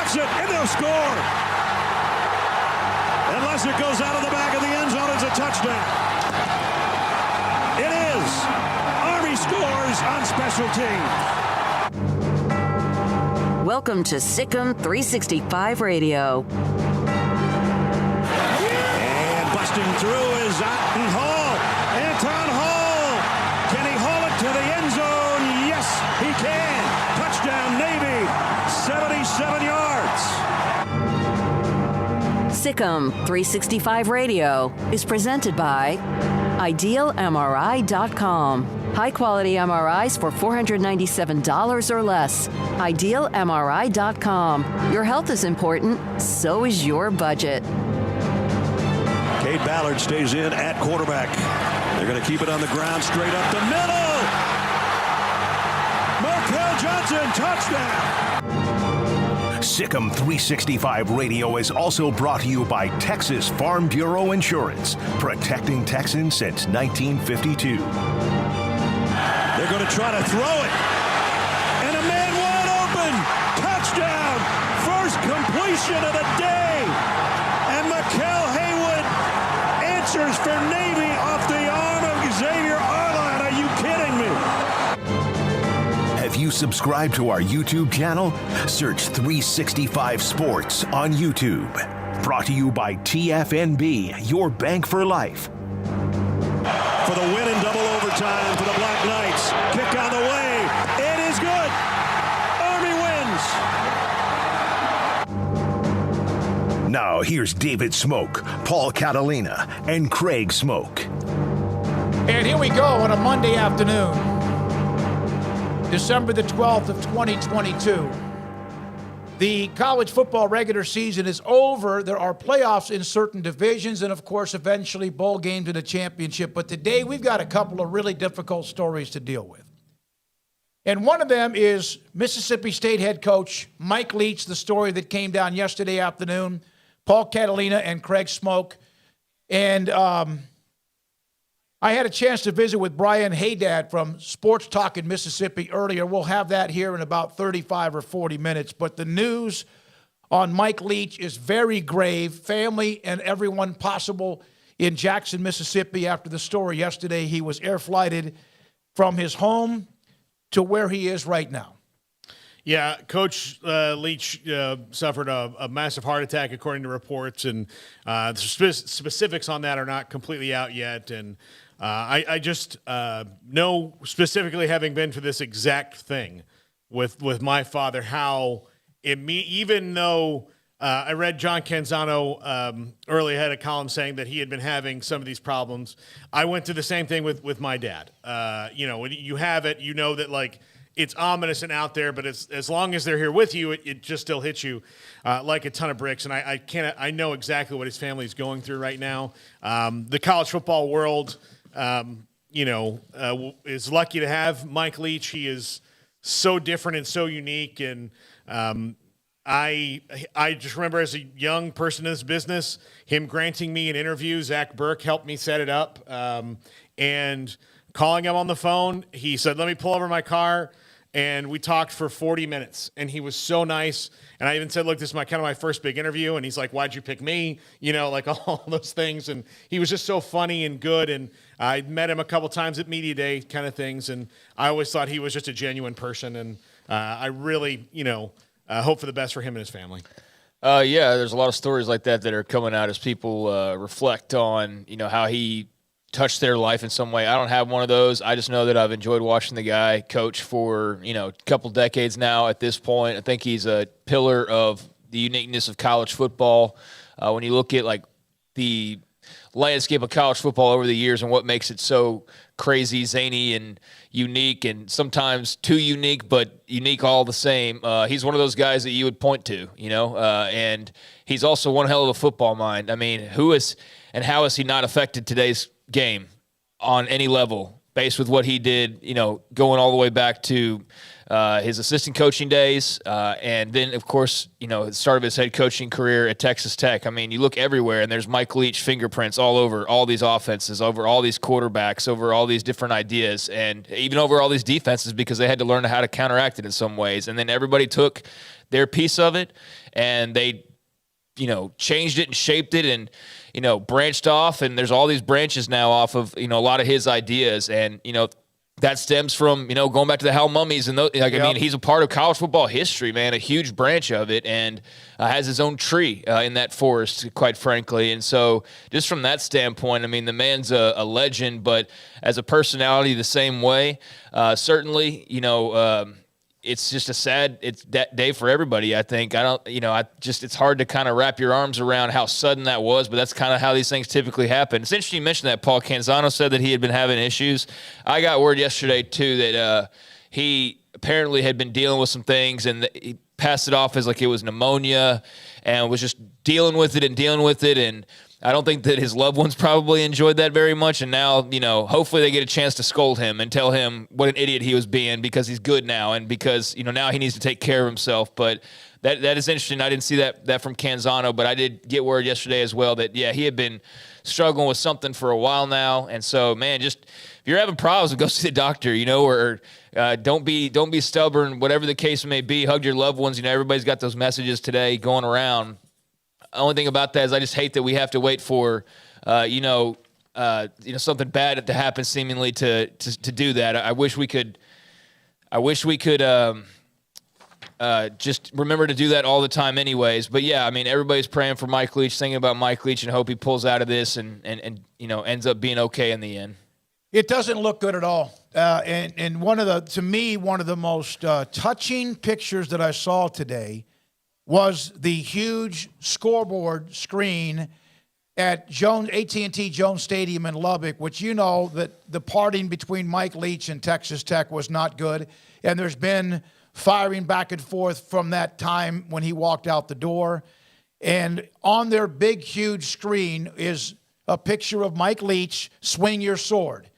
Watch it, and they'll score. Unless it goes out of the back of the end zone, it's a touchdown. It is. Army scores on special teams. Welcome to Sikkim 365 Radio. And busting through is Anton Hall. Anton Hall. Can he haul it to the end zone? Yes, he can. Touchdown, Navy. 77 yards. Sikkim 365 Radio is presented by IdealMRI.com. High-quality MRIs for $497 or less. IdealMRI.com. Your health is important, so is your budget. Cade Ballard stays in at quarterback. They're going to keep it on the ground straight up the middle. Markel Johnson, touchdown. Sikkim 365 Radio is also brought to you by Texas Farm Bureau Insurance, protecting Texans since 1952. They're going to try to throw it. And a man wide open. Touchdown. First completion of the day. And Mikel Haywood answers for Navy off the arm of Xavier Arline. Are you kidding me? Have you subscribed to our YouTube channel? Search 365 Sports on YouTube. Brought to you by TFNB, your bank for life. For the win in double overtime for the Black Knights. Kick on the way. It is good. Army wins. Now here's David Smoak, Paul Catalina, and Craig Smoak. And here we go on a Monday afternoon, December the 12th of 2022. The college football regular season is over. There are playoffs in certain divisions and, of course, eventually bowl games in the championship. But today we've got a couple of really difficult stories to deal with. And one of them is Mississippi State head coach Mike Leach, the story that came down yesterday afternoon, Paul Catalina and Craig Smoak. And I had a chance to visit with Brian Hadad from Sports Talk in Mississippi earlier. We'll have that here in about 35 or 40 minutes. But the news on Mike Leach is very grave. Family and everyone possible in Jackson, Mississippi, after the story yesterday, he was air flighted from his home to where he is right now. Yeah, Coach Leach suffered a massive heart attack, according to reports, and the specifics on that are not completely out yet. And I just know, specifically having been to this exact thing with my father, how even though I read John Canzano early had a column saying that he had been having some of these problems, I went through the same thing with my dad. When you have it, you know that, like, it's ominous and out there, but as long as they're here with you, it just still hits you like a ton of bricks. And I know exactly what his family is going through right now. The college football world, is lucky to have Mike Leach. He is so different and so unique. And I just remember, as a young person in this business, him granting me an interview. Zach Burke helped me set it up. And calling him on the phone, he said, "Let me pull over my car." And we talked for 40 minutes, and he was so nice. And I even said, "Look, this is kind of my first big interview." And he's like, "Why'd you pick me?" Like all those things. And he was just so funny and good. And I met him a couple times at Media Day kind of things. And I always thought he was just a genuine person. And I really, hope for the best for him and his family. There's a lot of stories like that are coming out as people reflect on, how he touched their life in some way. I don't have one of those. I just know that I've enjoyed watching the guy coach for, a couple decades now at this point. I think he's a pillar of the uniqueness of college football. When you look at, like, the landscape of college football over the years and what makes it so crazy, zany, and unique, and sometimes too unique, but unique all the same. He's one of those guys that you would point to, and he's also one hell of a football mind. I mean, who is and how has he not affected today's game on any level based with what he did, going all the way back to his assistant coaching days, and then, of course, the start of his head coaching career at Texas Tech. I mean, you look everywhere, and there's Mike Leach fingerprints all over all these offenses, over all these quarterbacks, over all these different ideas, and even over all these defenses, because they had to learn how to counteract it in some ways. And then everybody took their piece of it, and they changed it and shaped it and, branched off. And there's all these branches now off of, a lot of his ideas. And, that stems from, going back to the Hal Mummies. And I mean, he's a part of college football history, man, a huge branch of it, and has his own tree in that forest, quite frankly. And so just from that standpoint, I mean, the man's a legend, but as a personality the same way, certainly, it's just a sad day for everybody, I think. It's hard to kind of wrap your arms around how sudden that was, but that's kind of how these things typically happen. It's interesting you mentioned that. Paul Canzano said that he had been having issues. I got word yesterday, too, that he apparently had been dealing with some things, and he passed it off as like it was pneumonia and was just dealing with it. And I don't think that his loved ones probably enjoyed that very much. And now, hopefully they get a chance to scold him and tell him what an idiot he was being, because he's good now and because, now he needs to take care of himself. But that is interesting. I didn't see that from Canzano, but I did get word yesterday as well that, he had been struggling with something for a while now. And so, man, just if you're having problems, go see the doctor, or don't be stubborn, whatever the case may be. Hug your loved ones. Everybody's got those messages today going around. The only thing about that is I just hate that we have to wait for, something bad to happen seemingly to do that. I wish we could just remember to do that all the time anyways. But yeah, I mean, everybody's praying for Mike Leach, thinking about Mike Leach, and hope he pulls out of this and ends up being okay in the end. It doesn't look good at all. And one of the most touching pictures that I saw today was the huge scoreboard screen at AT&T Jones Stadium in Lubbock, which that the parting between Mike Leach and Texas Tech was not good. And there's been firing back and forth from that time when he walked out the door. And on their big, huge screen is a picture of Mike Leach, swing your sword.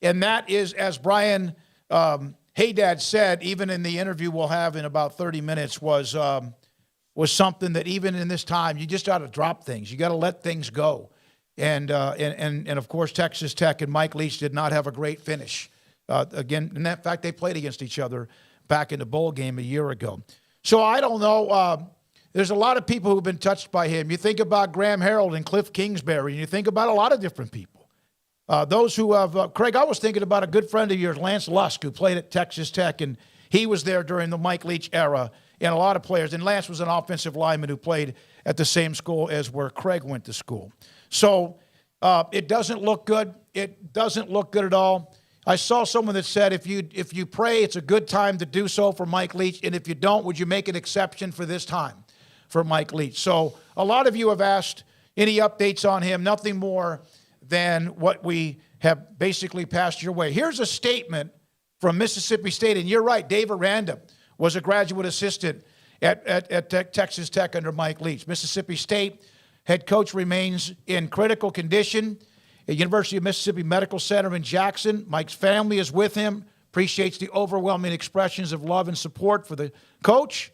And that is, as Brian Hadad said, even in the interview we'll have in about 30 minutes, was something that even in this time, you just got to drop things. You got to let things go. And of course, Texas Tech and Mike Leach did not have a great finish. Again, in that fact, they played against each other back in the bowl game a year ago. So I don't know. There's a lot of people who've been touched by him. You think about Graham Harrell and Cliff Kingsbury, and you think about a lot of different people. Those who have, Craig, I was thinking about a good friend of yours, Lance Lusk, who played at Texas Tech, and he was there during the Mike Leach era. And a lot of players. And Lance was an offensive lineman who played at the same school as where Craig went to school. So it doesn't look good. It doesn't look good at all. I saw someone that said if you pray, it's a good time to do so for Mike Leach. And if you don't, would you make an exception for this time for Mike Leach? So a lot of you have asked any updates on him. Nothing more than what we have basically passed your way. Here's a statement from Mississippi State. And you're right, Dave Aranda was a graduate assistant at Texas Tech under Mike Leach. Mississippi State head coach remains in critical condition at University of Mississippi Medical Center in Jackson. Mike's family is with him, appreciates the overwhelming expressions of love and support for the coach,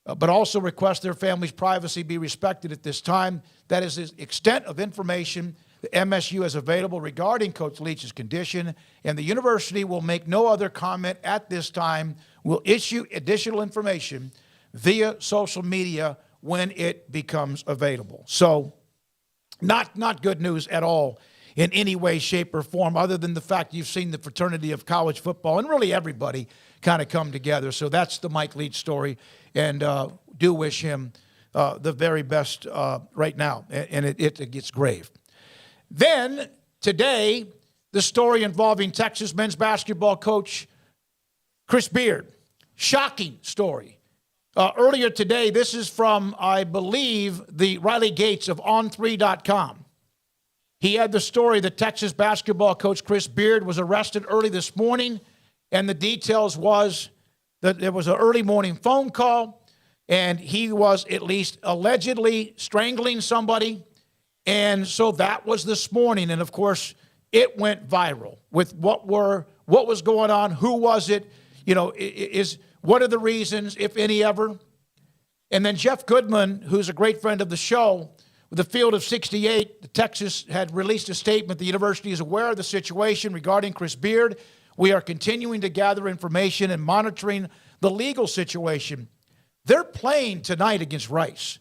but also requests their family's privacy be respected at this time. That is the extent of information the MSU is available regarding Coach Leach's condition, and the university will make no other comment at this time. We'll issue additional information via social media when it becomes available. So not good news at all in any way, shape, or form, other than the fact you've seen the fraternity of college football and really everybody kind of come together. So that's the Mike Leach story, and do wish him the very best right now, and it gets grave. Then, today, the story involving Texas men's basketball coach Chris Beard. Shocking story. Earlier today, this is from, I believe, the Riley Gates of On3.com. He had the story that Texas basketball coach Chris Beard was arrested early this morning, and the details was that there was an early morning phone call, and he was at least allegedly strangling somebody. And so that was this morning. And, of course, it went viral with what was going on, who was it, what are the reasons, if any ever. And then Jeff Goodman, who's a great friend of the show, with the Field of 68, the Texas had released a statement. The university is aware of the situation regarding Chris Beard. We are continuing to gather information and monitoring the legal situation. They're playing tonight against Rice.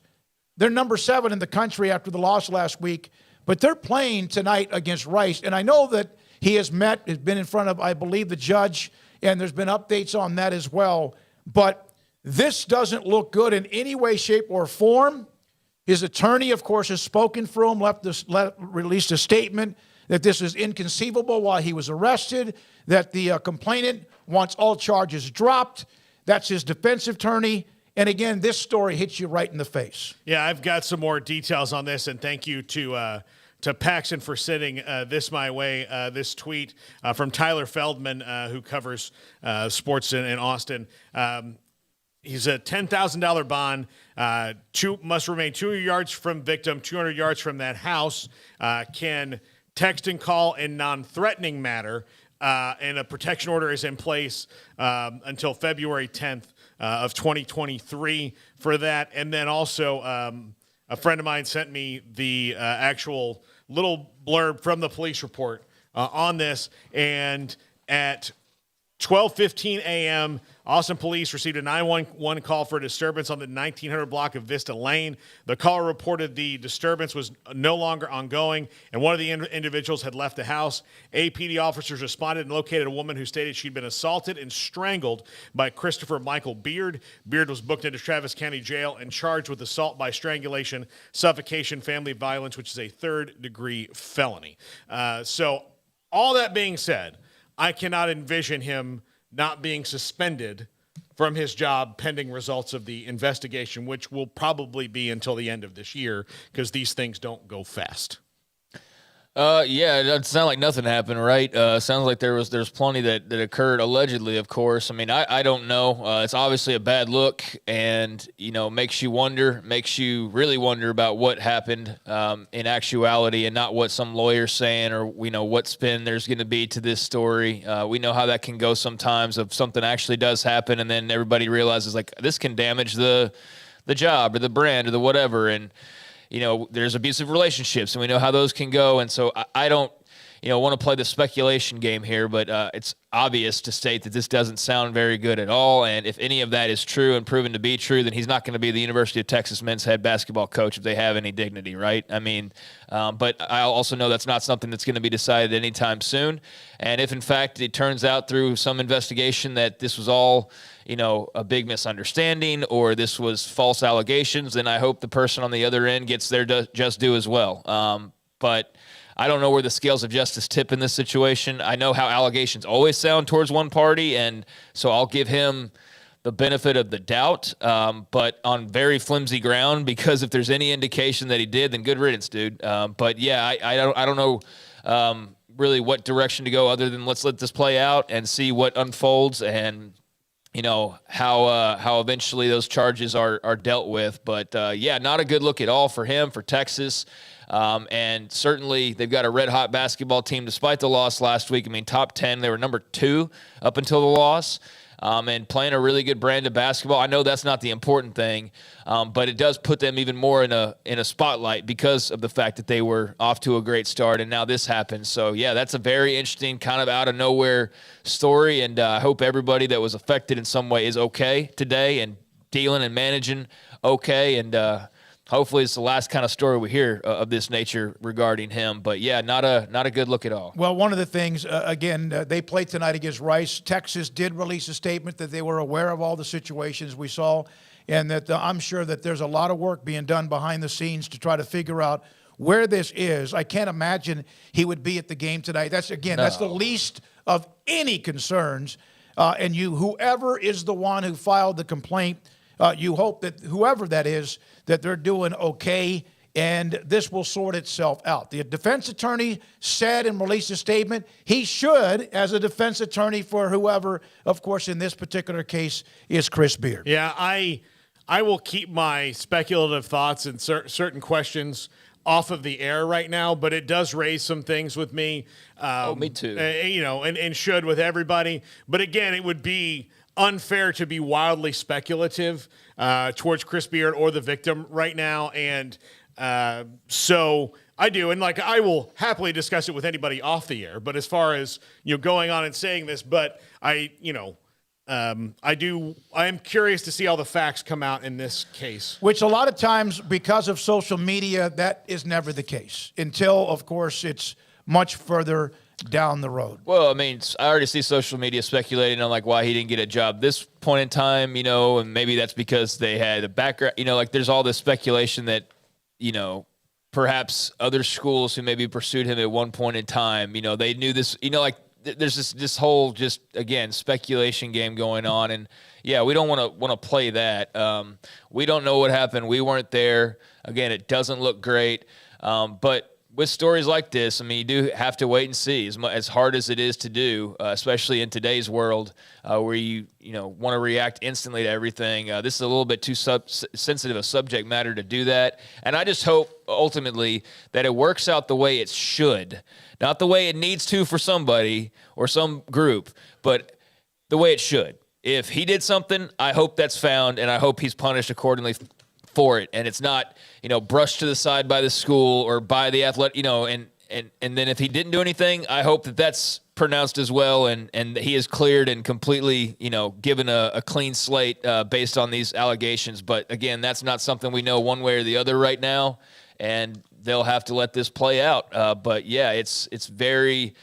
They're number 7 in the country after the loss last week, but they're playing tonight against Rice. And I know that he has been in front of, I believe, the judge, and there's been updates on that as well. But this doesn't look good in any way, shape, or form. His attorney, of course, has spoken for him, released a statement that this is inconceivable while he was arrested, that the complainant wants all charges dropped. That's his defense attorney. And again, this story hits you right in the face. Yeah, I've got some more details on this, and thank you to Paxton for sending this my way, this tweet from Tyler Feldman, who covers sports in Austin. He's a $10,000 bond. Must remain 200 yards from victim, 200 yards from that house. Can text and call in non-threatening matter, and a protection order is in place until February 10th of 2023 for that. And then also a friend of mine sent me the actual little blurb from the police report on this. And at 12:15 a.m., Austin police received a 911 call for a disturbance on the 1900 block of Vista Lane. The caller reported the disturbance was no longer ongoing, and one of the individuals had left the house. APD officers responded and located a woman who stated she'd been assaulted and strangled by Christopher Michael Beard. Beard was booked into Travis County Jail and charged with assault by strangulation, suffocation, family violence, which is a third-degree felony. So all that being said, I cannot envision him not being suspended from his job pending results of the investigation, which will probably be until the end of this year because these things don't go fast. Yeah, it doesn't sound like nothing happened, right? Sounds like there's plenty that occurred allegedly, of course. I mean, I don't know. It's obviously a bad look, and makes you really wonder about what happened in actuality, and not what some lawyer's saying or what spin there's going to be to this story. We know how that can go sometimes. If something actually does happen, and then everybody realizes like this can damage the job or the brand or the whatever, and there's abusive relationships, and we know how those can go. And so I don't, want to play the speculation game here, but it's obvious to state that this doesn't sound very good at all. And if any of that is true and proven to be true, then he's not going to be the University of Texas men's head basketball coach if they have any dignity, right? I mean, but I also know that's not something that's going to be decided anytime soon. And if, in fact, it turns out through some investigation that this was all a big misunderstanding or this was false allegations, then I hope the person on the other end gets their just due as well. But I don't know where the scales of justice tip in this situation. I know how allegations always sound towards one party, and so I'll give him the benefit of the doubt, but on very flimsy ground, because if there's any indication that he did, then good riddance, dude. But yeah, I don't know really what direction to go other than let's let this play out and see what unfolds and how eventually those charges are dealt with. But yeah, not a good look at all for him, for Texas. And certainly they've got a red-hot basketball team despite the loss last week. I mean, top 10, they were number 2 up until the loss, and playing a really good brand of basketball. I know that's not the important thing, but it does put them even more in a spotlight because of the fact that they were off to a great start, and now this happens. So, yeah, that's a very interesting kind of out-of-nowhere story, and I hope everybody that was affected in some way is okay today and dealing and managing okay, and hopefully it's the last kind of story we hear of this nature regarding him. But, yeah, not a good look at all. Well, one of the things, they played tonight against Rice. Texas did release a statement that they were aware of all the situations we saw, and that I'm sure that there's a lot of work being done behind the scenes to try to figure out where this is. I can't imagine he would be at the game tonight. That's the least of any concerns. And whoever is the one who filed the complaint, you hope that whoever that is, that they're doing okay, and this will sort itself out. The defense attorney said and released a statement. He should, as a defense attorney for whoever, of course, in this particular case, is Chris Beard. Yeah, I will keep my speculative thoughts and certain questions off of the air right now, but it does raise some things with me. Me too. And should with everybody. But again, it would be unfair to be wildly speculative towards Chris Beard or the victim right now. And so I do. And I will happily discuss it with anybody off the air. But as far as, going on and saying this, but I am curious to see how the facts come out in this case. Which a lot of times, because of social media, that is never the case until, of course, it's much further down the road. Well, I mean, I already see social media speculating on why he didn't get a job this point in time, and maybe that's because they had a background, there's all this speculation that, perhaps other schools who maybe pursued him at one point in time, they knew this, there's this whole just, again, speculation game going on. And yeah, we don't want to play that. We don't know what happened. We weren't there. Again, it doesn't look great. But with stories like this, I mean, you do have to wait and see. As hard as it is to do, especially in today's world, where you want to react instantly to everything. This is a little bit too sensitive a subject matter to do that. And I just hope ultimately that it works out the way it should, not the way it needs to for somebody or some group, but the way it should. If he did something, I hope that's found, and I hope he's punished accordingly for it, and it's not brushed to the side by the school or by the athletic, and then if he didn't do anything, I hope that that's pronounced as well, and he is cleared and completely given a clean slate based on these allegations. But again, that's not something we know one way or the other right now, and they'll have to let this play out. But yeah, it's very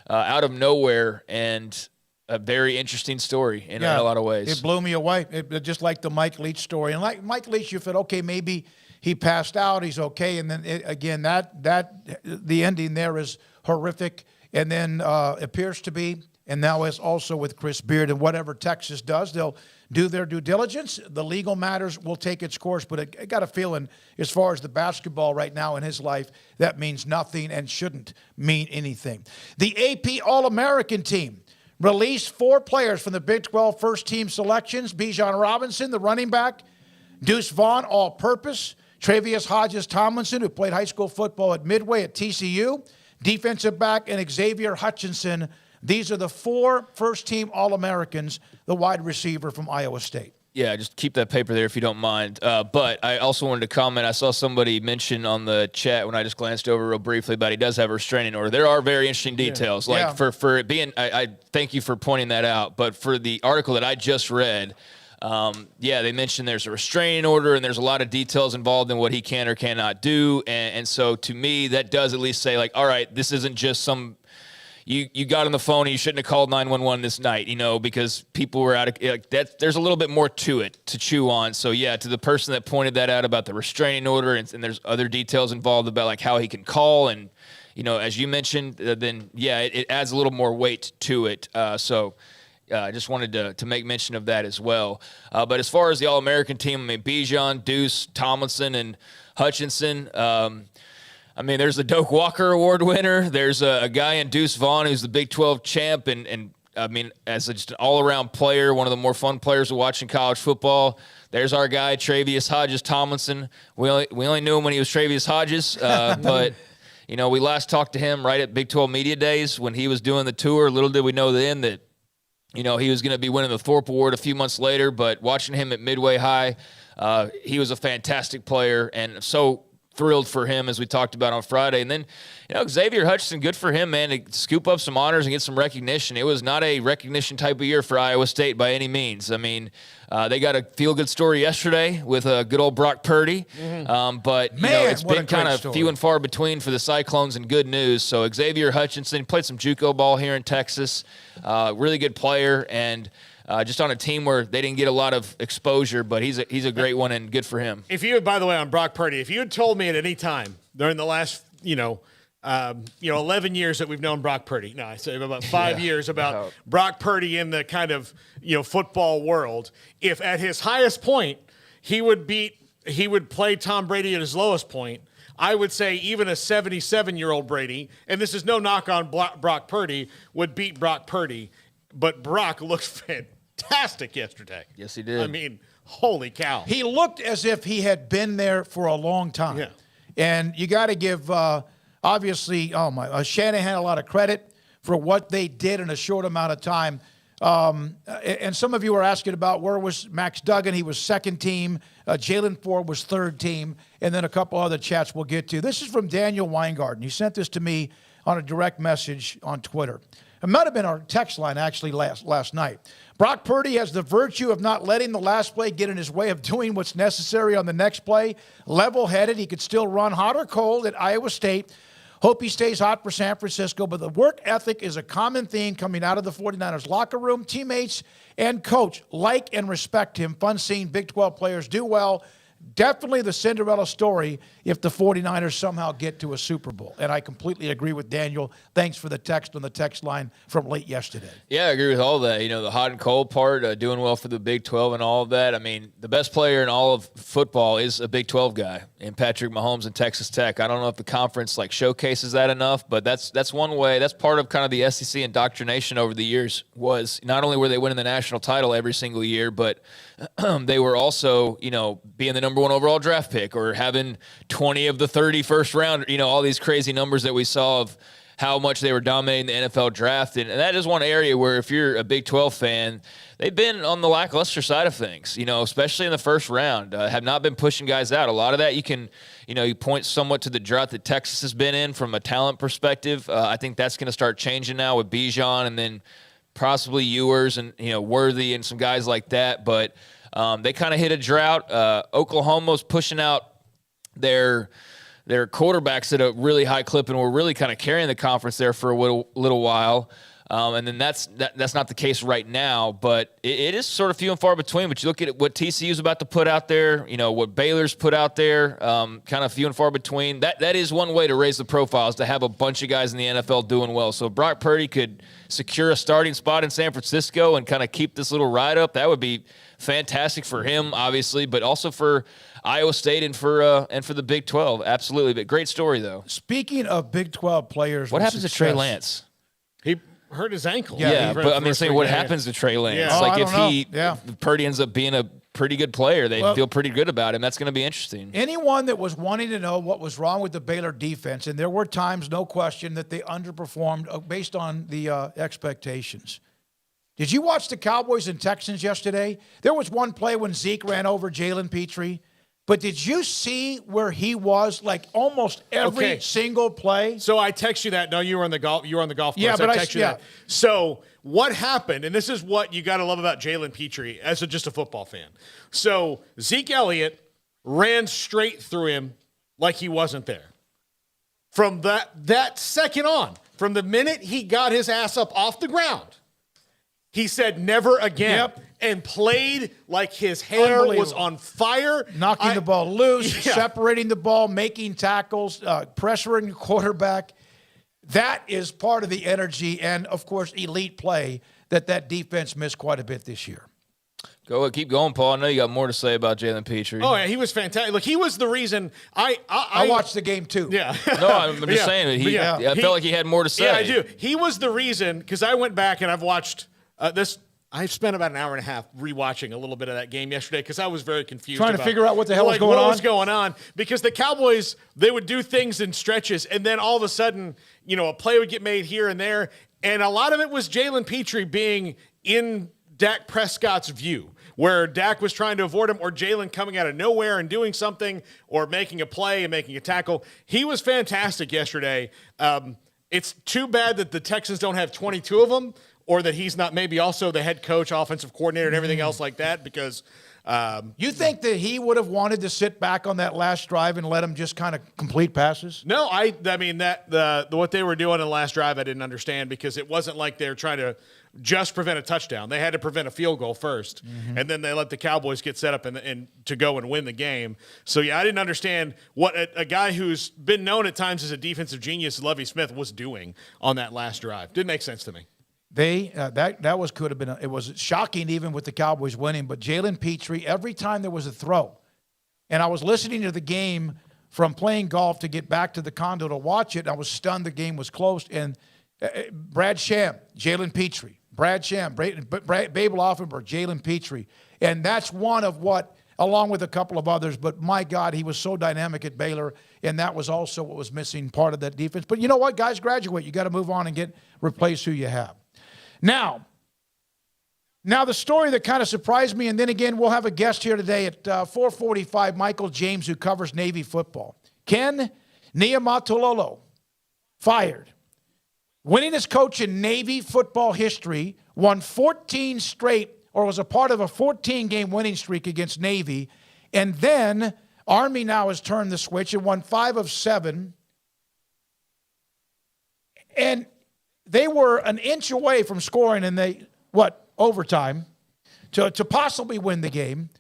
out of nowhere and a very interesting story in a lot of ways. It blew me away. Just like the Mike Leach story. And like Mike Leach, you felt, okay, maybe he passed out, he's okay. And then, again, the ending there is horrific. And then appears to be, and now is also with Chris Beard. And whatever Texas does, they'll do their due diligence. The legal matters will take its course. But I got a feeling, as far as the basketball right now in his life, that means nothing and shouldn't mean anything. The AP All-American team released 4 players from the Big 12 first-team selections. Bijan Robinson, the running back. Deuce Vaughn, all-purpose. Travius Hodges-Tomlinson, who played high school football at Midway at TCU. Defensive back, and Xavier Hutchinson. These are the 4 first-team All-Americans, the wide receiver from Iowa State. Yeah, just keep that paper there if you don't mind. But I also wanted to comment. I saw somebody mention on the chat when I just glanced over real briefly about he does have a restraining order. There are very interesting details. For it being, I thank you for pointing that out. But for the article that I just read, they mentioned there's a restraining order and there's a lot of details involved in what he can or cannot do. And so to me, that does at least say all right, this isn't just some. You got on the phone and you shouldn't have called 911 this night, because people were out of that. There's a little bit more to it to chew on. So yeah, to the person that pointed that out about the restraining order and there's other details involved about how he can call and, as you mentioned, then yeah, it adds a little more weight to it. So I just wanted to make mention of that as well. But as far as the All-American team, I mean, Bijan, Deuce, Tomlinson, and Hutchinson, there's the Doak Walker Award winner. There's a guy in Deuce Vaughn who's the Big 12 champ, and as just an all-around player, one of the more fun players to watch in college football. There's our guy, Travius Hodges-Tomlinson. We only knew him when he was Travius Hodges, but we last talked to him right at Big 12 Media Days when he was doing the tour. Little did we know then that he was going to be winning the Thorpe Award a few months later. But watching him at Midway High, he was a fantastic player, and so thrilled for him, as we talked about on Friday. And then, Xavier Hutchinson, good for him, man, to scoop up some honors and get some recognition. It was not a recognition type of year for Iowa State by any means. I mean, they got a feel-good story yesterday with good old Brock Purdy. But, it's been kind of few and far between for the Cyclones in good news. So Xavier Hutchinson played some JUCO ball here in Texas. Really good player, and just on a team where they didn't get a lot of exposure, but he's a great one and good for him. If you, by the way, on Brock Purdy, if you had told me at any time during the last, 11 years that we've known Brock Purdy, no, I say about 5 years about Brock Purdy in the kind of, football world, if at his highest point he would play Tom Brady at his lowest point, I would say even a 77-year-old Brady, and this is no knock on Brock Purdy, would beat Brock Purdy. But Brock looked fantastic yesterday. Yes, he did. I mean, holy cow. He looked as if he had been there for a long time. Yeah. And you got to give, obviously, Shanahan a lot of credit for what they did in a short amount of time. And some of you are asking about where was Max Duggan. He was second team. Jalen Ford was third team. And then a couple other chats we'll get to. This is from Daniel Weingarten. He sent this to me on a direct message on Twitter. It might have been our text line, actually, last night. Brock Purdy has the virtue of not letting the last play get in his way of doing what's necessary on the next play. Level-headed, he could still run hot or cold at Iowa State. Hope he stays hot for San Francisco, but the work ethic is a common theme coming out of the 49ers locker room. Teammates and coach like and respect him. Fun seeing Big 12 players do well. Definitely the Cinderella story if the 49ers somehow get to a Super Bowl. And I completely agree with Daniel. Thanks for the text on the text line from late yesterday. Yeah, I agree with all that. You know, the hot and cold part, doing well for the Big 12 and all of that. I mean, the best player in all of football is a Big 12 guy, and Patrick Mahomes and Texas Tech. I don't know if the conference showcases that enough, but that's one way. That's part of kind of the SEC indoctrination over the years. Was not only were they winning the national title every single year, but they were also, being the number one overall draft pick or having 20 of the 30 first round, all these crazy numbers that we saw of how much they were dominating the NFL draft. And that is one area where if you're a Big 12 fan, they've been on the lackluster side of things, especially in the first round, have not been pushing guys out. A lot of that you can, you point somewhat to the drought that Texas has been in from a talent perspective. I think that's going to start changing now with Bijan and then possibly Ewers and, Worthy and some guys like that. But they kind of hit a drought. Oklahoma's pushing out their quarterbacks at a really high clip, and we're really kind of carrying the conference there for a little while. And then that's not the case right now, but it is sort of few and far between. But you look at what TCU's about to put out there, what Baylor's put out there, kind of few and far between. That is one way to raise the profile, is to have a bunch of guys in the NFL doing well. So if Brock Purdy could secure a starting spot in San Francisco and kind of keep this little ride up, that would be fantastic for him, obviously, but also for Iowa State and for the Big 12. Absolutely. But great story, though. Speaking of Big 12 players, what happens to Trey Lance? He hurt his ankle. Yeah, but I mean, saying what happens to Trey Lance? Yeah. If Purdy ends up being a pretty good player, they feel pretty good about him. That's going to be interesting. Anyone that was wanting to know what was wrong with the Baylor defense, and there were times, no question, that they underperformed based on the expectations. Did you watch the Cowboys and Texans yesterday? There was one play when Zeke ran over Jalen Petrie. But did you see where he was almost every single play? So I text you that. No, you were on the golf. You were on the golf course. Yeah, but I text you that. So what happened? And this is what you got to love about Jalen Petrie as just a football fan. So Zeke Elliott ran straight through him like he wasn't there. From that second on, from the minute he got his ass up off the ground, he said never again. Yep. And played like his hair was on fire. Knocking the ball loose, separating the ball, making tackles, pressuring the quarterback. That is part of the energy and, of course, elite play that defense missed quite a bit this year. Keep going, Paul. I know you got more to say about Jalen Petrie. Oh, yeah, he was fantastic. Look, he was the reason I watched the game, too. Yeah. No, I'm just saying that I felt like he had more to say. Yeah, I do. He was the reason, because I went back and I've watched this. I spent about an hour and a half rewatching a little bit of that game yesterday because I was very confused. Trying to figure out what the hell was going on? What was going on? Because the Cowboys, they would do things in stretches, and then all of a sudden, a play would get made here and there, and a lot of it was Jalen Petrie being in Dak Prescott's view, where Dak was trying to avoid him, or Jalen coming out of nowhere and doing something, or making a play and making a tackle. He was fantastic yesterday. It's too bad that the Texans don't have 22 of them, or that he's not maybe also the head coach, offensive coordinator, and everything else like that, because you think that he would have wanted to sit back on that last drive and let him just kind of complete passes? No, I mean, that what they were doing in the last drive I didn't understand, because it wasn't like they were trying to just prevent a touchdown. They had to prevent a field goal first, and then they let the Cowboys get set up and to go and win the game. So, yeah, I didn't understand what a guy who's been known at times as a defensive genius, Lovie Smith, was doing on that last drive. Didn't make sense to me. Could have been it was shocking even with the Cowboys winning, but Jalen Petrie, every time there was a throw, and I was listening to the game from playing golf to get back to the condo to watch it, and I was stunned the game was close, and Brad Sham, Jalen Petrie, Brad Sham, Babel Offenberg, Jalen Petrie, and that's one of what along with a couple of others. But my God, he was so dynamic at Baylor, and that was also what was missing, part of that defense. But you know what, guys, graduate. You got to move on and replace who you have. Now the story that kind of surprised me, and then again, we'll have a guest here today at 4:45, Michael James, who covers Navy football. Ken Niumatalolo, fired. Winningest coach in Navy football history, won 14 straight, or was a part of a 14-game winning streak against Navy. And then Army now has turned the switch and won 5 of 7. And they were an inch away from scoring in overtime to possibly win the game.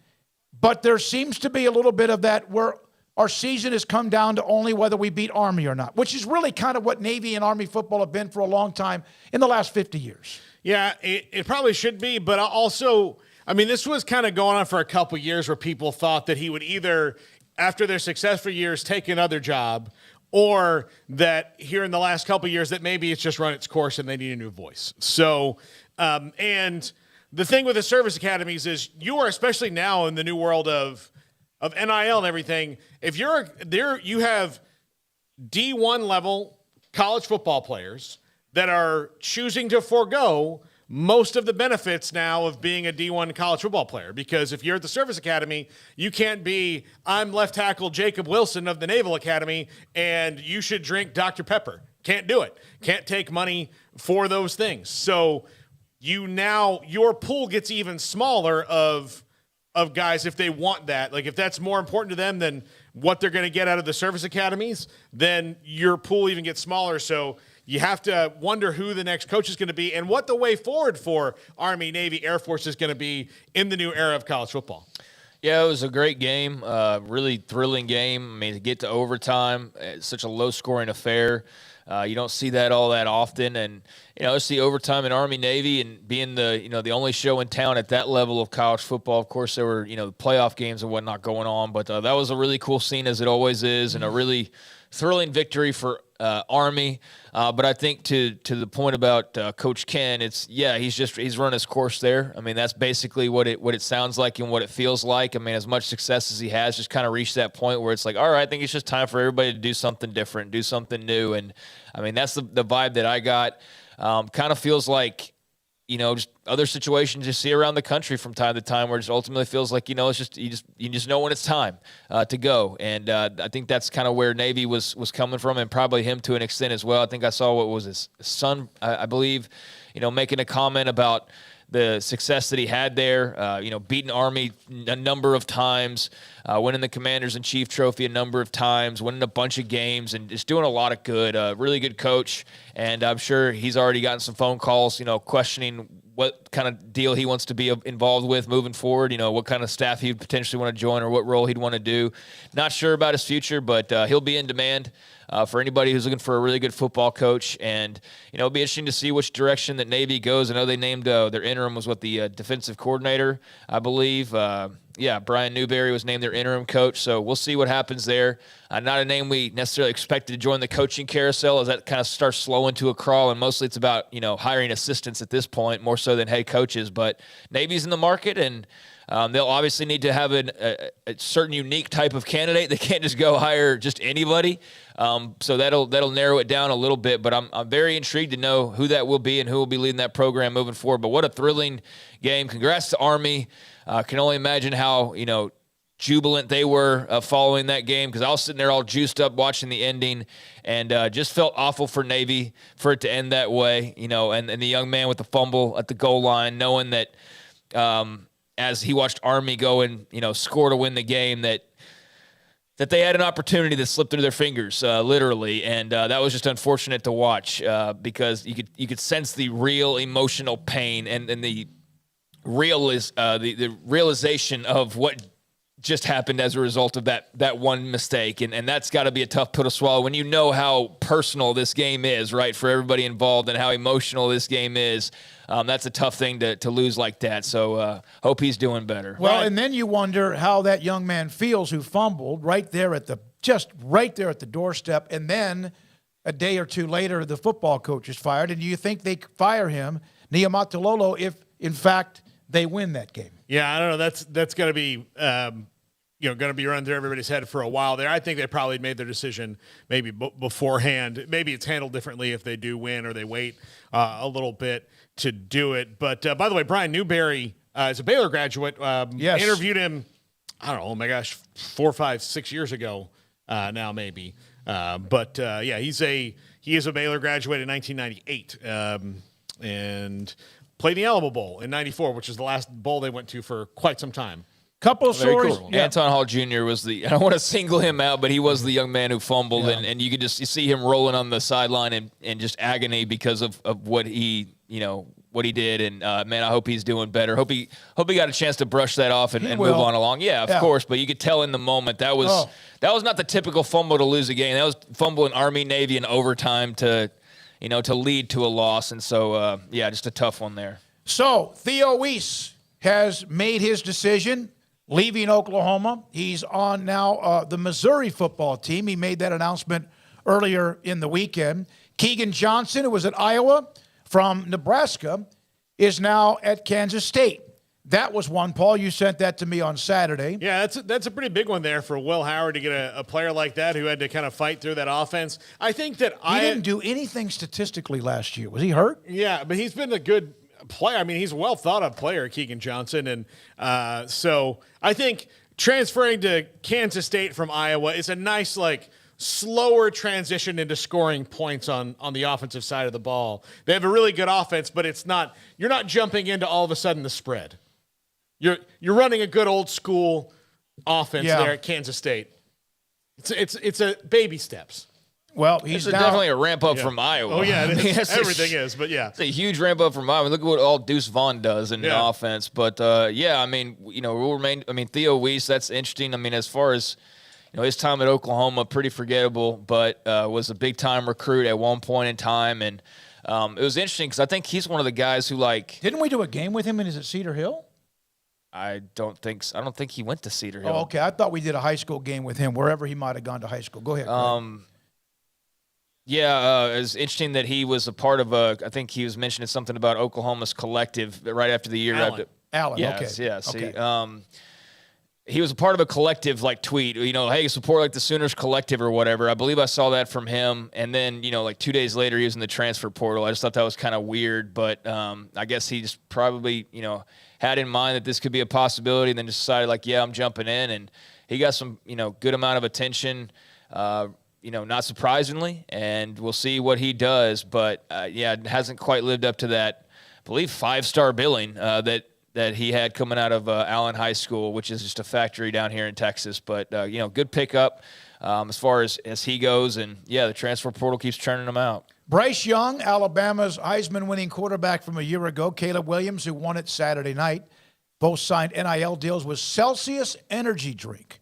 But there seems to be a little bit of that where our season has come down to only whether we beat Army or not, which is really kind of what Navy and Army football have been for a long time in the last 50 years. Yeah, it probably should be, but also, I mean, this was kind of going on for a couple years where people thought that he would either, after their successful years, take another job, or that here in the last couple years that maybe it's just run its course and they need a new voice. So, and the thing with the service academies is you are, especially now in the new world of NIL and everything, if you're there, you have D1 level college football players that are choosing to forego most of the benefits now of being a D1 college football player. Because if you're at the service academy, you can't be, I'm left tackle Jacob Wilson of the Naval Academy, and you should drink Dr. Pepper. Can't do it. Can't take money for those things. So your pool gets even smaller of guys if they want that. Like if that's more important to them than what they're going to get out of the service academies, then your pool even gets smaller. So you have to wonder who the next coach is going to be and what the way forward for Army, Navy, Air Force is going to be in the new era of college football. Yeah, it was a great game, really thrilling game. I mean, to get to overtime, it's such a low-scoring affair. You don't see that all that often, and see overtime in Army Navy and being the only show in town at that level of college football. Of course, there were playoff games and whatnot going on, but that was a really cool scene, as it always is, and a really thrilling victory for Army. But I think to the point about Coach Ken, he's run his course there. I mean, that's basically what it sounds like and what it feels like. I mean, as much success as he has, just kind of reached that point where it's like, all right, I think it's just time for everybody to do something different, do something new. And I mean, that's the vibe that I got. Kind of feels like, just other situations you see around the country from time to time where it just ultimately feels like, it's just, you just know when it's time to go. And I think that's kind of where Navy was coming from, and probably him to an extent as well. I think I saw what was his son, I believe, making a comment about the success that he had there, beating Army a number of times, winning the Commanders-in-Chief trophy a number of times, winning a bunch of games, and just doing a lot of good. Really good coach, and I'm sure he's already gotten some phone calls, questioning what kind of deal he wants to be involved with moving forward, what kind of staff he'd potentially want to join or what role he'd want to do. Not sure about his future, but he'll be in demand for anybody who's looking for a really good football coach. And, it'll be interesting to see which direction that Navy goes. I know they named their interim was the defensive coordinator, I believe. Brian Newberry was named their interim coach, so we'll see what happens there. Not a name we necessarily expected to join the coaching carousel as that kind of starts slowing to a crawl, and mostly it's about, hiring assistants at this point, more so than head coaches. But Navy's in the market, and they'll obviously need to have a certain unique type of candidate. They can't just go hire just anybody. So that'll narrow it down a little bit. But I'm very intrigued to know who that will be and who will be leading that program moving forward. But what a thrilling game. Congrats to Army. Can only imagine how, jubilant they were following that game, because I was sitting there all juiced up watching the ending, and just felt awful for Navy for it to end that way, and the young man with the fumble at the goal line, knowing that as he watched Army go and, score to win the game, that they had an opportunity that slipped through their fingers, literally, and that was just unfortunate to watch because you could sense the real emotional pain and the realization of what just happened as a result of that one mistake. And that's got to be a tough pill to swallow when you know how personal this game is, right, for everybody involved, and how emotional this game is. That's a tough thing to lose like that. So hope he's doing better. Well, and then you wonder how that young man feels who fumbled right there at the doorstep. And then a day or two later, the football coach is fired. And you think they fire him, Niumatalolo, if in fact they win that game. Yeah, I don't know. That's going to be going to be run through everybody's head for a while there. I think they probably made their decision maybe beforehand. Maybe it's handled differently if they do win or they wait a little bit to do it. But by the way, Brian Newberry is a Baylor graduate. Yes. Interviewed him, I don't know, oh my gosh, 4, 5, 6 years ago now maybe. But he is a Baylor graduate in 1998 and played the Alamo Bowl in 94, which is the last bowl they went to for quite some time. Couple of stories. Cool. Yeah. Anton Hall Jr. was I don't want to single him out, but he was the young man who fumbled, and you could just see him rolling on the sideline and just agony because of what he did. And man, I hope he's doing better. Hope he got a chance to brush that off and move on along. Yeah, of course. But you could tell in the moment that was not the typical fumble to lose a game. That was fumbling Army, Navy in overtime to lead to a loss. And so just a tough one there. So Theo Weiss has made his decision, leaving Oklahoma. He's on now the Missouri football team. He made that announcement earlier in the weekend. Keegan Johnson, who was at Iowa from Nebraska, is now at Kansas State. That was one, Paul. You sent that to me on Saturday. Yeah, that's a pretty big one there for Will Howard to get a player like that who had to kind of fight through that offense. I think that he didn't do anything statistically last year. Was he hurt? Yeah, but he's been a good player. I mean, he's a well thought of player, Keegan Johnson, and so I think transferring to Kansas State from Iowa is a nice slower transition into scoring points on the offensive side of the ball. They have a really good offense, but you're not jumping into all of a sudden the spread. You're running a good old school offense there at Kansas State. It's a baby steps. Well, he's definitely a ramp up from Iowa. Oh yeah, everything is, but yeah, it's a huge ramp up from Iowa. Look at what all Deuce Vaughn does in the offense. But I mean, we'll remain. I mean, Theo Weiss, that's interesting. I mean, as far as his time at Oklahoma, pretty forgettable, but was a big time recruit at one point in time, and it was interesting because I think he's one of the guys who Didn't we do a game with him? And is it Cedar Hill? I don't think so. I don't think he went to Cedar Hill. Oh, okay. I thought we did a high school game with him, wherever he might have gone to high school. Go ahead. It's interesting that he was a part of I think he was mentioning something about Oklahoma's collective right after the year. Allen, yes, okay. Yeah, see, okay. He was a part of a collective tweet, hey, support the Sooners collective or whatever. I believe I saw that from him. And then, 2 days later, he was in the transfer portal. I just thought that was kind of weird, but I guess he just probably, had in mind that this could be a possibility and then just decided I'm jumping in. And he got some, good amount of attention, not surprisingly, and we'll see what he does. But, it hasn't quite lived up to that, I believe, 5-star billing that he had coming out of Allen High School, which is just a factory down here in Texas. But, good pickup as far as he goes. And, the transfer portal keeps churning them out. Bryce Young, Alabama's Heisman-winning quarterback from a year ago, Caleb Williams, who won it Saturday night, both signed NIL deals with Celsius Energy Drink.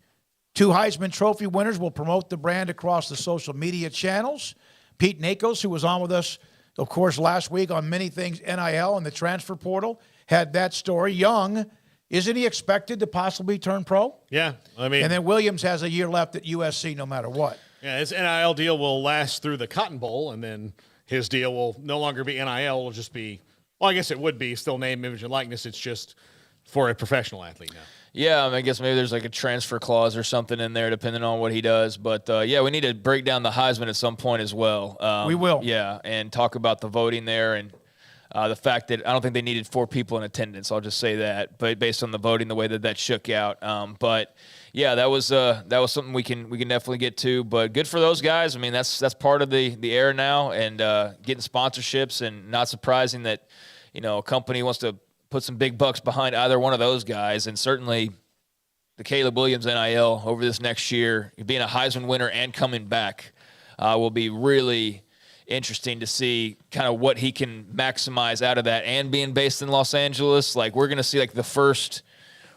2 Heisman Trophy winners will promote the brand across the social media channels. Pete Nakos, who was on with us, of course, last week on many things NIL and the transfer portal, had that story. Young, isn't he expected to possibly turn pro? Yeah, I mean. And then Williams has a year left at USC no matter what. Yeah, his NIL deal will last through the Cotton Bowl, and then his deal will no longer be NIL. It'll just be, well, I guess it would be still name, image, and likeness. It's just for a professional athlete now. Yeah, I guess maybe there's a transfer clause or something in there depending on what he does. But, we need to break down the Heisman at some point as well. We will. Yeah, and talk about the voting there and the fact that I don't think they needed 4 people in attendance. I'll just say that, but based on the voting, the way that shook out. But that was something we can definitely get to. But good for those guys. I mean, that's part of the era now, and getting sponsorships, and not surprising that a company wants to put some big bucks behind either one of those guys. And certainly the Caleb Williams NIL over this next year, being a Heisman winner and coming back, will be really interesting to see kind of what he can maximize out of that, and being based in Los Angeles. We're going to see the first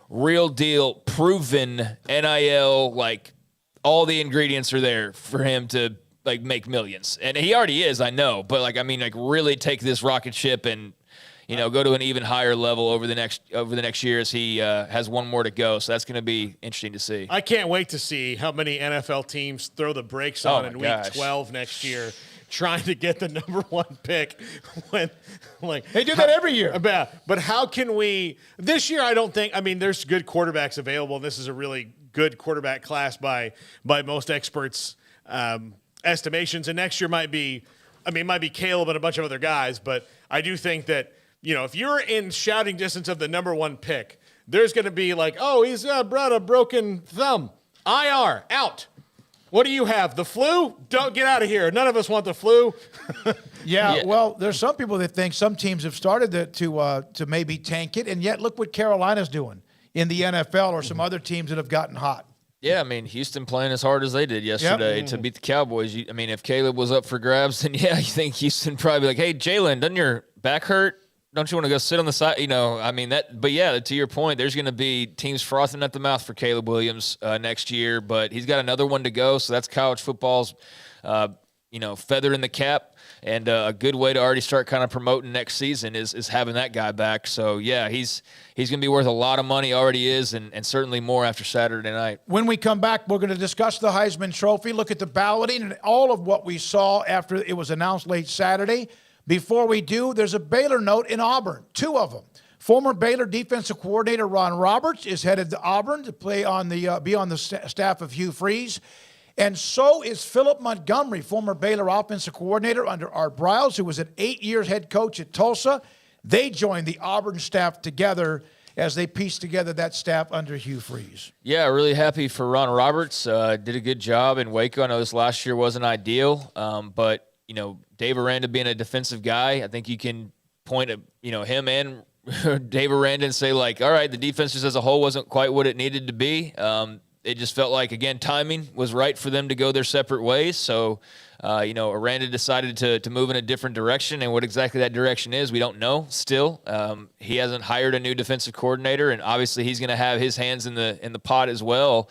real deal proven NIL, all the ingredients are there for him to make millions. And he already is, I know, but really take this rocket ship and go to an even higher level over the next year as he has one more to go. So that's going to be interesting to see. I can't wait to see how many NFL teams throw the brakes on in Week 12 next year. trying to get the number 1 pick when, like, They do that every year. But how can we this year? I don't think. I mean, there's good quarterbacks available. This is a really good quarterback class by most experts' estimations. And next year might be Caleb and a bunch of other guys. But I do think that, if you're in shouting distance of the number 1 pick, there's going to be like, oh, he's brought a broken thumb. IR, out. What do you have? The flu? Don't get out of here. None of us want the flu. Yeah, well, there's some people that think some teams have started to maybe tank it, and yet look what Carolina's doing in the NFL or some other teams that have gotten hot. Yeah, I mean, Houston playing as hard as they did yesterday to beat the Cowboys. If Caleb was up for grabs, then you think Houston probably be like, hey, Jalen, doesn't your back hurt? Don't you want to go sit on the side? But yeah, to your point, there's going to be teams frothing at the mouth for Caleb Williams next year, but he's got another one to go. So that's college football's, feather in the cap, and a good way to already start kind of promoting next season is having that guy back. So yeah, he's going to be worth a lot of money, already is, and certainly more after Saturday night. When we come back, we're going to discuss the Heisman Trophy, look at the balloting and all of what we saw after it was announced late Saturday. Before we do, there's a Baylor note in Auburn, 2 of them. Former Baylor defensive coordinator Ron Roberts is headed to Auburn to be on the staff of Hugh Freeze. And so is Philip Montgomery, former Baylor offensive coordinator under Art Briles, who was an 8 years head coach at Tulsa. They joined the Auburn staff together as they pieced together that staff under Hugh Freeze. Yeah, really happy for Ron Roberts. Did a good job in Waco. I know this last year wasn't ideal, but Dave Aranda being a defensive guy, I think you can point at, him and Dave Aranda and say, like, all right, the defense just as a whole wasn't quite what it needed to be. It just felt like, again, timing was right for them to go their separate ways. So, Aranda decided to move in a different direction, and what exactly that direction is, we don't know still. He hasn't hired a new defensive coordinator, and obviously he's going to have his hands in the pot as well,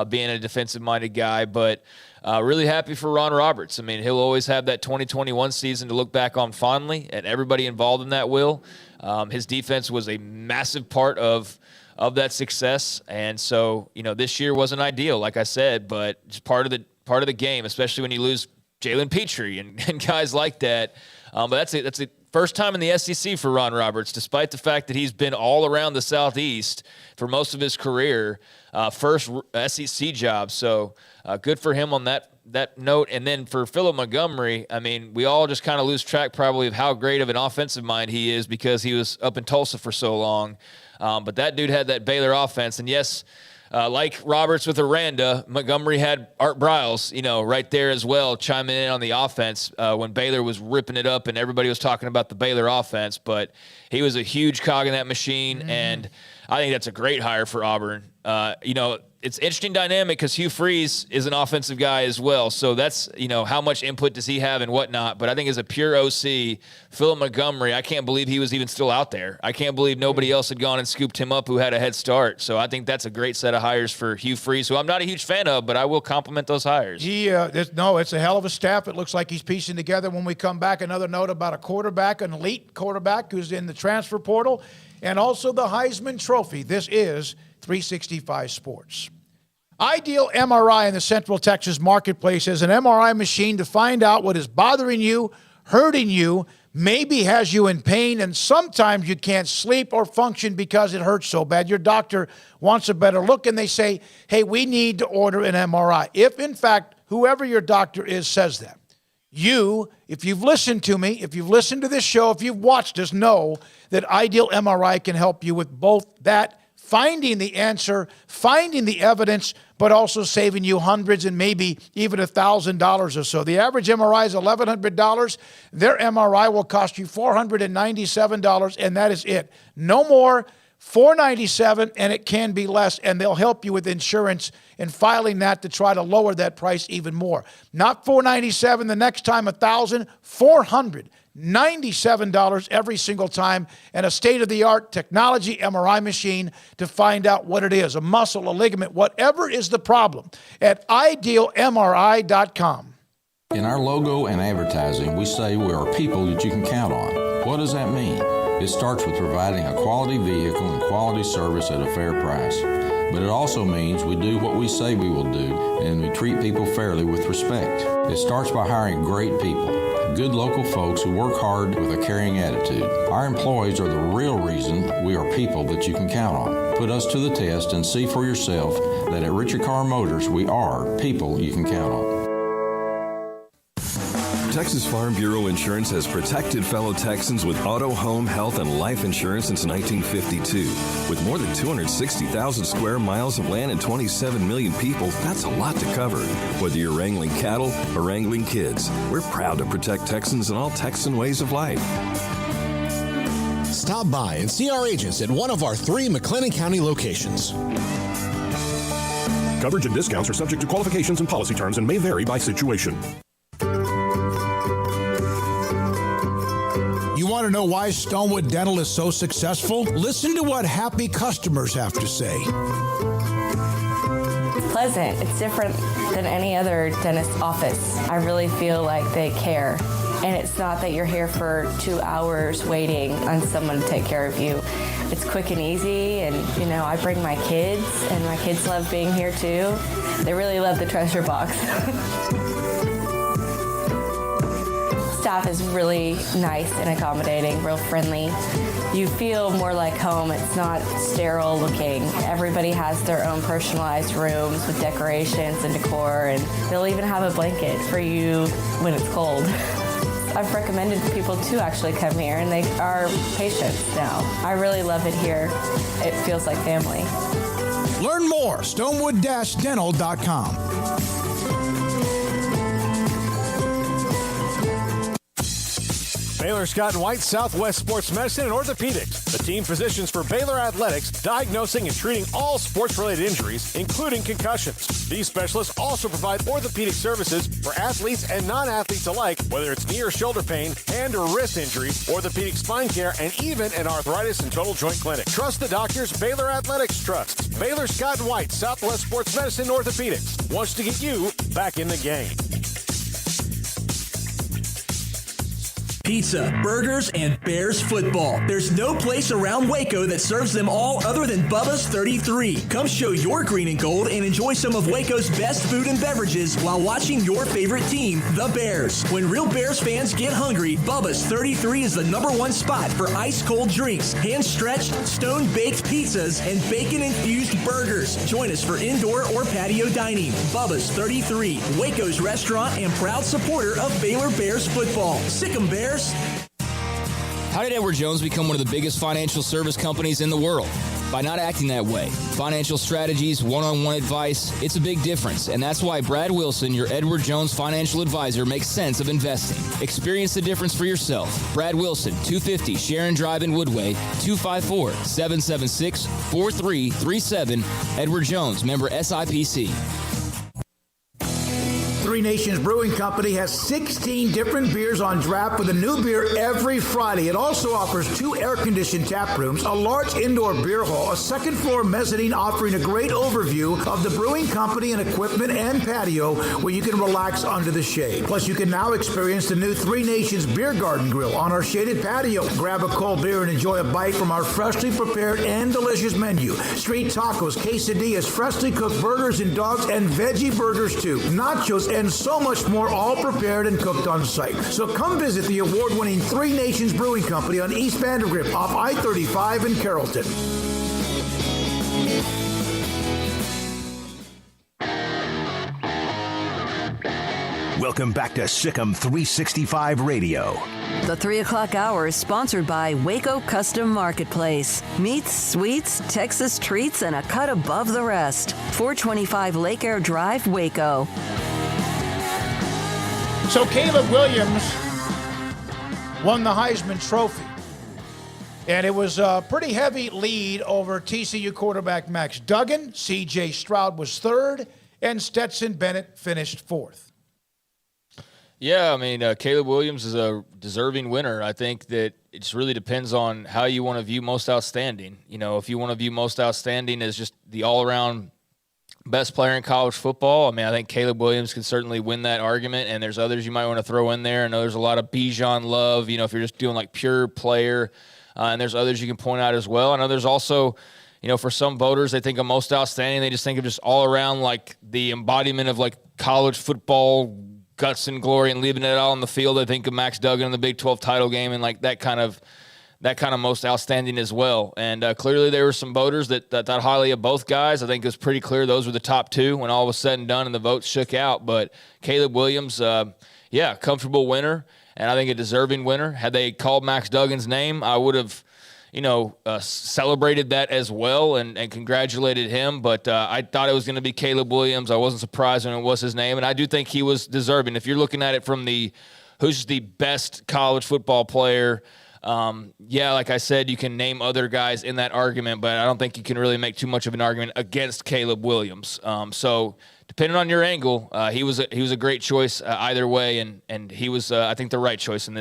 being a defensive-minded guy. But really happy for Ron Roberts. I mean, he'll always have that 2021 season to look back on fondly, and everybody involved in that will. His defense was a massive part of that success, and so this year wasn't ideal, like I said, but just part of the game, especially when you lose Jalen Petrie and guys like that. But that's the first time in the SEC for Ron Roberts, despite the fact that he's been all around the Southeast for most of his career. First SEC job, so good for him on that note. And then for Philip Montgomery, I mean, we all just kind of lose track probably of how great of an offensive mind he is because he was up in Tulsa for so long. But that dude had that Baylor offense, and yes, like Roberts with Aranda, Montgomery had Art Briles, right there as well, chiming in on the offense when Baylor was ripping it up and everybody was talking about the Baylor offense. But he was a huge cog in that machine, and I think that's a great hire for Auburn. It's an interesting dynamic because Hugh Freeze is an offensive guy as well. So that's, how much input does he have and whatnot. But I think as a pure OC, Philip Montgomery, I can't believe he was even still out there. I can't believe nobody else had gone and scooped him up who had a head start. So I think that's a great set of hires for Hugh Freeze, who I'm not a huge fan of, but I will compliment those hires. It's a hell of a staff. It looks like he's piecing together. When we come back, another note about a quarterback, an elite quarterback who's in the transfer portal, and also the Heisman Trophy. This is 365 Sports. Ideal MRI in the Central Texas marketplace is an MRI machine to find out what is bothering you, hurting you, maybe has you in pain, and sometimes you can't sleep or function because it hurts so bad. Your doctor wants a better look, and they say, hey, we need to order an MRI. If, in fact, whoever your doctor is says that, if you've listened to me, if you've listened to this show, if you've watched us, know that Ideal MRI can help you with both that, finding the answer, finding the evidence, but also saving you hundreds and maybe even $1,000 or so. The average MRI is $1,100. Their MRI will cost you $497, and that is it. No more. $497, and it can be less, and they'll help you with insurance and filing that to try to lower that price even more. Not $497 the next time, $1,000, $497 every single time, and a state-of-the-art technology MRI machine to find out what it is, a muscle, a ligament, whatever is the problem, at idealmri.com. In our logo and advertising, we say we are people that you can count on. What does that mean? It starts with providing a quality vehicle and quality service at a fair price. but it also means we do what we say we will do, and we treat people fairly with respect. It starts by hiring great people, good local folks who work hard with a caring attitude. Our employees are the real reason we are people that you can count on. Put us to the test and see for yourself that at Richard Carr Motors, we are people you can count on. Texas Farm Bureau Insurance has protected fellow Texans with auto, home, health, and life insurance since 1952. With more than 260,000 square miles of land and 27 million people, that's a lot to cover. Whether you're wrangling cattle or wrangling kids, we're proud to protect Texans in all Texan ways of life. Stop by and see our agents at one of our 3 McLennan County locations. Coverage and discounts are subject to qualifications and policy terms and may vary by situation. You want to know why Stonewood Dental is so successful? Listen to what happy customers have to say. It's pleasant. It's different than any other dentist office. I really feel like they care. And it's not that you're here for 2 hours waiting on someone to take care of you. It's quick and easy, and I bring my kids, and my kids love being here too. They really love the treasure box. Staff is really nice and accommodating, real friendly. You feel more like home. It's not sterile looking. Everybody has their own personalized rooms with decorations and decor, and they'll even have a blanket for you when it's cold. I've recommended people to actually come here, and they are patients now. I really love it here. It feels like family. Learn more, stonewood-dental.com. Baylor Scott and White, Southwest Sports Medicine and Orthopedics, the team physicians for Baylor Athletics, diagnosing and treating all sports-related injuries, including concussions. These specialists also provide orthopedic services for athletes and non-athletes alike, whether it's knee or shoulder pain, hand or wrist injury, orthopedic spine care, and even an arthritis and total joint clinic. Trust the doctors Baylor Athletics trusts. Baylor Scott and White, Southwest Sports Medicine and Orthopedics wants to get you back in the game. Pizza, burgers, and Bears football. There's no place around Waco that serves them all other than Bubba's 33. Come show your green and gold and enjoy some of Waco's best food and beverages while watching your favorite team, the Bears. When real Bears fans get hungry, Bubba's 33 is the #1 spot for ice-cold drinks, hand-stretched, stone-baked pizzas, and bacon-infused burgers. Join us for indoor or patio dining. Bubba's 33, Waco's restaurant and proud supporter of Baylor Bears football. Sick 'em, Bears. How did Edward Jones become one of the biggest financial service companies in the world? By not acting that way. Financial strategies, one-on-one advice, it's a big difference. And that's why Brad Wilson, your Edward Jones financial advisor, makes sense of investing. Experience the difference for yourself. Brad Wilson, 250 Sharon Drive in Woodway, 254-776-4337. Edward Jones, member SIPC. Three Nations Brewing Company has 16 different beers on draft with a new beer every Friday. It also offers 2 air-conditioned tap rooms, a large indoor beer hall, a second-floor mezzanine offering a great overview of the brewing company and equipment and patio where you can relax under the shade. Plus, you can now experience the new Three Nations Beer Garden Grill on our shaded patio. Grab a cold beer and enjoy a bite from our freshly prepared and delicious menu. Street tacos, quesadillas, freshly cooked burgers and dogs, and veggie burgers too. Nachos and so much more, all prepared and cooked on site. So come visit the award-winning Three Nations Brewing Company on East Vandergrift off I-35 in Carrollton. Welcome back to Sick'em 365 Radio. The 3 o'clock hour is sponsored by Waco Custom Marketplace. Meats, sweets, Texas treats, and a cut above the rest. 425 Lake Air Drive, Waco. So Caleb Williams won the Heisman Trophy. And it was a pretty heavy lead over TCU quarterback Max Duggan. C.J. Stroud was third, and Stetson Bennett finished fourth. Yeah, I mean, Caleb Williams is a deserving winner. I think that it just really depends on how you want to view most outstanding. You know, if you want to view most outstanding as just the all-around best player in college football, I mean, I think Caleb Williams can certainly win that argument, and there's others you might want to throw in there. I know there's a lot of Bijan love, you know, if you're just doing like pure player, and there's others you can point out as well. I know there's also, for some voters, they think of most outstanding. They just think of just all around like the embodiment of like college football guts and glory and leaving it all on the field. I think of Max Duggan in the Big 12 title game and like that kind of most outstanding as well. And clearly there were some voters that thought highly of both guys. I think it was pretty clear those were the top two when all was said and done and the votes shook out. But Caleb Williams, comfortable winner, and I think a deserving winner. Had they called Max Duggan's name, I would have, celebrated that as well and congratulated him. But I thought it was going to be Caleb Williams. I wasn't surprised when it was his name, and I do think he was deserving. If you're looking at it from who's the best college football player, like I said, you can name other guys in that argument, but I don't think you can really make too much of an argument against Caleb Williams. So depending on your angle, he was a great choice either way, and he was I think the right choice in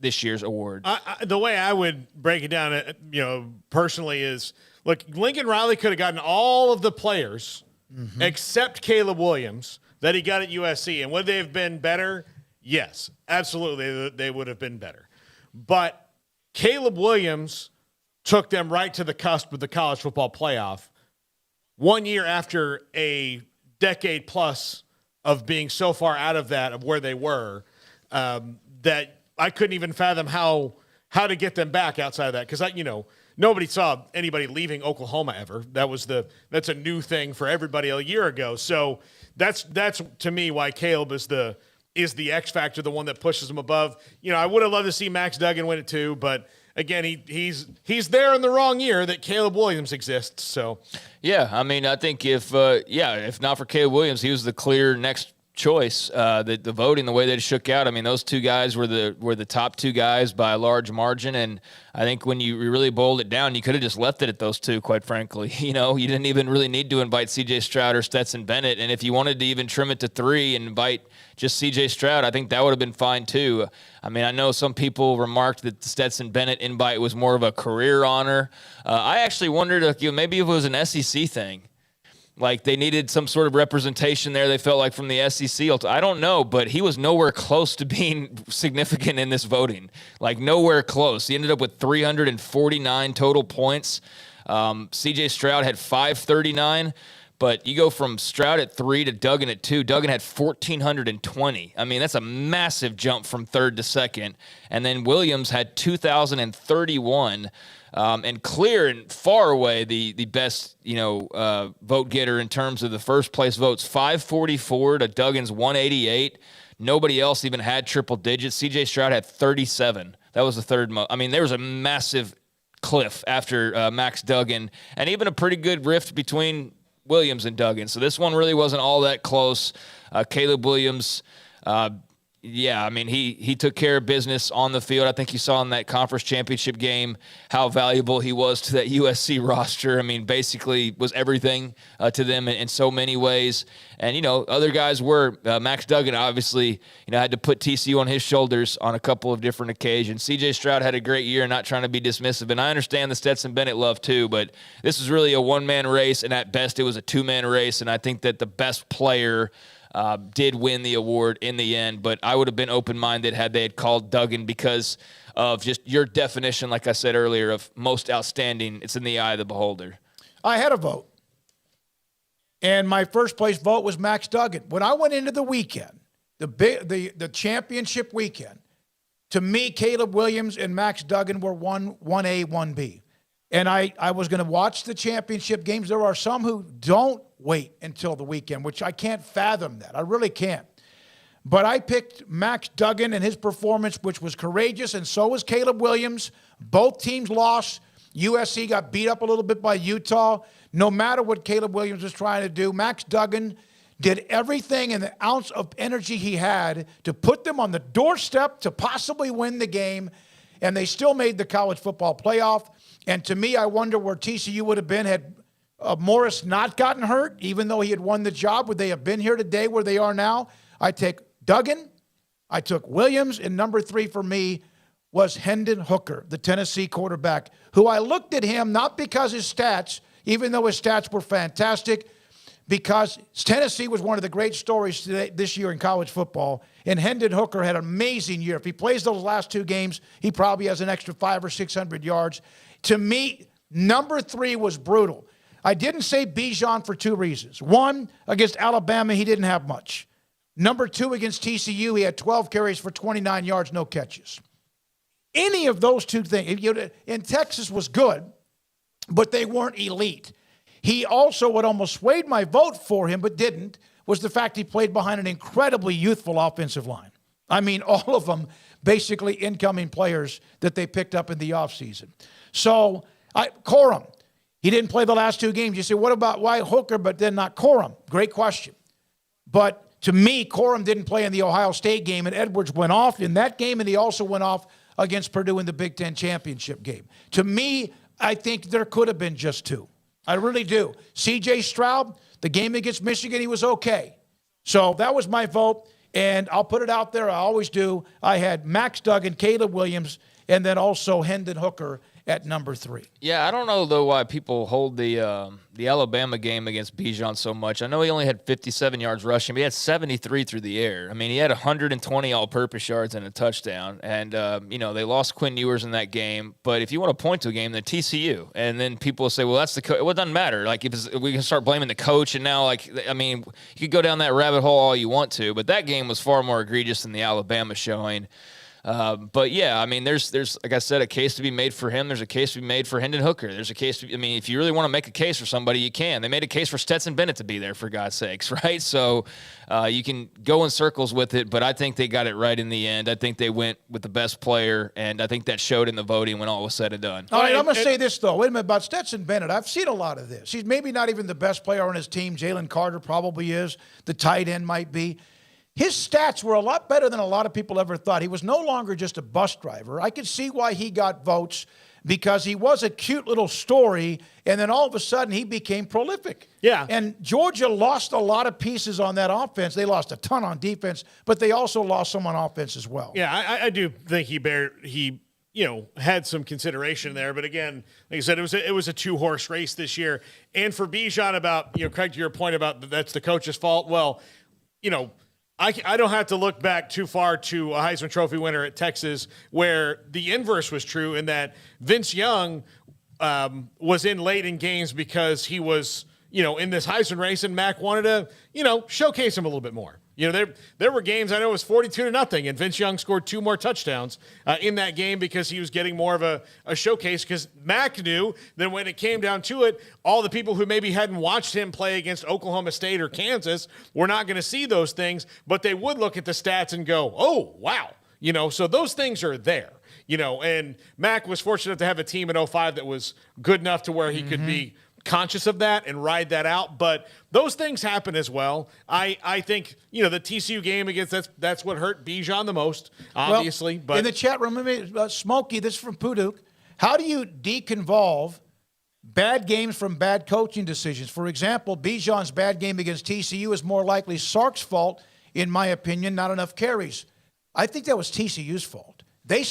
this year's award. The way I would break it down, personally is, look, Lincoln Riley could have gotten all of the players except Caleb Williams that he got at USC, and would they have been better? Yes, absolutely, they would have been better. But Caleb Williams took them right to the cusp of the college football playoff 1 year after a decade plus of being so far out of where they were, that I couldn't even fathom how to get them back outside of that. Because nobody saw anybody leaving Oklahoma ever. That's a new thing for everybody a year ago. So that's to me why Caleb is the X factor, the one that pushes him above. I would have loved to see Max Duggan win it too, but again, he's there in the wrong year that Caleb Williams exists. So yeah, I mean, I think if not for Caleb Williams, he was the clear next choice. The voting, the way they shook out, I mean, those two guys were the top two guys by a large margin, and I think when you really boiled it down, you could have just left it at those two, quite frankly. You didn't even really need to invite C.J. Stroud or Stetson Bennett, and if you wanted to even trim it to three and invite just C.J. Stroud, I think that would have been fine too. I mean, I know some people remarked that the Stetson Bennett invite was more of a career honor. I actually wondered maybe if it was an SEC thing. Like they needed some sort of representation there, they felt like, from the SEC. I don't know, but he was nowhere close to being significant in this voting. Like nowhere close. He ended up with 349 total points. C.J. Stroud had 539, but you go from Stroud at 3 to Duggan at 2. Duggan had 1,420. I mean, that's a massive jump from third to second. And then Williams had 2,031. And clear and far away the best, vote getter in terms of the first place votes, 544 to Duggan's 188. Nobody else even had triple digits. C.J. Stroud had 37. That was the third most. I mean, there was a massive cliff after Max Duggan, and even a pretty good rift between Williams and Duggan. So this one really wasn't all that close. Caleb Williams, he took care of business on the field. I think you saw in that conference championship game how valuable he was to that USC roster. I mean, basically was everything to them in so many ways. And, other guys were. Max Duggan obviously, had to put TCU on his shoulders on a couple of different occasions. C.J. Stroud had a great year, not trying to be dismissive. And I understand the Stetson Bennett love too, but this is really a one-man race, and at best it was a two-man race. And I think that the best player did win the award in the end, but I would have been open-minded had they had called Duggan because of just your definition, like I said earlier, of most outstanding. It's in the eye of the beholder. I had a vote, and my first place vote was Max Duggan. When I went into the weekend, the championship weekend, to me, Caleb Williams and Max Duggan were 1A, 1B. And I was going to watch the championship games. There are some who don't wait until the weekend, which I can't fathom that. I really can't. But I picked Max Duggan and his performance, which was courageous, and so was Caleb Williams. Both teams lost. USC got beat up a little bit by Utah. No matter what Caleb Williams was trying to do, Max Duggan did everything in the ounce of energy he had to put them on the doorstep to possibly win the game, and they still made the college football playoff. And to me, I wonder where TCU would have been had Morris not gotten hurt, even though he had won the job. Would they have been here today where they are now? I take Duggan. I took Williams. And number 3 for me was Hendon Hooker, the Tennessee quarterback, who I looked at him not because his stats, even though his stats were fantastic, because Tennessee was one of the great stories this year in college football. And Hendon Hooker had an amazing year. If he plays those last 2 games, he probably has an extra 500 or 600 yards. To me, Number 3 was brutal. I didn't say Bijan for 2 reasons. 1, against Alabama, he didn't have much. Number 2, against TCU, he had 12 carries for 29 yards, no catches. Any of those 2 things, in Texas was good, but they weren't elite. He also, what almost swayed my vote for him, but didn't, was the fact he played behind an incredibly youthful offensive line. I mean, all of them basically incoming players that they picked up in the offseason. So, Corum, he didn't play the last 2 games. You say, what about why Hooker, but then not Corum? Great question. But to me, Corum didn't play in the Ohio State game, and Edwards went off in that game, and he also went off against Purdue in the Big Ten championship game. To me, I think there could have been just 2. I really do. C.J. Stroud, the game against Michigan, he was okay. So that was my vote, and I'll put it out there. I always do. I had Max Duggan, Caleb Williams, and then also Hendon Hooker at number 3. Yeah, I don't know, though, why people hold the Alabama game against Bijan so much. I know he only had 57 yards rushing, but he had 73 through the air. I mean, he had 120 all-purpose yards and a touchdown. And, they lost Quinn Ewers in that game. But if you want to point to a game, then TCU. And then people will say, well, that's the coach. Well, it doesn't matter. Like, if we can start blaming the coach. And now, you could go down that rabbit hole all you want to. But that game was far more egregious than the Alabama showing. But yeah, I mean, there's like I said, a case to be made for him. There's a case to be made for Hendon Hooker. There's a case if you really want to make a case for somebody, you can. They made a case for Stetson Bennett to be there, for God's sakes, right? So you can go in circles with it, but I think they got it right in the end. I think they went with the best player, and I think that showed in the voting when all was said and done. All right, I'm going to say this, though. Wait a minute, about Stetson Bennett. I've seen a lot of this. He's maybe not even the best player on his team. Jalen Carter probably is. The tight end might be. His stats were a lot better than a lot of people ever thought. He was no longer just a bus driver. I could see why he got votes, because he was a cute little story, and then all of a sudden he became prolific. Yeah. And Georgia lost a lot of pieces on that offense. They lost a ton on defense, but they also lost some on offense as well. Yeah, I do think he had some consideration there. But again, like I said, it was a 2-horse race this year. And for Bijan, about, Craig, to your point about that's the coach's fault, well, I don't have to look back too far to a Heisman Trophy winner at Texas, where the inverse was true, in that Vince Young was in late in games because he was, in this Heisman race, and Mac wanted to, showcase him a little bit more. There were games, I know it was 42-0, and Vince Young scored 2 more touchdowns in that game because he was getting more of a showcase, because Mac knew that when it came down to it, all the people who maybe hadn't watched him play against Oklahoma State or Kansas were not going to see those things, but they would look at the stats and go, oh, wow. So those things are there. And Mac was fortunate to have a team in 2005 that was good enough to where he could be conscious of that and ride that out, but those things happen as well. I think the TCU game against that's what hurt Bijan the most, obviously. Well, but in the chat room, Smokey, this is from Puduk. How do you deconvolve bad games from bad coaching decisions? For example, Bijan's bad game against TCU is more likely Sark's fault, in my opinion, not enough carries. I think that was TCU's fault. They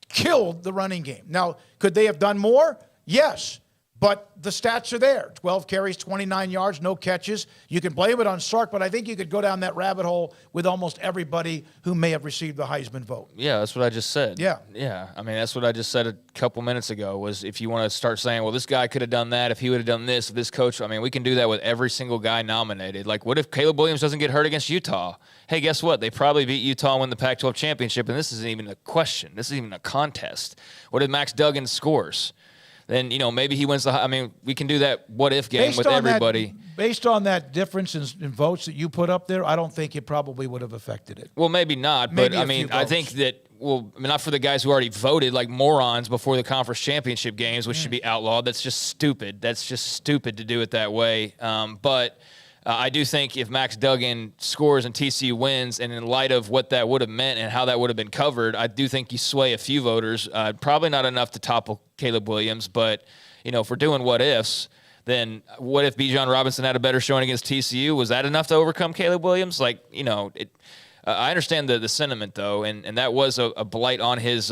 killed the running game. Now, could they have done more? Yes. But the stats are there. 12 carries, 29 yards, no catches. You can blame it on Sark, but I think you could go down that rabbit hole with almost everybody who may have received the Heisman vote. Yeah, that's what I just said. Yeah. Yeah, I mean, that's what I just said a couple minutes ago, was if you want to start saying, well, this guy could have done that, if he would have done this, if this coach, I mean, we can do that with every single guy nominated. Like, what if Caleb Williams doesn't get hurt against Utah? Hey, guess what? They probably beat Utah and win the Pac-12 championship, and this isn't even a question. This isn't even a contest. What if Max Duggan scores? Then, maybe he wins we can do that what-if game with everybody. Based on that difference in votes that you put up there, I don't think it probably would have affected it. Well, maybe not, but I think that, not for the guys who already voted like morons before the conference championship games, which should be outlawed. That's just stupid. That's just stupid to do it that way. But I do think if Max Duggan scores and TCU wins, and in light of what that would have meant and how that would have been covered, I do think you sway a few voters. Probably not enough to topple Caleb Williams, but, if we're doing what-ifs, then what if Bijan Robinson had a better showing against TCU? Was that enough to overcome Caleb Williams? I understand the sentiment, though, and that was a blight on his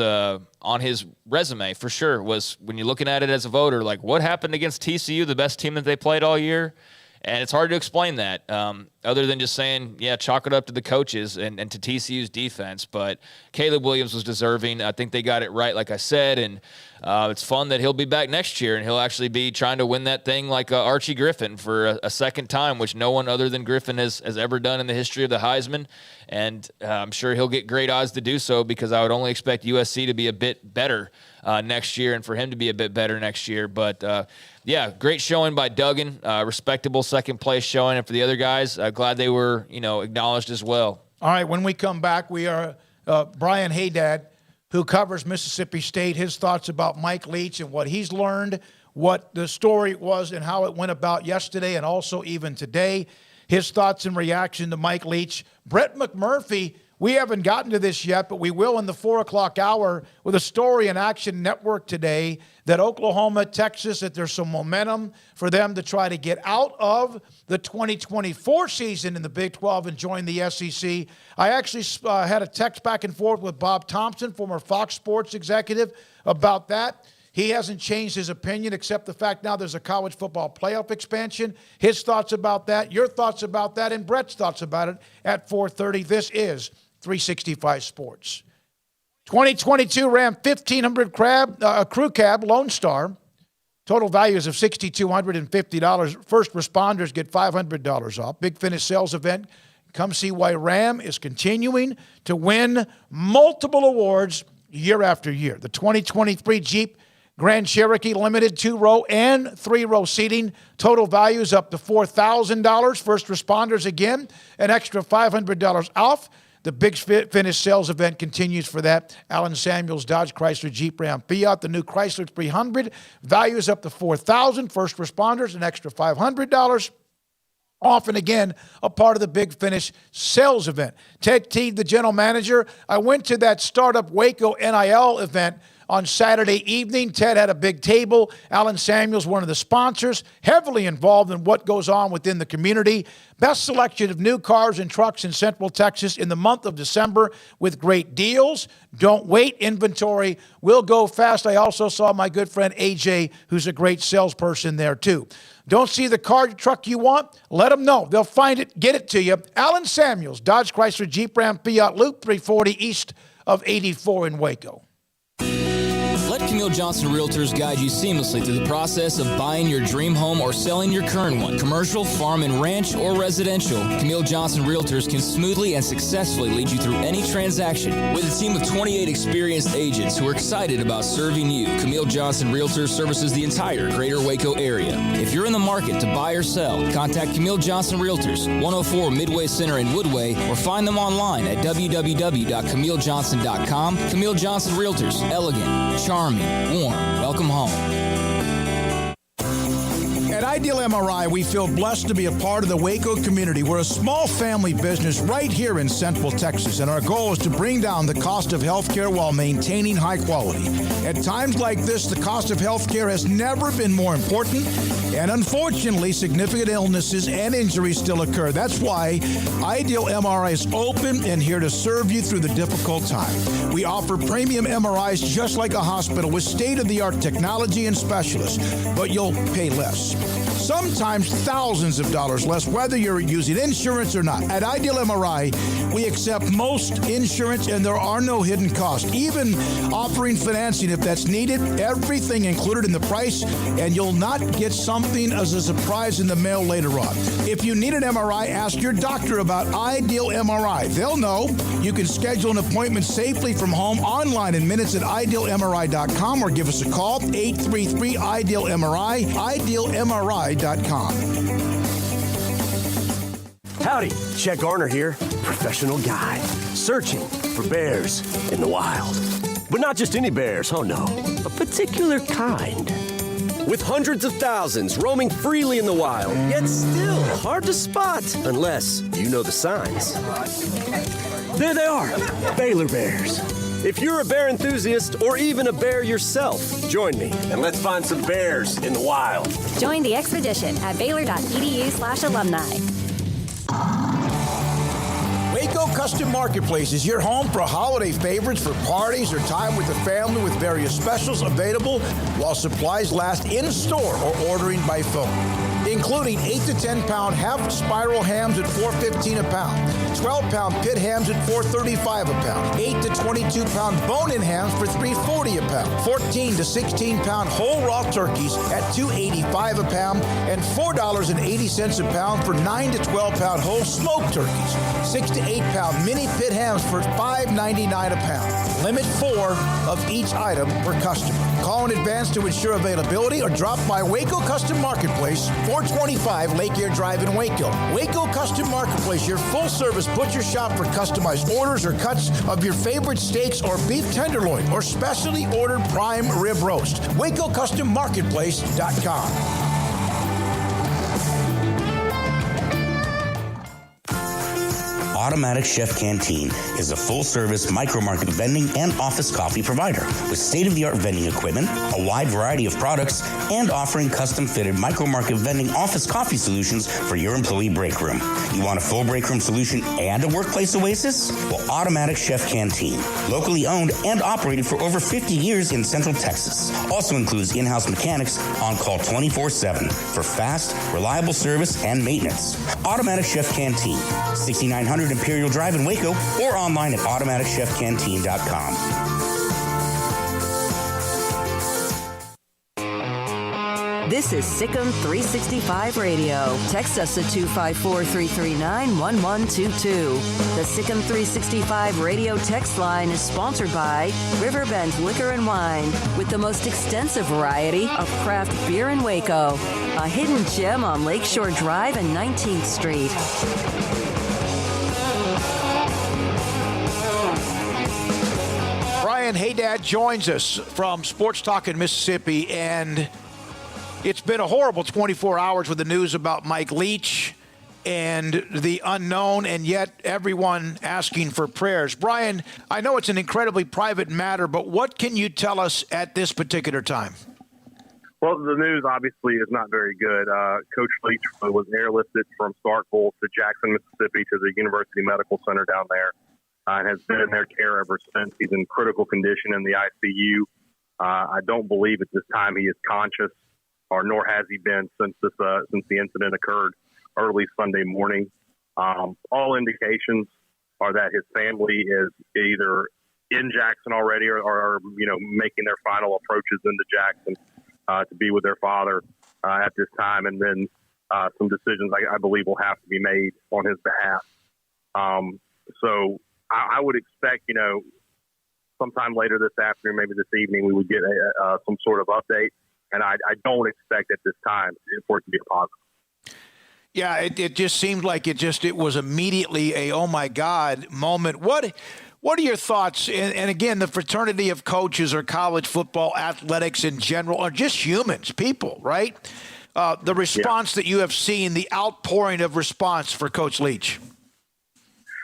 resume, for sure, was when you're looking at it as a voter, like, what happened against TCU, the best team that they played all year? And it's hard to explain that. other than just saying, yeah, chalk it up to the coaches and to TCU's defense. But Caleb Williams was deserving. I think they got it right, like I said, and it's fun that he'll be back next year, and he'll actually be trying to win that thing like Archie Griffin for a second time, which no one other than Griffin has ever done in the history of the Heisman. And I'm sure he'll get great odds to do so, because I would only expect USC to be a bit better next year and for him to be a bit better next year. But, yeah, great showing by Duggan, respectable second-place showing. And for the other guys, glad they were, acknowledged as well. All right, when we come back, we are Brian Hadad, who covers Mississippi State, his thoughts about Mike Leach and what he's learned, what the story was and how it went about yesterday and also even today, his thoughts and reaction to Mike Leach. Brett McMurphy, we haven't gotten to this yet, but we will in the 4 o'clock hour with a story in Action Network today that Oklahoma, Texas, that there's some momentum for them to try to get out of the 2024 season in the Big 12 and join the SEC. I actually had a text back and forth with Bob Thompson, former Fox Sports executive, about that. He hasn't changed his opinion except the fact now there's a college football playoff expansion. His thoughts about that, your thoughts about that, and Brett's thoughts about it at 4:30. This is 365 Sports. 2022 Ram 1500 crew cab Lone Star. Total values of $6,250. First responders get $500 off. Big Finish sales event. Come see why Ram is continuing to win multiple awards year after year. The 2023 Jeep Grand Cherokee Limited 2-row and 3-row seating. Total values up to $4,000. First responders, again, an extra $500 off. The Big Finish sales event continues for that. Allen Samuels, Dodge, Chrysler, Jeep, Ram, Fiat. The new Chrysler 300 values up to $4,000. First responders, an extra $500 off, and again, a part of the Big Finish sales event. Ted Teague, the general manager. I went to that Startup Waco NIL event on Saturday evening. Ted had a big table. Allen Samuels, one of the sponsors, heavily involved in what goes on within the community. Best selection of new cars and trucks in Central Texas in the month of December with great deals. Don't wait. Inventory will go fast. I also saw my good friend AJ, who's a great salesperson there too. Don't see the car or truck you want? Let them know. They'll find it, get it to you. Allen Samuels, Dodge, Chrysler, Jeep, Ram, Fiat, Loop 340 east of 84 in Waco. Let Camille Johnson Realtors guide you seamlessly through the process of buying your dream home or selling your current one. Commercial, farm and ranch, or residential, Camille Johnson Realtors can smoothly and successfully lead you through any transaction. With a team of 28 experienced agents who are excited about serving you, Camille Johnson Realtors services the entire greater Waco area. If you're in the market to buy or sell, contact Camille Johnson Realtors, 104 Midway Center in Woodway, or find them online at www.camillejohnson.com. Camille Johnson Realtors, elegant, charming, warm. Welcome home. At Ideal MRI, we feel blessed to be a part of the Waco community. We're a small family business right here in Central Texas, and our goal is to bring down the cost of healthcare while maintaining high quality. At times like this, the cost of healthcare has never been more important, and unfortunately, significant illnesses and injuries still occur. That's why Ideal MRI is open and here to serve you through the difficult time. We offer premium MRIs just like a hospital with state-of-the-art technology and specialists, but you'll pay less. Sometimes thousands of dollars less, whether you're using insurance or not. At Ideal MRI, we accept most insurance and there are no hidden costs. Even offering financing if that's needed, everything included in the price, and you'll not get something as a surprise in the mail later on. If you need an MRI, ask your doctor about Ideal MRI. They'll know. You can schedule an appointment safely from home online in minutes at idealmri.com or give us a call, 833-IDEAL-MRI, idealmri.com. Howdy, Chet Garner here, professional guide, searching for bears in the wild. But not just any bears, oh no, a particular kind. With hundreds of thousands roaming freely in the wild, yet still hard to spot unless you know the signs. There they are, Baylor bears. If you're a bear enthusiast or even a bear yourself, join me and let's find some bears in the wild. Join the expedition at baylor.edu/alumni. Waco Custom Marketplace is your home for holiday favorites for parties or time with the family with various specials available while supplies last in store or ordering by phone. including 8 to 10 pound half spiral hams at $4.15 a pound, 12-pound pit hams at $4.35 a pound, 8 to 22 pound bone-in hams for $3.40 a pound, 14 to 16 pound whole raw turkeys at $2.85 a pound, and $4.80 a pound for 9 to 12 pound whole smoked turkeys, 6 to 8 pound mini pit hams for $5.99 a pound. Limit 4 of each item per customer. Call in advance to ensure availability or drop by Waco Custom Marketplace, 425 Lake Air Drive in Waco. Waco Custom Marketplace, your full-service butcher shop for customized orders or cuts of your favorite steaks or beef tenderloin or specially ordered prime rib roast. WacoCustomMarketplace.com. Automatic Chef Canteen is a full-service micro-market vending and office coffee provider with state-of-the-art vending equipment, a wide variety of products, and offering custom-fitted micro-market vending office coffee solutions for your employee break room. You want a full break room solution and a workplace oasis? Well, Automatic Chef Canteen, locally owned and operated for over 50 years in Central Texas, also includes in-house mechanics on call 24/7 for fast, reliable service and maintenance. Automatic Chef Canteen, 6900 Imperial Drive in Waco, or online at automaticchefcanteen.com. This is Sikkim 365 Radio. Text us at 254-339-1122. The Sikkim 365 Radio text line is sponsored by Riverbend Liquor and Wine, with the most extensive variety of craft beer in Waco. A hidden gem on Lakeshore Drive and 19th Street. Brian Hadad joins us from Sports Talk in Mississippi, and it's been a horrible 24 hours with the news about Mike Leach and the unknown, and yet everyone asking for prayers. Brian, I know it's an incredibly private matter, but what can you tell us at this particular time? Well, the news obviously is not very good. Coach Leach was airlifted from Starkville to Jackson, Mississippi, to the University Medical Center down there. And has been in their care ever since. He's in critical condition in the ICU. I don't believe at this time he is conscious, or nor has he been since the incident occurred early Sunday morning. All indications are that his family is either in Jackson already or making their final approaches into Jackson to be with their father at this time, and then some decisions I believe will have to be made on his behalf. So I would expect, sometime later this afternoon, maybe this evening, we would get some sort of update. And I don't expect at this time for it to be a positive. Yeah, it just seemed like it was immediately a oh my God moment. What are your thoughts? And again, the fraternity of coaches or college football athletics in general are just humans, people, right? The response that you have seen, the outpouring of response for Coach Leach.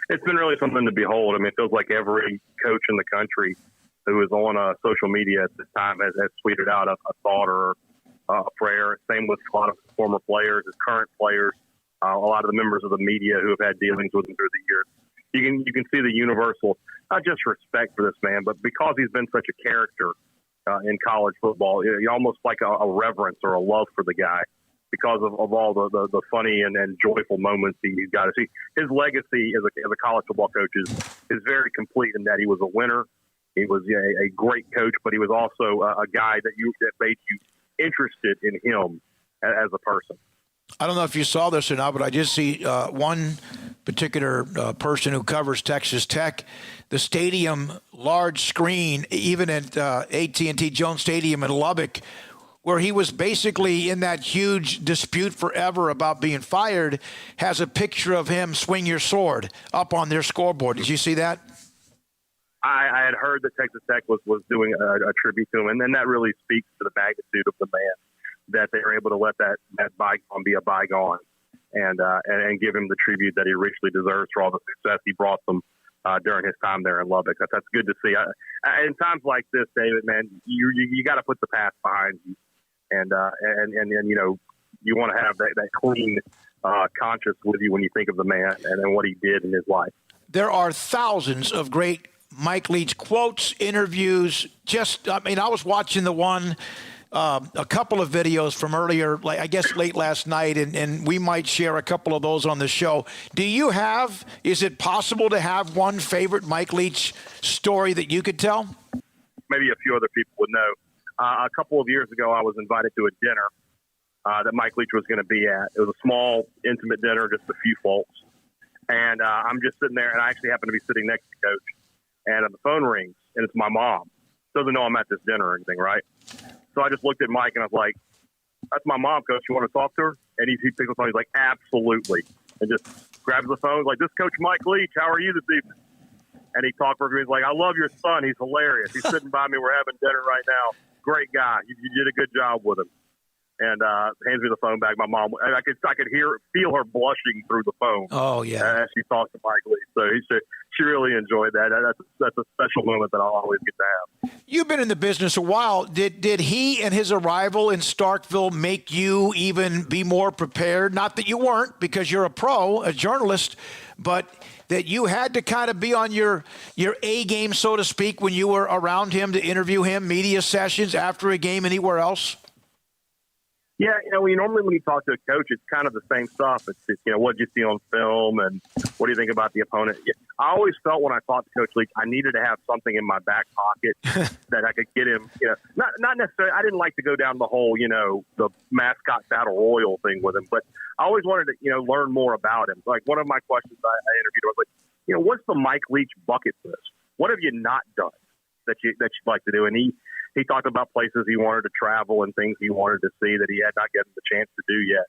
It's been really something to behold. I mean, it feels like every coach in the country who is on social media at this time has tweeted out a thought or a prayer. Same with a lot of former players, his current players, a lot of the members of the media who have had dealings with him through the years. You can see the universal, not just respect for this man, but because he's been such a character in college football, you almost like a reverence or a love for the guy. Because of all the funny and joyful moments he's got to see. His legacy as a college football coach is very complete in that he was a winner. He was a great coach, but he was also a guy that made you interested in him as a person. I don't know if you saw this or not, but I just see one particular person who covers Texas Tech, the stadium, large screen, even at AT&T Jones Stadium in Lubbock, where he was basically in that huge dispute forever about being fired, has a picture of him swing your sword up on their scoreboard. Did you see that? I had heard that Texas Tech was doing a tribute to him, and then that really speaks to the magnitude of the man, that they were able to let that bygone be a bygone and give him the tribute that he richly deserves for all the success he brought them during his time there in Lubbock. That's good to see. In times like this, David, man, you got to put the past behind you. And you want to have that clean conscience with you when you think of the man and what he did in his life. There are thousands of great Mike Leach quotes, interviews. I was watching the one a couple of videos from earlier, like I guess late last night, and we might share a couple of those on the show. Is it possible to have one favorite Mike Leach story that you could tell? Maybe a few other people would know. A couple of years ago, I was invited to a dinner that Mike Leach was going to be at. It was a small, intimate dinner, just a few folks. And I'm just sitting there, and I actually happen to be sitting next to Coach. And the phone rings, and it's my mom. Doesn't know I'm at this dinner or anything, right? So I just looked at Mike, and I was like, that's my mom, Coach. You want to talk to her? And he picks up the phone. He's like, absolutely. And just grabs the phone. He's like, this is Coach Mike Leach. How are you this evening? And he talked for a few minutes. He's like, I love your son. He's hilarious. He's sitting by me. We're having dinner right now. Great guy. You did a good job with him. And hands me the phone back. My mom, and I could feel her blushing through the phone. Oh yeah, as she talked to Mike Leach. So she really enjoyed that. That's a special moment that I'll always get to have. You've been in the business a while. Did he and his arrival in Starkville make you even be more prepared? Not that you weren't, because you're a journalist, but that you had to kind of be on your A game, so to speak, when you were around him to interview him, media sessions after a game, anywhere else? Yeah, normally when you talk to a coach, it's kind of the same stuff. It's what did you see on film and what do you think about the opponent? I always felt when I talked to Coach Leach, I needed to have something in my back pocket that I could get him. Not necessarily. I didn't like to go down the whole, the mascot battle royal thing with him, but I always wanted to, learn more about him. Like one of my questions I interviewed was like, what's the Mike Leach bucket list? What have you not done that you'd like to do? And he talked about places he wanted to travel and things he wanted to see that he had not gotten the chance to do yet.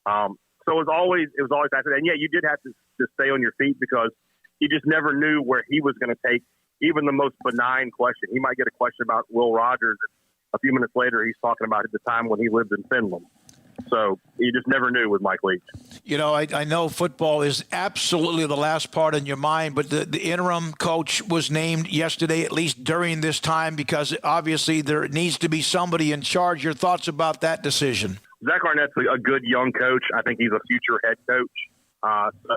So it was always that. And yeah, you did have to stay on your feet because you just never knew where he was going to take even the most benign question. He might get a question about Will Rogers, and a few minutes later he's talking about at the time when he lived in Finland. So you just never knew with Mike Leach. I know football is absolutely the last part in your mind, but the interim coach was named yesterday, at least during this time, because obviously there needs to be somebody in charge. Your thoughts about that decision? Zach Arnett's a good young coach. I think he's a future head coach.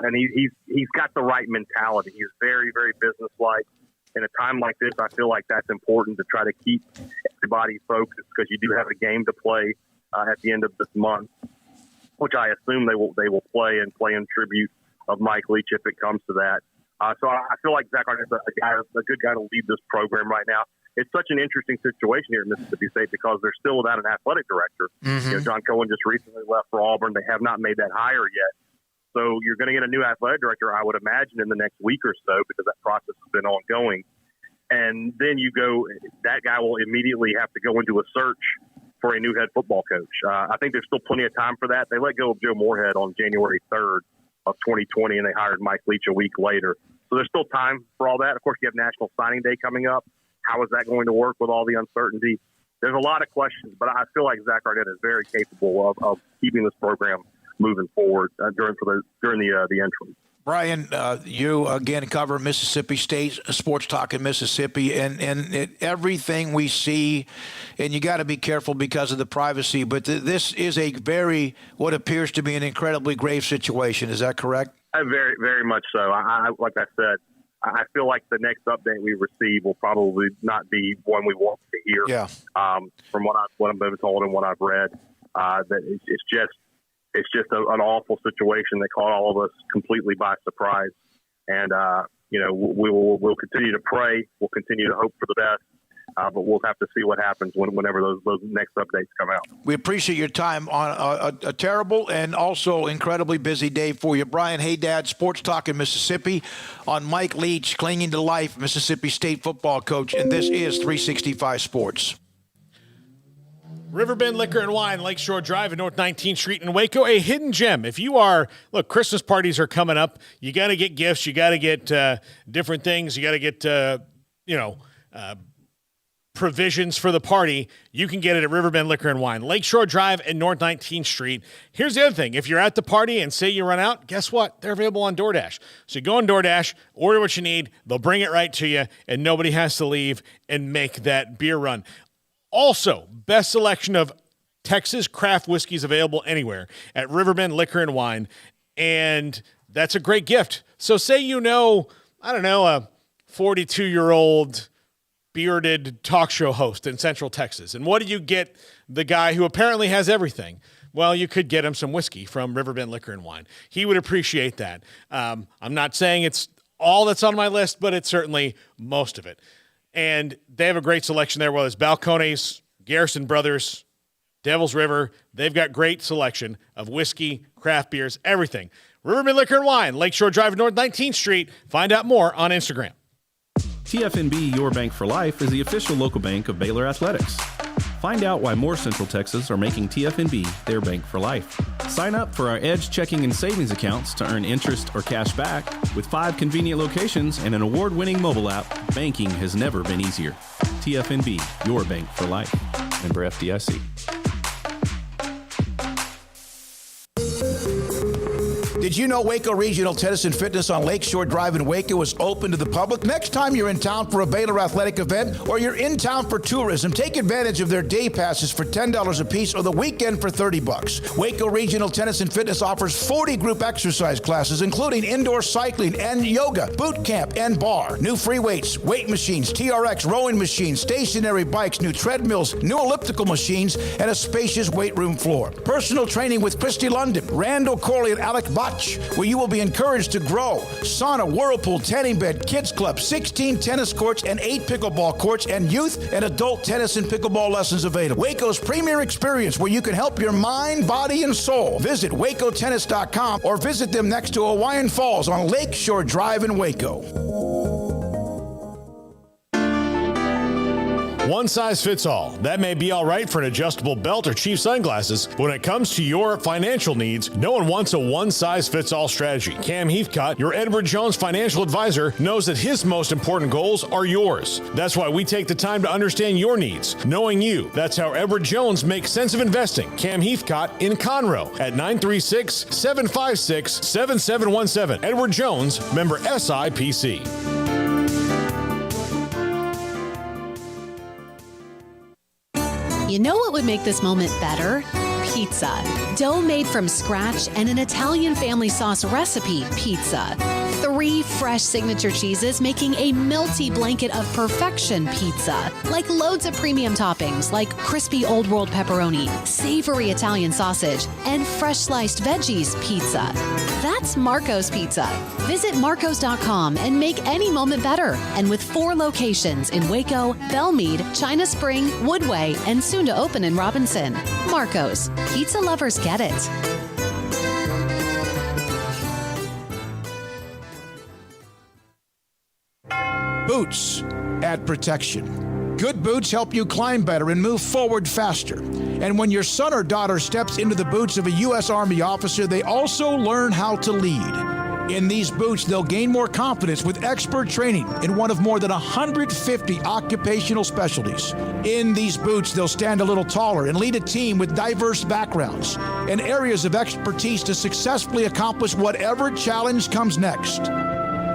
And he's got the right mentality. He's very, very businesslike. In a time like this, I feel like that's important to try to keep everybody focused because you do have a game to play at the end of this month, which I assume they will play in tribute of Mike Leach if it comes to that. So I feel like Zach Arnett's a good guy to lead this program right now. It's such an interesting situation here at Mississippi State because they're still without an athletic director. Mm-hmm. John Cohen just recently left for Auburn. They have not made that hire yet. So you're going to get a new athletic director, I would imagine, in the next week or so because that process has been ongoing. And then that guy will immediately have to go into a search for a new head football coach. I think there's still plenty of time for that. They let go of Joe Moorhead on January 3rd of 2020, and they hired Mike Leach a week later. So there's still time for all that. Of course, you have National Signing Day coming up. How is that going to work with all the uncertainty? There's a lot of questions, but I feel like Zach Arnett is very capable of keeping this program moving forward during the interim. Brian, you again cover Mississippi State sports talk in Mississippi, and everything we see, and you got to be careful because of the privacy. But this is what appears to be an incredibly grave situation. Is that correct? Very, very much so. Like I said, I feel like the next update we receive will probably not be one we want to hear. Yeah. From what I've been told and what I've read, that it's just an awful situation that caught all of us completely by surprise. And, we'll continue to pray. We'll continue to hope for the best. But we'll have to see what happens whenever those next updates come out. We appreciate your time on a terrible and also incredibly busy day for you. Brian Hadad, Sports Talk in Mississippi, on Mike Leach, clinging to life, Mississippi State football coach. And this is 365 Sports. Riverbend Liquor and Wine, Lakeshore Drive and North 19th Street in Waco, a hidden gem. If you Christmas parties are coming up. You got to get gifts. You got to get different things. You got to get, provisions for the party. You can get it at Riverbend Liquor and Wine, Lakeshore Drive and North 19th Street. Here's the other thing. If you're at the party and say you run out, guess what? They're available on DoorDash. So you go on DoorDash, order what you need. They'll bring it right to you, and nobody has to leave and make that beer run. Also, best selection of Texas craft whiskeys available anywhere at Riverbend Liquor and Wine, and that's a great gift. So say a 42-year-old bearded talk show host in Central Texas. And what do you get the guy who apparently has everything? Well, you could get him some whiskey from Riverbend Liquor and Wine. He would appreciate that. I'm not saying it's all that's on my list, but it's certainly most of it. And they have a great selection there, whether it's Balcones, Garrison Brothers, Devil's River. They've got great selection of whiskey, craft beers, everything. Riverbend Liquor and Wine, Lakeshore Drive, North 19th Street. Find out more on Instagram. TFNB Your Bank for Life is the official local bank of Baylor Athletics. Find out why more Central Texas are making TFNB their bank for life. Sign up for our Edge checking and savings accounts to earn interest or cash back. With 5 convenient locations and an award-winning mobile app, banking has never been easier. TFNB, your bank for life. Member FDIC. Did you know Waco Regional Tennis and Fitness on Lakeshore Drive in Waco is open to the public? Next time you're in town for a Baylor athletic event or you're in town for tourism, take advantage of their day passes for $10 a piece or the weekend for $30. Waco Regional Tennis and Fitness offers 40 group exercise classes, including indoor cycling and yoga, boot camp, and bar. New free weights, weight machines, TRX rowing machines, stationary bikes, new treadmills, new elliptical machines, and a spacious weight room floor. Personal training with Christy London, Randall Corley, and Alec Botch, where you will be encouraged to grow. Sauna, whirlpool, tanning bed, kids club, 16 tennis courts, and 8 pickleball courts, and youth and adult tennis and pickleball lessons available. Waco's premier experience where you can help your mind, body, and soul. Visit wacotennis.com or visit them next to Hawaiian Falls on Lakeshore Drive in Waco. One size fits all. That may be all right for an adjustable belt or cheap sunglasses, but when it comes to your financial needs, no one wants a one-size-fits-all strategy. Cam Heathcott, your Edward Jones financial advisor, knows that his most important goals are yours. That's why we take the time to understand your needs, knowing you. That's how Edward Jones makes sense of investing. Cam Heathcott in Conroe at 936-756-7717. Edward Jones, member SIPC. You know what would make this moment better? Pizza. Dough made from scratch and an Italian family sauce recipe pizza. 3 fresh signature cheeses making a melty blanket of perfection pizza. Like loads of premium toppings like crispy Old World pepperoni, savory Italian sausage, and fresh sliced veggies pizza. That's Marco's Pizza. Visit marcos.com and make any moment better. And with 4 locations in Waco, Belmead, China Spring, Woodway, and soon to open in Robinson. Marco's. Pizza lovers get it. Boots add protection. Good boots help you climb better and move forward faster. And when your son or daughter steps into the boots of a U.S. Army officer, they also learn how to lead. In these boots, they'll gain more confidence with expert training in one of more than 150 occupational specialties. In these boots, they'll stand a little taller and lead a team with diverse backgrounds and areas of expertise to successfully accomplish whatever challenge comes next.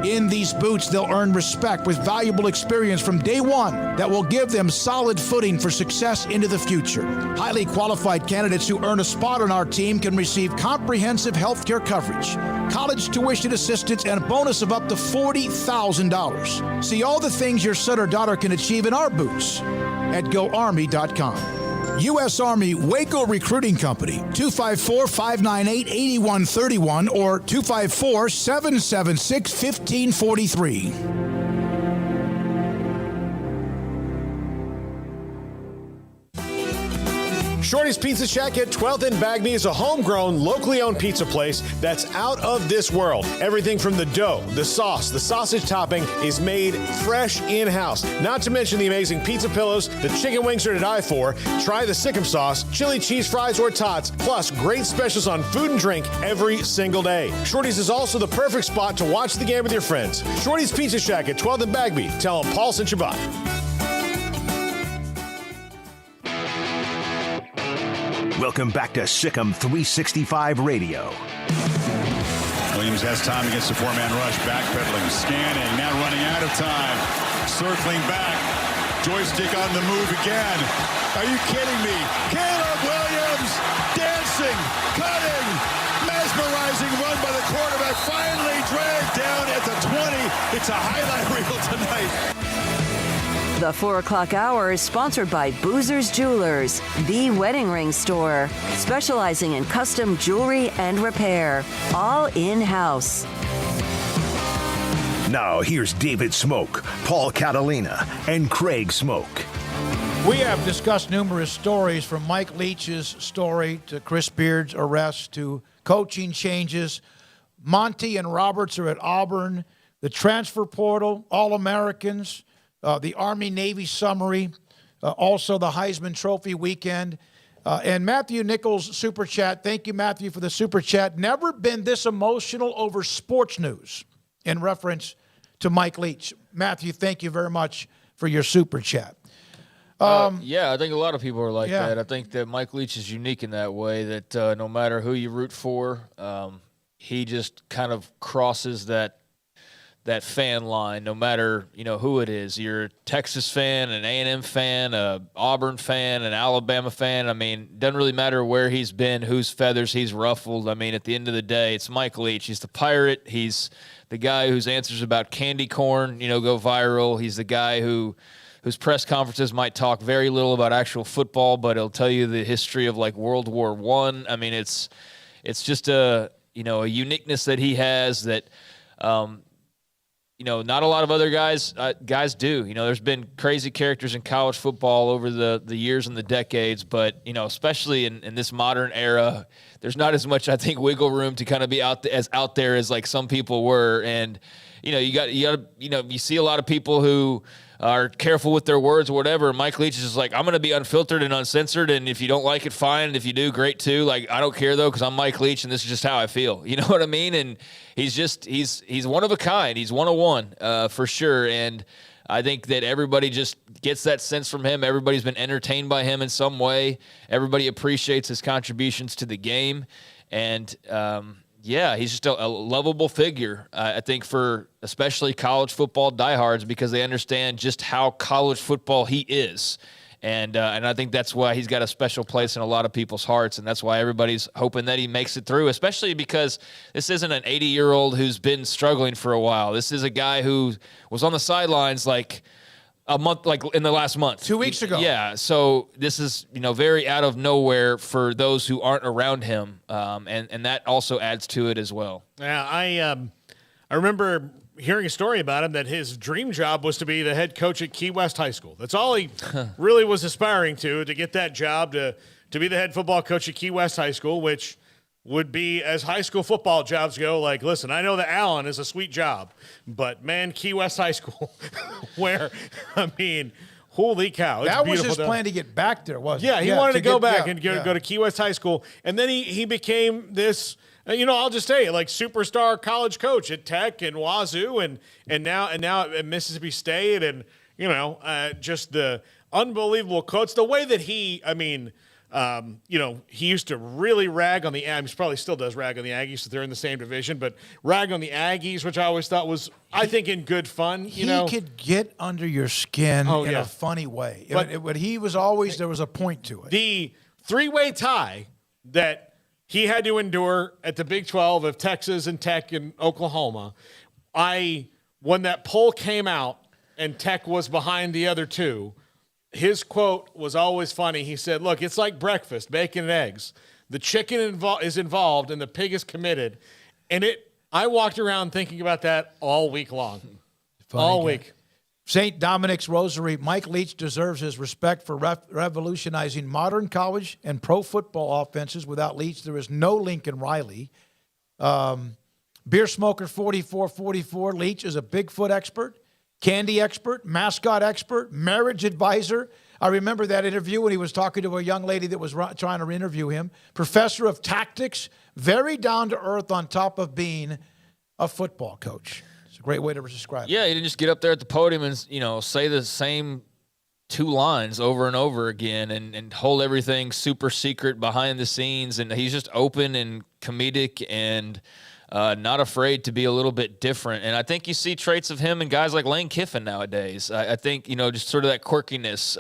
In these boots, they'll earn respect with valuable experience from day one that will give them solid footing for success into the future. Highly qualified candidates who earn a spot on our team can receive comprehensive health care coverage, college tuition assistance, and a bonus of up to $40,000. See all the things your son or daughter can achieve in our boots at GoArmy.com. U.S. Army Waco Recruiting Company, 254-598-8131 or 254-776-1543. Shorty's Pizza Shack at 12th and Bagby is a homegrown, locally owned pizza place that's out of this world. Everything from the dough, the sauce, the sausage topping is made fresh in-house. Not to mention the amazing pizza pillows, the chicken wings are to die for. Try the Sikkim sauce, chili cheese fries or tots, plus great specials on food and drink every single day. Shorty's is also the perfect spot to watch the game with your friends. Shorty's Pizza Shack at 12th and Bagby. Tell them Paul sent you by. Welcome back to Sikkim 365 Radio. Williams has time against the 4-man rush. Backpedaling, scanning, now running out of time. Circling back. Joystick on the move again. Are you kidding me? Caleb Williams dancing, cutting, mesmerizing run by the quarterback. Finally dragged down at the 20. It's a highlight reel tonight. The 4 o'clock hour is sponsored by Boozer's Jewelers, the wedding ring store, specializing in custom jewelry and repair, all in-house. Now here's David Smoak, Paul Catalina, and Craig Smoak. We have discussed numerous stories, from Mike Leach's story to Chris Beard's arrest to coaching changes. Monty and Roberts are at Auburn, the transfer portal, All-Americans, the Army-Navy summary, also the Heisman Trophy weekend. And Matthew Nichols' Super Chat. Thank you, Matthew, for the Super Chat. Never been this emotional over sports news, in reference to Mike Leach. Matthew, thank you very much for your Super Chat. Yeah, I think a lot of people are like that. I think that Mike Leach is unique in that way, that no matter who you root for, he just kind of crosses that fan line, no matter, who it is. You're a Texas fan, an A&M fan, a Auburn fan, an Alabama fan. I mean, doesn't really matter where he's been, whose feathers he's ruffled. I mean, at the end of the day, it's Mike Leach. He's the pirate. He's the guy whose answers about candy corn, go viral. He's the guy whose press conferences might talk very little about actual football, but he'll tell you the history of like World War I. I mean, it's just a uniqueness that he has that, not a lot of other guys do. There's been crazy characters in college football over the years and the decades, but, especially in this modern era, there's not as much, I think, wiggle room to kind of be out there as like some people were. And, you see a lot of people who are careful with their words or whatever. Mike Leach is just like, I'm going to be unfiltered and uncensored, and if you don't like it, fine. And if you do, great too. Like, I don't care though, because I'm Mike Leach, and this is just how I feel. You know what I mean? And he's one of a kind. He's one of one for sure. And I think that everybody just gets that sense from him. Everybody's been entertained by him in some way. Everybody appreciates his contributions to the game. And, he's just a lovable figure, I think, for especially college football diehards, because they understand just how college football he is. And I think that's why he's got a special place in a lot of people's hearts, and that's why everybody's hoping that he makes it through, especially because this isn't an 80-year-old who's been struggling for a while. This is a guy who was on the sidelines like a month, like in the last month. 2 weeks ago. Yeah, so this is, very out of nowhere for those who aren't around him, and that also adds to it as well. Yeah, I remember hearing a story about him that his dream job was to be the head coach at Key West High School. That's all he really was aspiring to get that job, to be the head football coach at Key West High School, which would be, as high school football jobs go, like, listen, I know that Allen is a sweet job, but man, Key West High School, where, I mean, holy cow. That was his plan to get back there, wasn't it? Yeah, he wanted to go back and go to Key West High School. And then he became this, I'll just say it, like superstar college coach at Tech and Wazoo and now at Mississippi State, and, just the unbelievable quotes. The way that he used to really rag on the Aggies. Probably still does rag on the Aggies, so they're in the same division, but rag on the Aggies, which I always thought was, I think, in good fun. He could get under your skin in a funny way. But he was always, there was a point to it. The three-way tie that he had to endure at the Big 12 of Texas and Tech and Oklahoma, when that poll came out and Tech was behind the other two, his quote was always funny. He said, look, it's like breakfast, bacon and eggs. The chicken is involved and the pig is committed. And I walked around thinking about that all week long. All week. St. Dominic's Rosary, Mike Leach deserves his respect for revolutionizing modern college and pro football offenses. Without Leach, there is no Lincoln Riley. Beer Smoker 4444, Leach is a Bigfoot expert, candy expert, mascot expert, marriage advisor. I remember that interview when he was talking to a young lady that was trying to interview him. Professor of tactics, very down to earth on top of being a football coach. It's a great way to describe it. Yeah, he didn't just get up there at the podium and, say the same two lines over and over again and hold everything super secret behind the scenes. And he's just open and comedic and not afraid to be a little bit different. And I think you see traits of him in guys like Lane Kiffin nowadays. I think, just sort of that quirkiness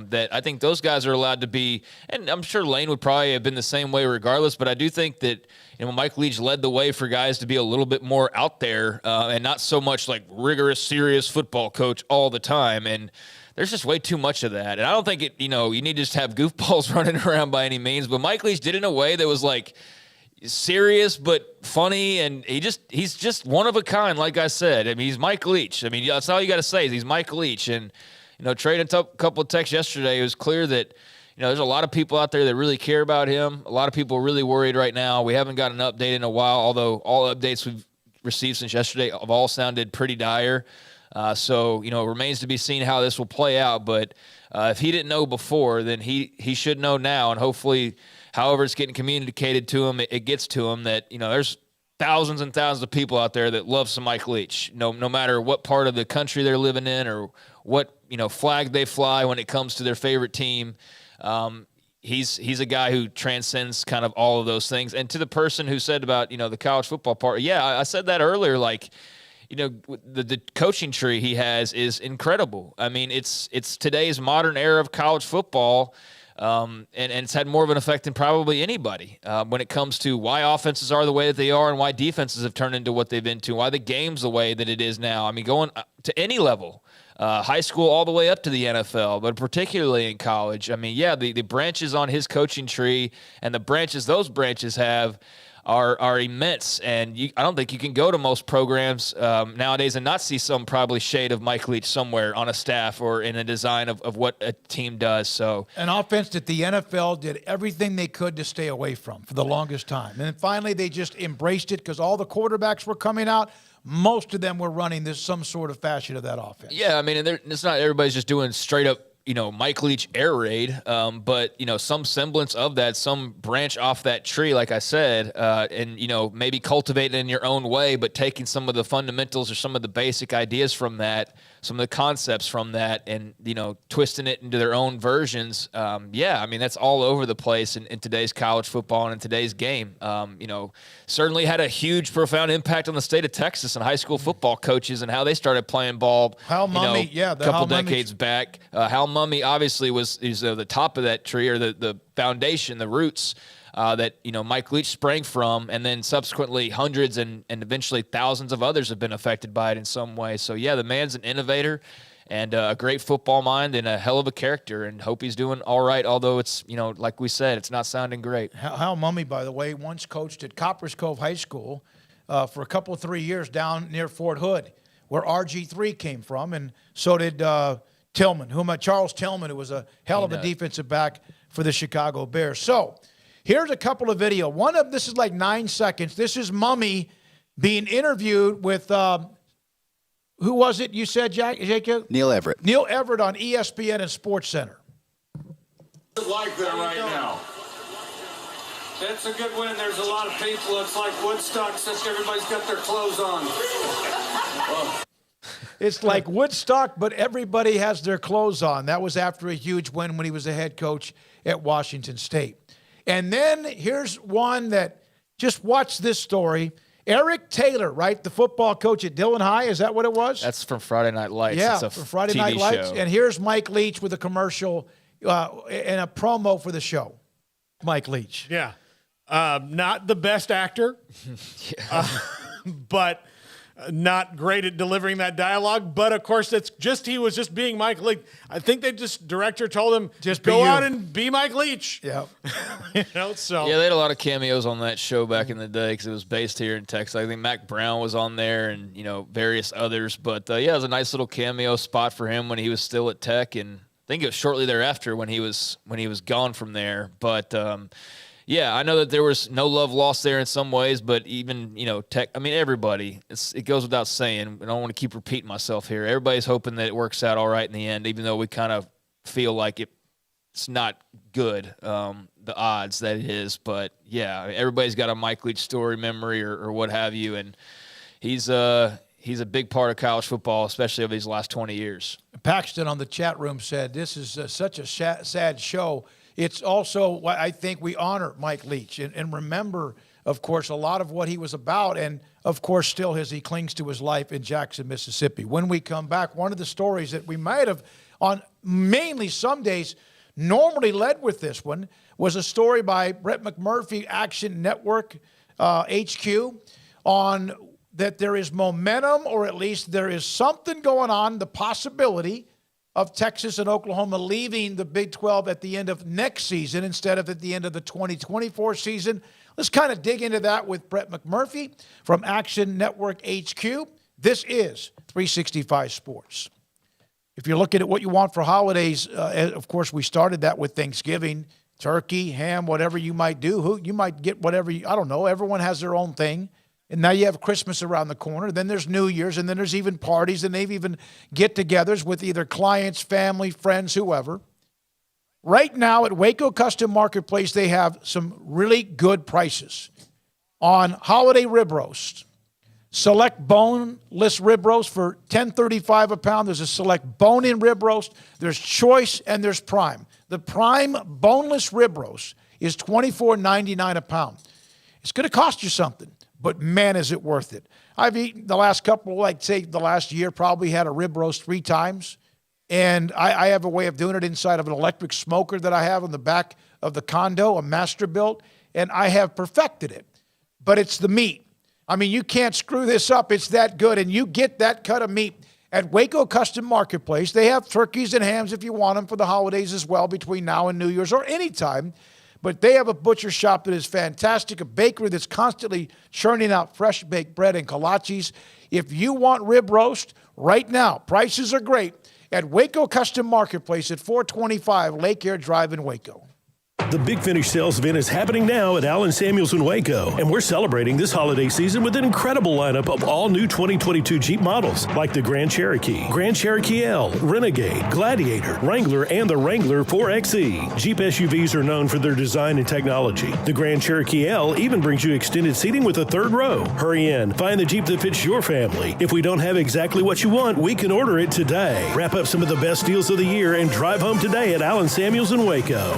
that I think those guys are allowed to be. And I'm sure Lane would probably have been the same way regardless, but I do think that Mike Leach led the way for guys to be a little bit more out there and not so much like rigorous, serious football coach all the time. And there's just way too much of that. And I don't think you need to just have goofballs running around by any means, but Mike Leach did it in a way that was like serious but funny, and he's just one of a kind, like I said. I mean, he's Mike Leach. I mean, that's all you got to say is he's Mike Leach. And, trading a couple of texts yesterday, it was clear that, there's a lot of people out there that really care about him. A lot of people are really worried right now. We haven't got an update in a while, although all updates we've received since yesterday have all sounded pretty dire. So, it remains to be seen how this will play out. But if he didn't know before, then he should know now. And hopefully, however it's getting communicated to him, it gets to him that, there's thousands and thousands of people out there that love some Mike Leach, no matter what part of the country they're living in or what, flag they fly when it comes to their favorite team. He's a guy who transcends kind of all of those things. And to the person who said about, the college football part, yeah, I said that earlier, like, the coaching tree he has is incredible. I mean, it's today's modern era of college football, and it's had more of an effect than probably anybody when it comes to why offenses are the way that they are and why defenses have turned into what they've been to, why the game's the way that it is now. I mean, going to any level, high school all the way up to the NFL, but particularly in college. I mean, yeah, the branches on his coaching tree and the branches those branches have are immense, and I don't think you can go to most programs nowadays and not see some probably shade of Mike Leach somewhere on a staff or in a design of what a team does. So an offense that the NFL did everything they could to stay away from for the longest time. And then finally they just embraced it because all the quarterbacks were coming out. Most of them were running some sort of fashion of that offense. Yeah, I mean, and it's not everybody's just doing straight up, Mike Leach air raid, but, some semblance of that, some branch off that tree, like I said, and, maybe cultivate it in your own way, but taking some of the fundamentals or some of the basic ideas from that, some of the concepts from that, and, twisting it into their own versions. Yeah, I mean, that's all over the place in today's college football and in today's game. Certainly had a huge, profound impact on the state of Texas and high school football coaches and how they started playing ball, a couple decades back. Hal Mummy obviously is the top of that tree, or the foundation, the roots that Mike Leach sprang from, and then subsequently hundreds and eventually thousands of others have been affected by it in some way. So yeah, the man's an innovator and a great football mind and a hell of a character, and hope he's doing all right, although it's, like we said, it's not sounding great. Hal Mummy, by the way, once coached at Coppers Cove High School for a 3 years down near Fort Hood, where RG3 came from, and so did Charles Tillman, who was a hell of a defensive back for the Chicago Bears. So here's a couple of video. One of this is like 9 seconds. This is Mummy being interviewed with who was it you said, Jacob? Neil Everett. Neil Everett on ESPN and Sports Center. What's it like there right now? It's a good win. There's a lot of people. It's like Woodstock, except everybody's got their clothes on. It's like Woodstock, but everybody has their clothes on. That was after a huge win when he was the head coach at Washington State. And then here's one that, just watch this story. Eric Taylor, right, the football coach at Dillon High, is that what it was? That's from Friday Night Lights. Yeah, it's from Friday TV Night Lights. show. And here's Mike Leach with a commercial and a promo for the show. Mike Leach. Yeah. Not the best actor, but not great at delivering that dialogue. But, of course, he was just being Mike Leach. I think director told him, just go out and be Mike Leach. Yeah. So. Yeah, they had a lot of cameos on that show back in the day because it was based here in Texas. I think Mac Brown was on there and, various others. But, yeah, it was a nice little cameo spot for him when he was still at Tech. And I think it was shortly thereafter when he was gone from there. But, yeah, I know that there was no love lost there in some ways, but even, Tech, I mean, everybody, it goes without saying. I don't want to keep repeating myself here. Everybody's hoping that it works out all right in the end, even though we kind of feel like it's not good, the odds that it is. But, yeah, everybody's got a Mike Leach story, memory, or what have you, and he's a big part of college football, especially over these last 20 years. Paxton on the chat room said, this is such a sad show. It's also why I think we honor Mike Leach and remember of course, a lot of what he was about, and, of course, still as he clings to his life in Jackson, Mississippi. When we come back, one of the stories that we might have on mainly some days normally led with this one was a story by Brett McMurphy, Action Network, HQ, on that there is momentum, or at least there is something going on, the possibility of Texas and Oklahoma leaving the Big 12 at the end of next season instead of at the end of the 2024 season. Let's kind of dig into that with Brett McMurphy from Action Network HQ. This is 365 Sports. If you're looking at what you want for holidays, of course, we started that with Thanksgiving, turkey, ham, whatever you might do. You might get whatever, I don't know. Everyone has their own thing. And now you have Christmas around the corner. Then there's New Year's, and then there's even parties, and they've even get-togethers with either clients, family, friends, whoever. Right now at Waco Custom Marketplace, they have some really good prices on holiday rib roast. Select boneless rib roast for $10.35 a pound. There's a select bone-in rib roast. There's choice, and there's prime. The prime boneless rib roast is $24.99 a pound. It's going to cost you something, but man, is it worth it. I've eaten the last couple, the last year, probably had a rib roast 3 times. And I have a way of doing it inside of an electric smoker that I have on the back of the condo, a master built, and I have perfected it. But it's the meat. I mean, you can't screw this up. It's that good, and you get that cut of meat at Waco Custom Marketplace. They have turkeys and hams if you want them for the holidays as well between now and New Year's or any time. But they have a butcher shop that is fantastic, a bakery that's constantly churning out fresh baked bread and kolaches. If you want rib roast, right now, prices are great at Waco Custom Marketplace at 425 Lake Air Drive in Waco. The Big Finish sales event is happening now at Allen Samuels in Waco, and we're celebrating this holiday season with an incredible lineup of all new 2022 Jeep models like the Grand Cherokee L, Renegade, Gladiator, Wrangler, and the Wrangler 4xe. Jeep SUVs are known for their design and technology. The Grand Cherokee L even brings you extended seating with a 3rd row. Hurry in, find the Jeep that fits your family. If we don't have exactly what you want, we can order it today. Wrap up some of the best deals of the year and drive home today at Allen Samuels in Waco.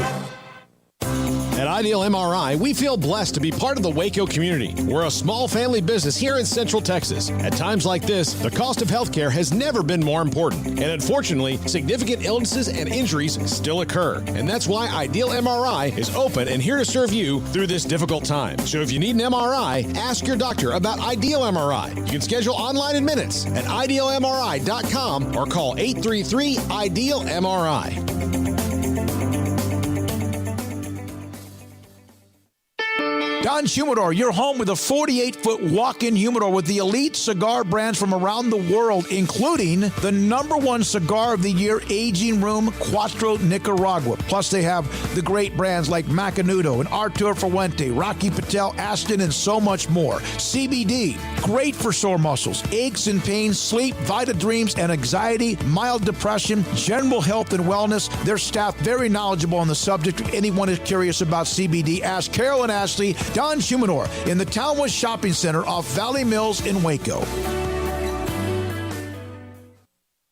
At Ideal MRI, we feel blessed to be part of the Waco community. We're a small family business here in Central Texas. At times like this, the cost of healthcare has never been more important. And unfortunately, significant illnesses and injuries still occur. And that's why Ideal MRI is open and here to serve you through this difficult time. So if you need an MRI, ask your doctor about Ideal MRI. You can schedule online in minutes at idealmri.com or call 833-IDEAL-MRI. Don Humidor, your home with a 48-foot walk-in humidor with the elite cigar brands from around the world, including the #1 cigar of the year, Aging Room Cuatro Nicaragua. Plus, they have the great brands like Macanudo and Artur Fuente, Rocky Patel, Aston, and so much more. CBD, great for sore muscles, aches and pains, sleep, Vita Dreams, and anxiety, mild depression, general health and wellness. Their staff very knowledgeable on the subject. If anyone is curious about CBD, ask Carol and Ashley. Don Humidor in the Townwest Shopping Center off Valley Mills in Waco.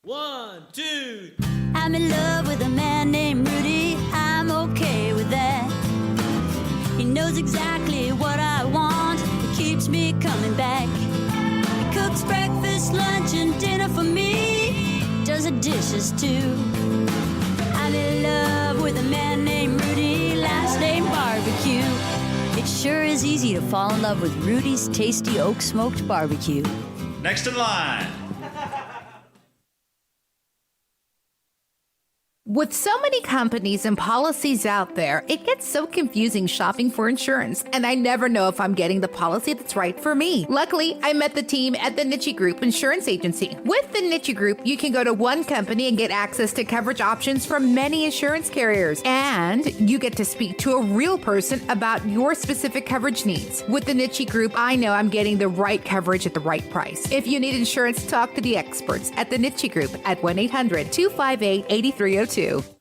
1, 2. I'm in love with a man named Rudy. I'm okay with that. He knows exactly what I want. He keeps me coming back. He cooks breakfast, lunch, and dinner for me. Does the dishes too. I'm in love with a man named Rudy. Last name Barbecue. It sure is easy to fall in love with Rudy's Tasty Oak Smoked Barbecue. Next in line. With so many companies and policies out there, it gets so confusing shopping for insurance, and I never know if I'm getting the policy that's right for me. Luckily, I met the team at the Niche Group Insurance Agency. With the Niche Group, you can go to one company and get access to coverage options from many insurance carriers, and you get to speak to a real person about your specific coverage needs. With the Niche Group, I know I'm getting the right coverage at the right price. If you need insurance, talk to the experts at the Niche Group at 1-800-258-8302.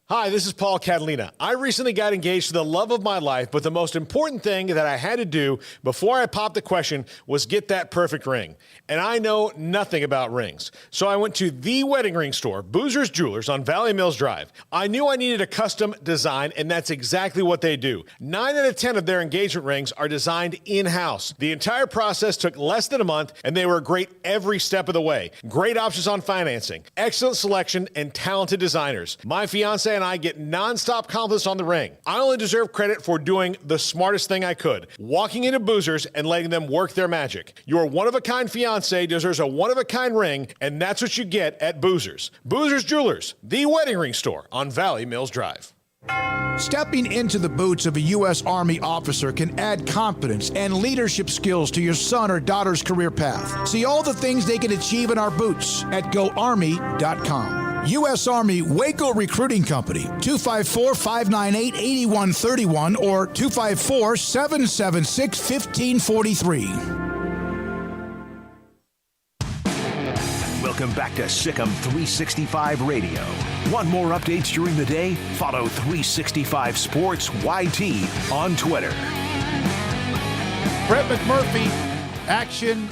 Hi, this is Paul Catalina. I recently got engaged to the love of my life, but the most important thing that I had to do before I popped the question was get that perfect ring. And I know nothing about rings. So I went to the wedding ring store, Boozer's Jewelers on Valley Mills Drive. I knew I needed a custom design, and that's exactly what they do. 9 out of 10 of their engagement rings are designed in-house. The entire process took less than a month, and they were great every step of the way. Great options on financing, excellent selection, and talented designers. My fiance and I get nonstop compliments on the ring. I only deserve credit for doing the smartest thing I could, walking into Boozer's and letting them work their magic. Your one-of-a-kind fiance deserves a one-of-a-kind ring, and that's what you get at Boozer's. Boozer's Jewelers, the wedding ring store on Valley Mills Drive. Stepping into the boots of a U.S. Army officer can add confidence and leadership skills to your son or daughter's career path. See all the things they can achieve in our boots at GoArmy.com. U.S. Army Waco Recruiting Company, 254-598-8131 or 254-776-1543. Welcome back to Sikkim 365 Radio. Want more updates during the day? Follow 365 Sports YT on Twitter. Brett McMurphy, Action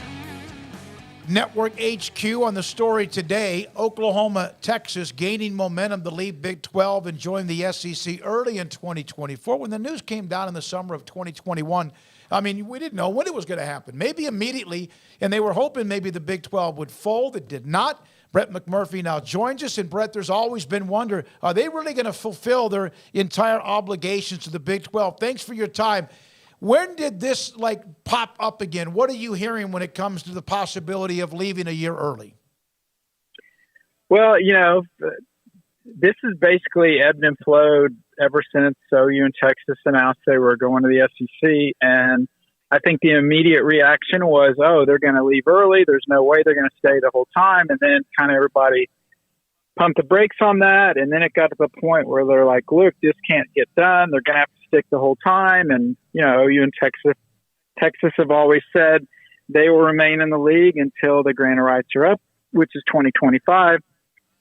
Network HQ on the story today. Oklahoma, Texas gaining momentum to lead Big 12 and join the SEC early in 2024. When the news came down in the summer of 2021, I mean, we didn't know when it was going to happen. Maybe immediately, and they were hoping maybe the Big 12 would fold. It did not. Brett McMurphy now joins us. And, Brett, there's always been wonder, are they really going to fulfill their entire obligations to the Big 12? Thanks for your time. When did this, pop up again? What are you hearing when it comes to the possibility of leaving a year early? Well, this is basically ebbed and flowed ever since OU and Texas announced they were going to the SEC. And I think the immediate reaction was, they're going to leave early. There's no way they're going to stay the whole time. And then kind of everybody pumped the brakes on that. And then it got to the point where they're like, look, this can't get done. They're going to have to stick the whole time. And, OU and Texas have always said they will remain in the league until the grant of rights are up, which is 2025.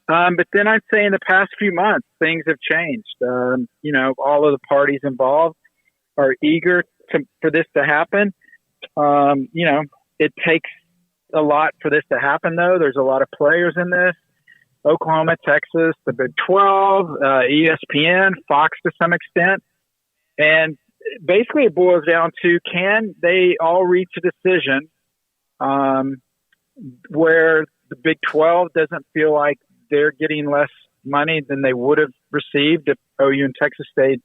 But then I'd say in the past few months, things have changed. All of the parties involved are eager for this to happen. It takes a lot for this to happen, though. There's a lot of players in this. Oklahoma, Texas, the Big 12, ESPN, Fox to some extent. And basically it boils down to, can they all reach a decision where the Big 12 doesn't feel like they're getting less money than they would have received if OU and Texas stayed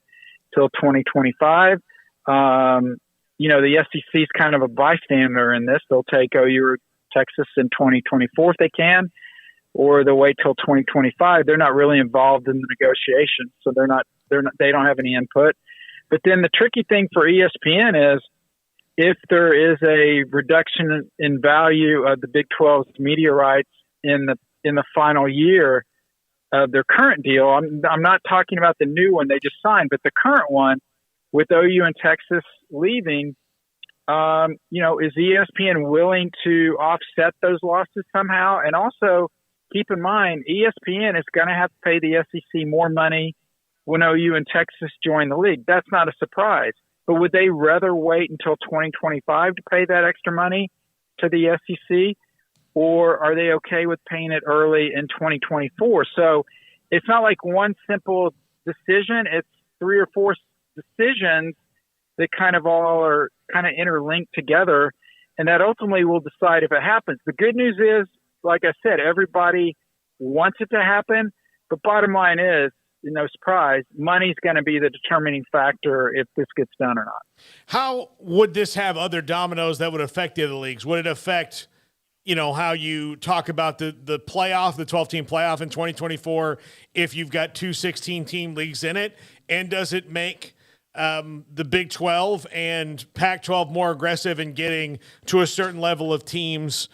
till 2025. The SEC is kind of a bystander in this. They'll take OU or Texas in 2024 if they can, or they'll wait till 2025. They're not really involved in the negotiations, so they don't have any input. But then the tricky thing for ESPN is if there is a reduction in value of the Big 12's media rights in the final year of their current deal. I'm not talking about the new one they just signed, but the current one with OU and Texas leaving. Is ESPN willing to offset those losses somehow? And also keep in mind, ESPN is going to have to pay the SEC more money when OU and Texas join the league. That's not a surprise. But would they rather wait until 2025 to pay that extra money to the SEC? Or are they okay with paying it early in 2024? So it's not like one simple decision. It's 3 or 4 decisions that kind of all are kind of interlinked together. And that ultimately will decide if it happens. The good news is, like I said, everybody wants it to happen. But bottom line is, no surprise, money's going to be the determining factor if this gets done or not. How would this have other dominoes that would affect the other leagues? Would it affect how you talk about the playoff, the 12-team playoff in 2024, if you've got 2 16-team leagues in it? And does it make the Big 12 and Pac-12 more aggressive in getting to a certain level of teams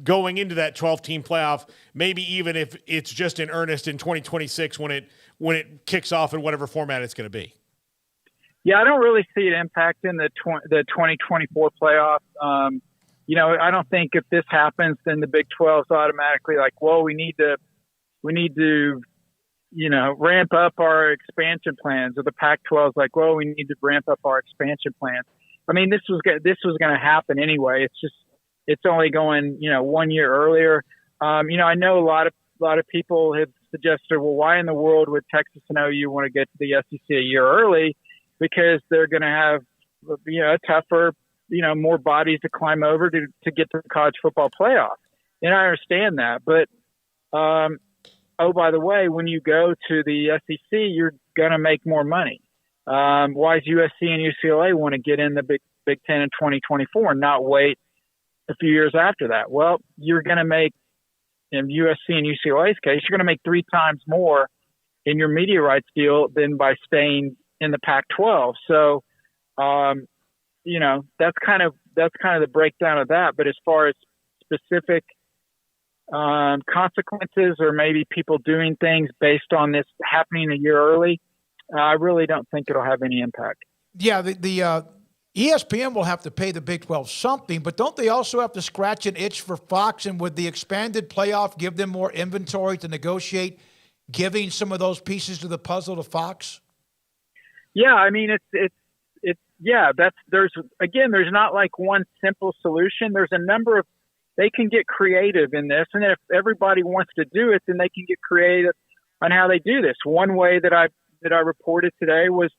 going into that 12-team playoff, maybe even if it's just in earnest in 2026 when it kicks off in whatever format it's going to be? Yeah, I don't really see it impacting the 2024 playoff. I don't think if this happens, then the Big 12 is automatically like, well, we need to ramp up our expansion plans, or the Pac-12 is like, well, we need to ramp up our expansion plans. I mean, this was going to happen anyway. It's only going, 1 year earlier. I know a lot of people have suggested, well, why in the world would Texas and OU want to get to the SEC a year early? Because they're going to have, a tougher, more bodies to climb over to get to the college football playoff. And I understand that, but, oh, by the way, when you go to the SEC, you're going to make more money. Why does USC and UCLA want to get in the Big Ten in 2024 and not wait a few years after that? Well, you're going to make, in USC and UCLA's case, you're going to make 3 times more in your media rights deal than by staying in the Pac-12. So, that's kind of the breakdown of that. But as far as specific consequences, or maybe people doing things based on this happening a year early, I really don't think it'll have any impact. Yeah, the ESPN will have to pay the Big 12 something, but don't they also have to scratch an itch for Fox? And would the expanded playoff give them more inventory to negotiate giving some of those pieces to the puzzle to Fox? Yeah, I mean, there's not like one simple solution. There's a number of, they can get creative in this, and if everybody wants to do it, then they can get creative on how they do this. One way that I reported today was,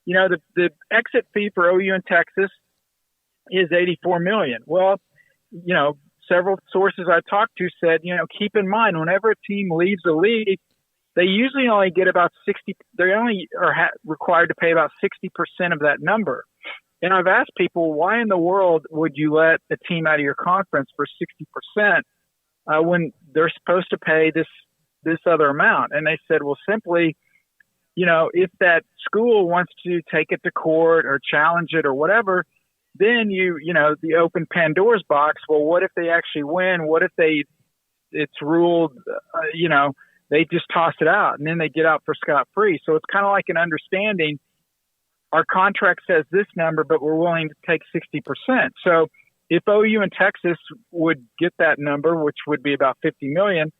the exit fee for OU in Texas is $84 million. Well, several sources I talked to said, keep in mind, whenever a team leaves the league, they usually only get about 60. They only are required to pay about 60% of that number. And I've asked people, why in the world would you let a team out of your conference for 60% when they're supposed to pay this other amount? And they said, well, simply, if that school wants to take it to court or challenge it or whatever, then the open Pandora's box. Well, what if they actually win? What if it's ruled, they just toss it out and then they get out for scot-free? So it's kind of like an understanding. Our contract says this number, but we're willing to take 60%. So if OU and Texas would get that number, which would be about $50 million,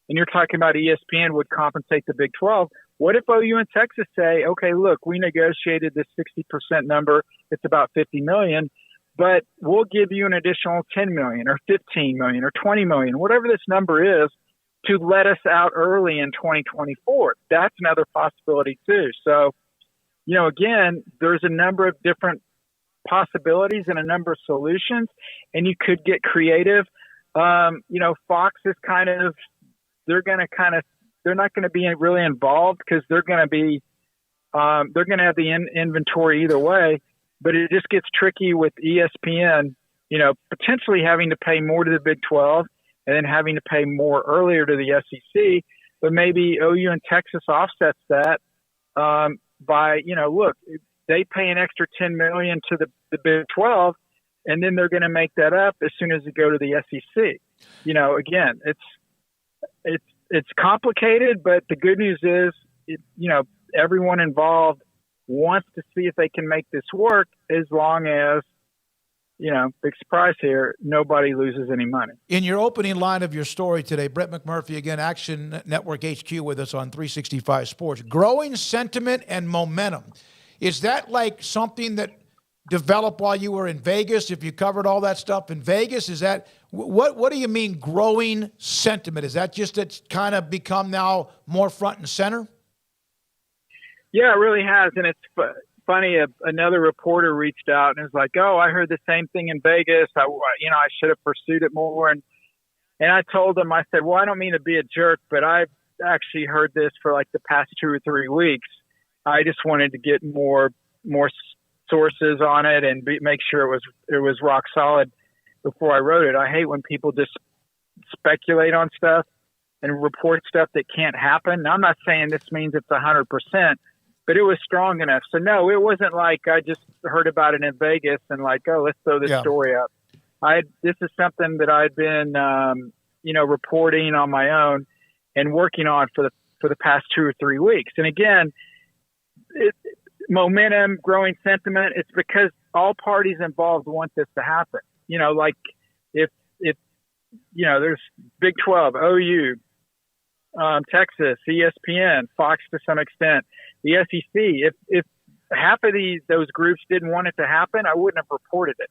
and you're talking about ESPN would compensate the Big 12, what if OU and Texas say, okay, look, we negotiated this 60% number, it's about $50 million, but we'll give you an additional $10 million or $15 million or $20 million, whatever this number is, to let us out early in 2024. That's another possibility too. So, again, there's a number of different possibilities and a number of solutions, and you could get creative. Fox is they're not going to be really involved because they're going to have the inventory either way, but it just gets tricky with ESPN, potentially having to pay more to the Big 12 and then having to pay more earlier to the SEC, but maybe OU and Texas offsets that, by, look, they pay an extra $10 million to the Big 12, and then they're going to make that up as soon as they go to the SEC. Again, it's complicated, but the good news is, everyone involved wants to see if they can make this work, as long as, big surprise here, nobody loses any money. In your opening line of your story today, Brett McMurphy, again, Action Network HQ with us on 365 Sports. Growing sentiment and momentum. Is that like something that developed while you were in Vegas? If you covered all that stuff in Vegas, is that what do you mean growing sentiment? Is that just it's kind of become now more front and center? Yeah, it really has, and it's funny. Another reporter reached out and was like, "Oh, I heard the same thing in Vegas. I should have pursued it more." And I told him, I said, "Well, I don't mean to be a jerk, but I've actually heard this for like the past 2 or 3 weeks. I just wanted to get more sources on it and make sure it was rock solid before I wrote it. I hate when people just speculate on stuff and report stuff that can't happen. Now, I'm not saying this means it's 100%, but it was strong enough. So no, it wasn't like I just heard about it in Vegas and like, oh, let's throw this story up. This is something that I'd been, reporting on my own and working on for the past 2 or 3 weeks. And again, momentum, growing sentiment, it's because all parties involved want this to happen. Like if there's Big 12, OU, Texas, ESPN, Fox to some extent, the SEC. If half of those groups didn't want it to happen, I wouldn't have reported it.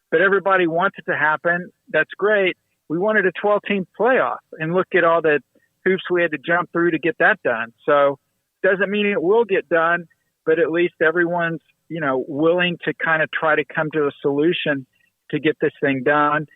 But everybody wants it to happen. That's great. We wanted a 12-team playoff, and look at all the hoops we had to jump through to get that done. So doesn't mean it will get done, but at least everyone's, willing to kind of try to come to a solution to get this thing done.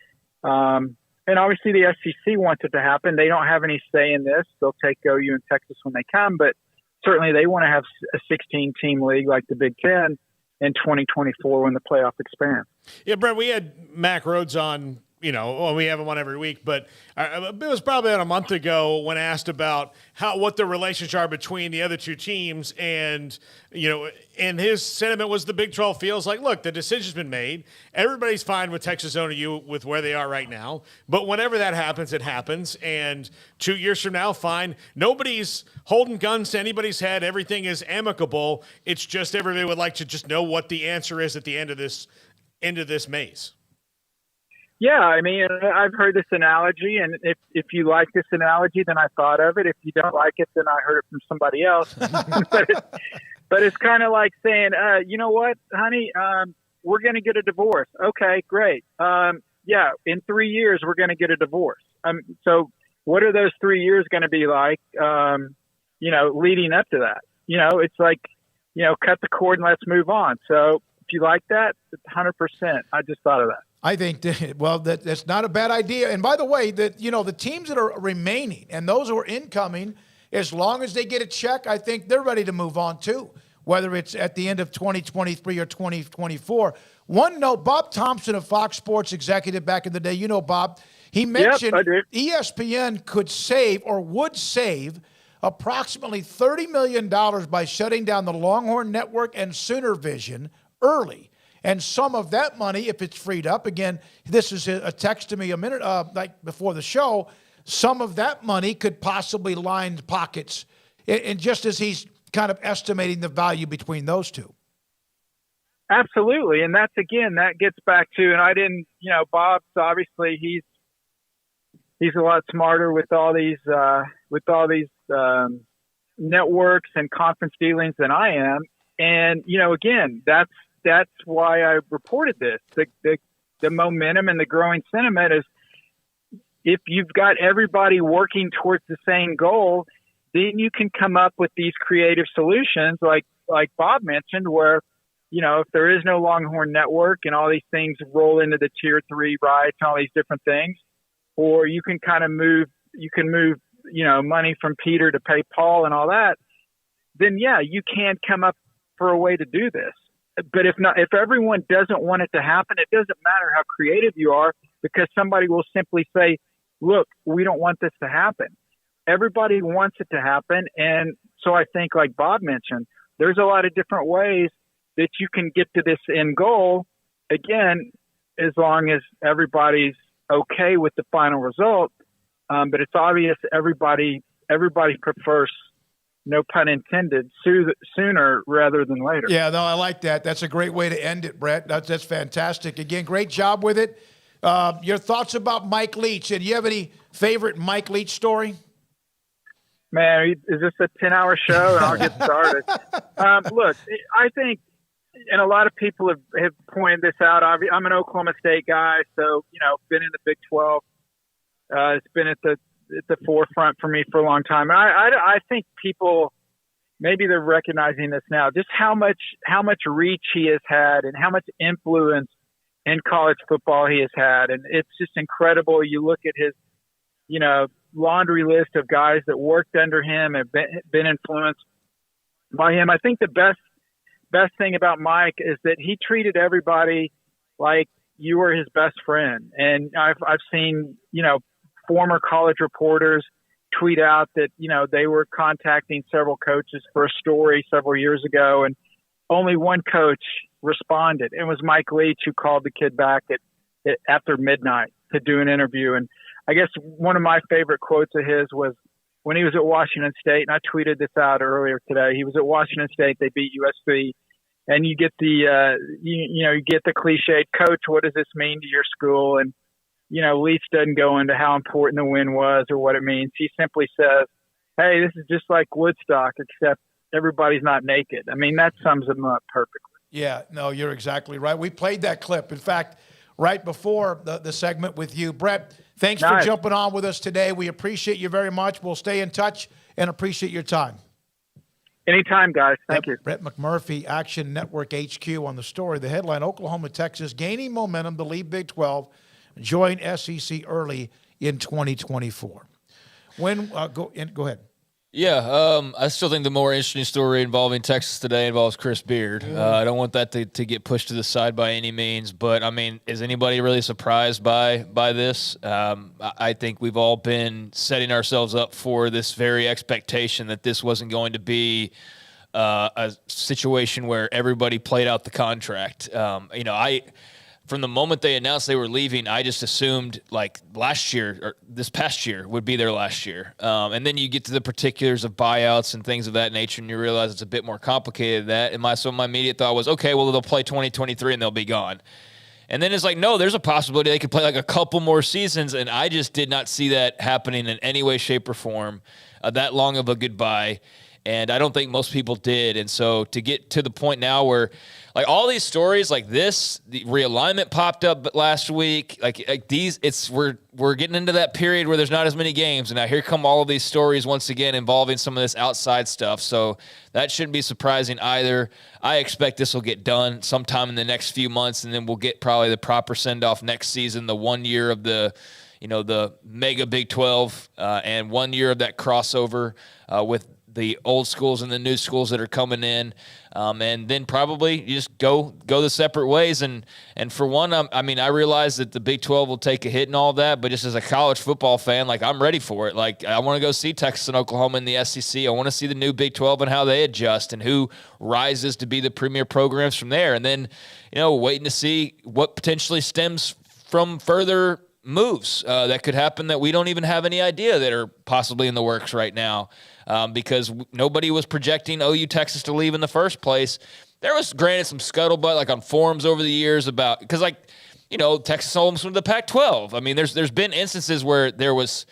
And obviously the SEC wants it to happen. They don't have any say in this. They'll take OU and Texas when they come, but certainly they want to have a 16-team league like the Big Ten in 2024 when the playoff expands. Yeah, Brett, we had Mac Rhodes on, we have him on every week, but it was probably about a month ago when asked about what the relations are between the other two teams, and his sentiment was the Big 12 feels like, look, the decision's been made. Everybody's fine with Texas OU with where they are right now, but whenever that happens, it happens, and 2 years from now, fine. Nobody's holding guns to anybody's head. Everything is amicable. It's just everybody would like to just know what the answer is at the end of this maze. Yeah, I mean, I've heard this analogy, and if you like this analogy, then I thought of it. If you don't like it, then I heard it from somebody else. but it's kind of like saying, you know what, honey, we're going to get a divorce. Okay, great. Yeah, in 3 years, we're going to get a divorce. So what are those 3 years going to be like, leading up to that? It's like, cut the cord and let's move on. So if you like that, 100%. I just thought of that. I think, that's not a bad idea. And by the way, the teams that are remaining and those who are incoming, as long as they get a check, I think they're ready to move on too, whether it's at the end of 2023 or 2024. One note, Bob Thompson of Fox Sports executive back in the day, Bob, he mentioned ESPN could save or would save approximately $30 million by shutting down the Longhorn Network and Sooner Vision early. And some of that money, if it's freed up, again, this is a text to me a minute, before the show, some of that money could possibly line pockets. And just as he's kind of estimating the value between those two. Absolutely. And that gets back to, and I didn't, Bob's obviously he's a lot smarter with all these networks and conference dealings than I am. And, again, that's why I reported this. The momentum and the growing sentiment is, if you've got everybody working towards the same goal, then you can come up with these creative solutions like Bob mentioned, where, if there is no Longhorn Network and all these things roll into the tier 3 rights and all these different things, or you can kind of move money from Peter to pay Paul and all that, then yeah, you can come up for a way to do this. But if everyone doesn't want it to happen, it doesn't matter how creative you are, because somebody will simply say, look, we don't want this to happen. Everybody wants it to happen. And so I think, like Bob mentioned, there's a lot of different ways that you can get to this end goal. Again, as long as everybody's okay with the final result. But it's obvious everybody prefers, no pun intended, sooner rather than later. Yeah, no, I like that. That's a great way to end it, Brett. That's fantastic. Again, great job with it. Your thoughts about Mike Leach? And do you have any favorite Mike Leach story? Man, is this a 10-hour show? And I'll get started. Look, I think, and a lot of people have pointed this out. I'm an Oklahoma State guy, so, been in the Big 12. It's been at the forefront for me for a long time. And I think people, maybe they're recognizing this now, just how much reach he has had and how much influence in college football he has had. And it's just incredible. You look at his, laundry list of guys that worked under him and been influenced by him. I think the best thing about Mike is that he treated everybody like you were his best friend. And I've seen, former college reporters tweet out that, they were contacting several coaches for a story several years ago, and only one coach responded. It was Mike Leach, who called the kid back after midnight to do an interview. And I guess one of my favorite quotes of his was when he was at Washington State, and I tweeted this out earlier today. He was at Washington State. They beat USC. And you get the, you get the cliched, coach, what does this mean to your school? And, Leach doesn't go into how important the win was or what it means. He simply says, hey, this is just like Woodstock, except everybody's not naked. I mean, that sums them up perfectly. Yeah, no, you're exactly right. We played that clip. In fact, right before the segment with you. Brett, thanks for jumping on with us today. We appreciate you very much. We'll stay in touch and appreciate your time. Anytime, guys. Thank you. Brett McMurphy, Action Network HQ on the story. The headline, Oklahoma, Texas, gaining momentum to lead Big 12, join SEC early in 2024. Go ahead. Yeah, I still think the more interesting story involving Texas today involves Chris Beard. I don't want that to get pushed to the side by any means, but, I mean, is anybody really surprised by this? I think we've all been setting ourselves up for this very expectation that this wasn't going to be a situation where everybody played out the contract. From the moment they announced they were leaving, I just assumed like last year or this past year would be their last year. And then you get to the particulars of buyouts and things of that nature, and you realize it's a bit more complicated than that. And my immediate thought was, okay, well, they'll play 2023 and they'll be gone. And then it's like, no, there's a possibility they could play like a couple more seasons. And I just did not see that happening in any way, shape, or form, that long of a goodbye. And I don't think most people did. And so to get to the point now where, like, all these stories like this, the realignment popped up last week, like these, we're getting into that period where there's not as many games. And now here come all of these stories once again involving some of this outside stuff. So that shouldn't be surprising either. I expect this will get done sometime in the next few months, and then we'll get probably the proper send-off next season, the 1 year of the mega Big 12 and 1 year of that crossover with the old schools and the new schools that are coming in. And then probably you just go the separate ways. And for one, I realize that the Big 12 will take a hit and all that, but just as a college football fan, like, I'm ready for it. Like, I want to go see Texas and Oklahoma in the SEC. I want to see the new Big 12 and how they adjust and who rises to be the premier programs from there. And then, waiting to see what potentially stems from further moves that could happen that we don't even have any idea that are possibly in the works right now. Because nobody was projecting OU Texas to leave in the first place. There was, granted, some scuttlebutt, like on forums over the years about, because, Texas almost went to the Pac-12. I mean, there's been instances where there was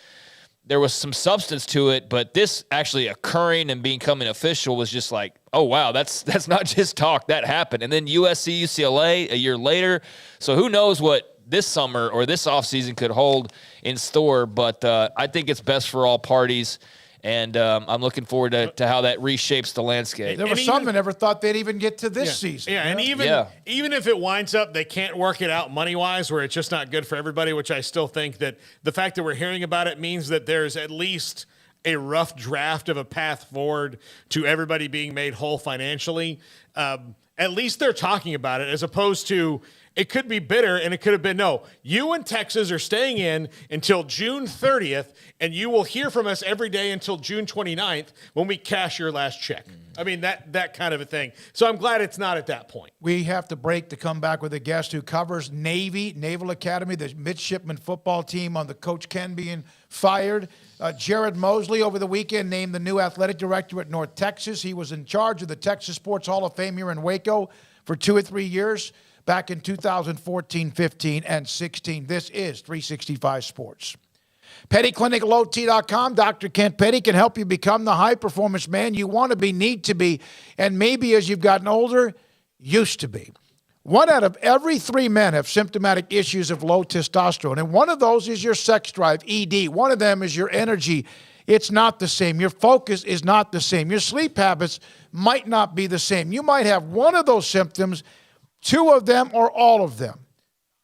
some substance to it, but this actually occurring and becoming official was just like, oh wow, that's not just talk, that happened. And then USC, UCLA a year later. So who knows what this summer or this offseason could hold in store? But I think it's best for all parties. And I'm looking forward to how that reshapes the landscape. There were some that never thought they'd even get to this season. Yeah, and even if it winds up they can't work it out money-wise where it's just not good for everybody, which I still think that the fact that we're hearing about it means that there's at least a rough draft of a path forward to everybody being made whole financially. At least they're talking about it, as opposed to it could be bitter, and it could have been, no, you and Texas are staying in until June 30th, and you will hear from us every day until June 29th when we cash your last check. I mean, that kind of a thing. So I'm glad it's not at that point. We have to break to come back with a guest who covers Naval Academy, the midshipman football team on the Coach Ken being fired. Jared Mosley over the weekend named the new athletic director at North Texas. He was in charge of the Texas Sports Hall of Fame here in Waco for 2 or 3 years. Back in 2014, 15, and 16. This is 365 Sports. PettyClinicLowT.com. Dr. Kent Petty can help you become the high-performance man you want to be, need to be, and maybe as you've gotten older, used to be. 1 out of every 3 men have symptomatic issues of low testosterone, and one of those is your sex drive, ED. One of them is your energy. It's not the same. Your focus is not the same. Your sleep habits might not be the same. You might have one of those symptoms, 2 of them, or all of them.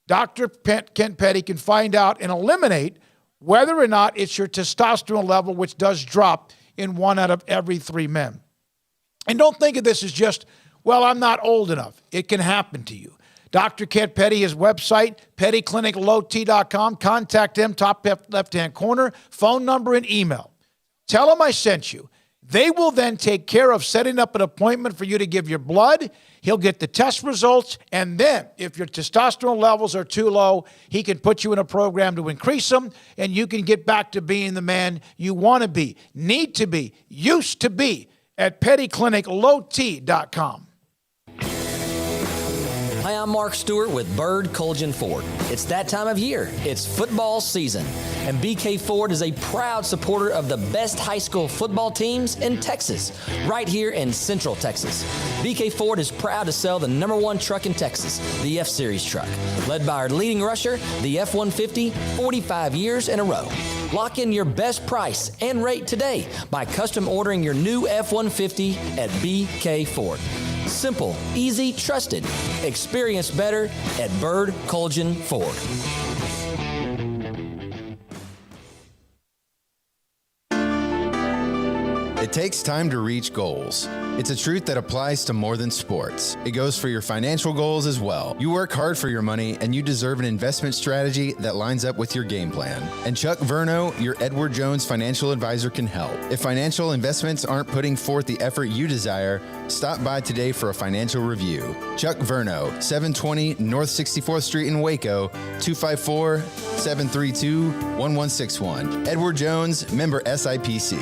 Dr. Kent Petty can find out and eliminate whether or not it's your testosterone level, which does drop in 1 out of every 3 men. And don't think of this as just, well, I'm not old enough. It can happen to you. Dr. Kent Petty, his website, PettyClinicLowT.com. Contact him, top left-hand corner, phone number and email. Tell him I sent you. They will then take care of setting up an appointment for you to give your blood. He'll get the test results, and then if your testosterone levels are too low, he can put you in a program to increase them, and you can get back to being the man you want to be, need to be, used to be at PettyClinicLowT.com. Hi, I'm Mark Stewart with Bird Colgin Ford. It's that time of year. It's football season. And BK Ford is a proud supporter of the best high school football teams in Texas, right here in Central Texas. BK Ford is proud to sell the #1 truck in Texas, the F-Series truck, led by our leading rusher, the F-150, 45 years in a row. Lock in your best price and rate today by custom ordering your new F-150 at BK Ford. Simple, easy, trusted. Experience better at Bird Colgin Ford. It takes time to reach goals. It's a truth that applies to more than sports. It goes for your financial goals as well. You work hard for your money, and you deserve an investment strategy that lines up with your game plan. And Chuck Verno, your Edward Jones financial advisor, can help. If financial investments aren't putting forth the effort you desire, stop by today for a financial review. Chuck Verno, 720 North 64th Street in Waco, 254-732-1161. Edward Jones, member SIPC.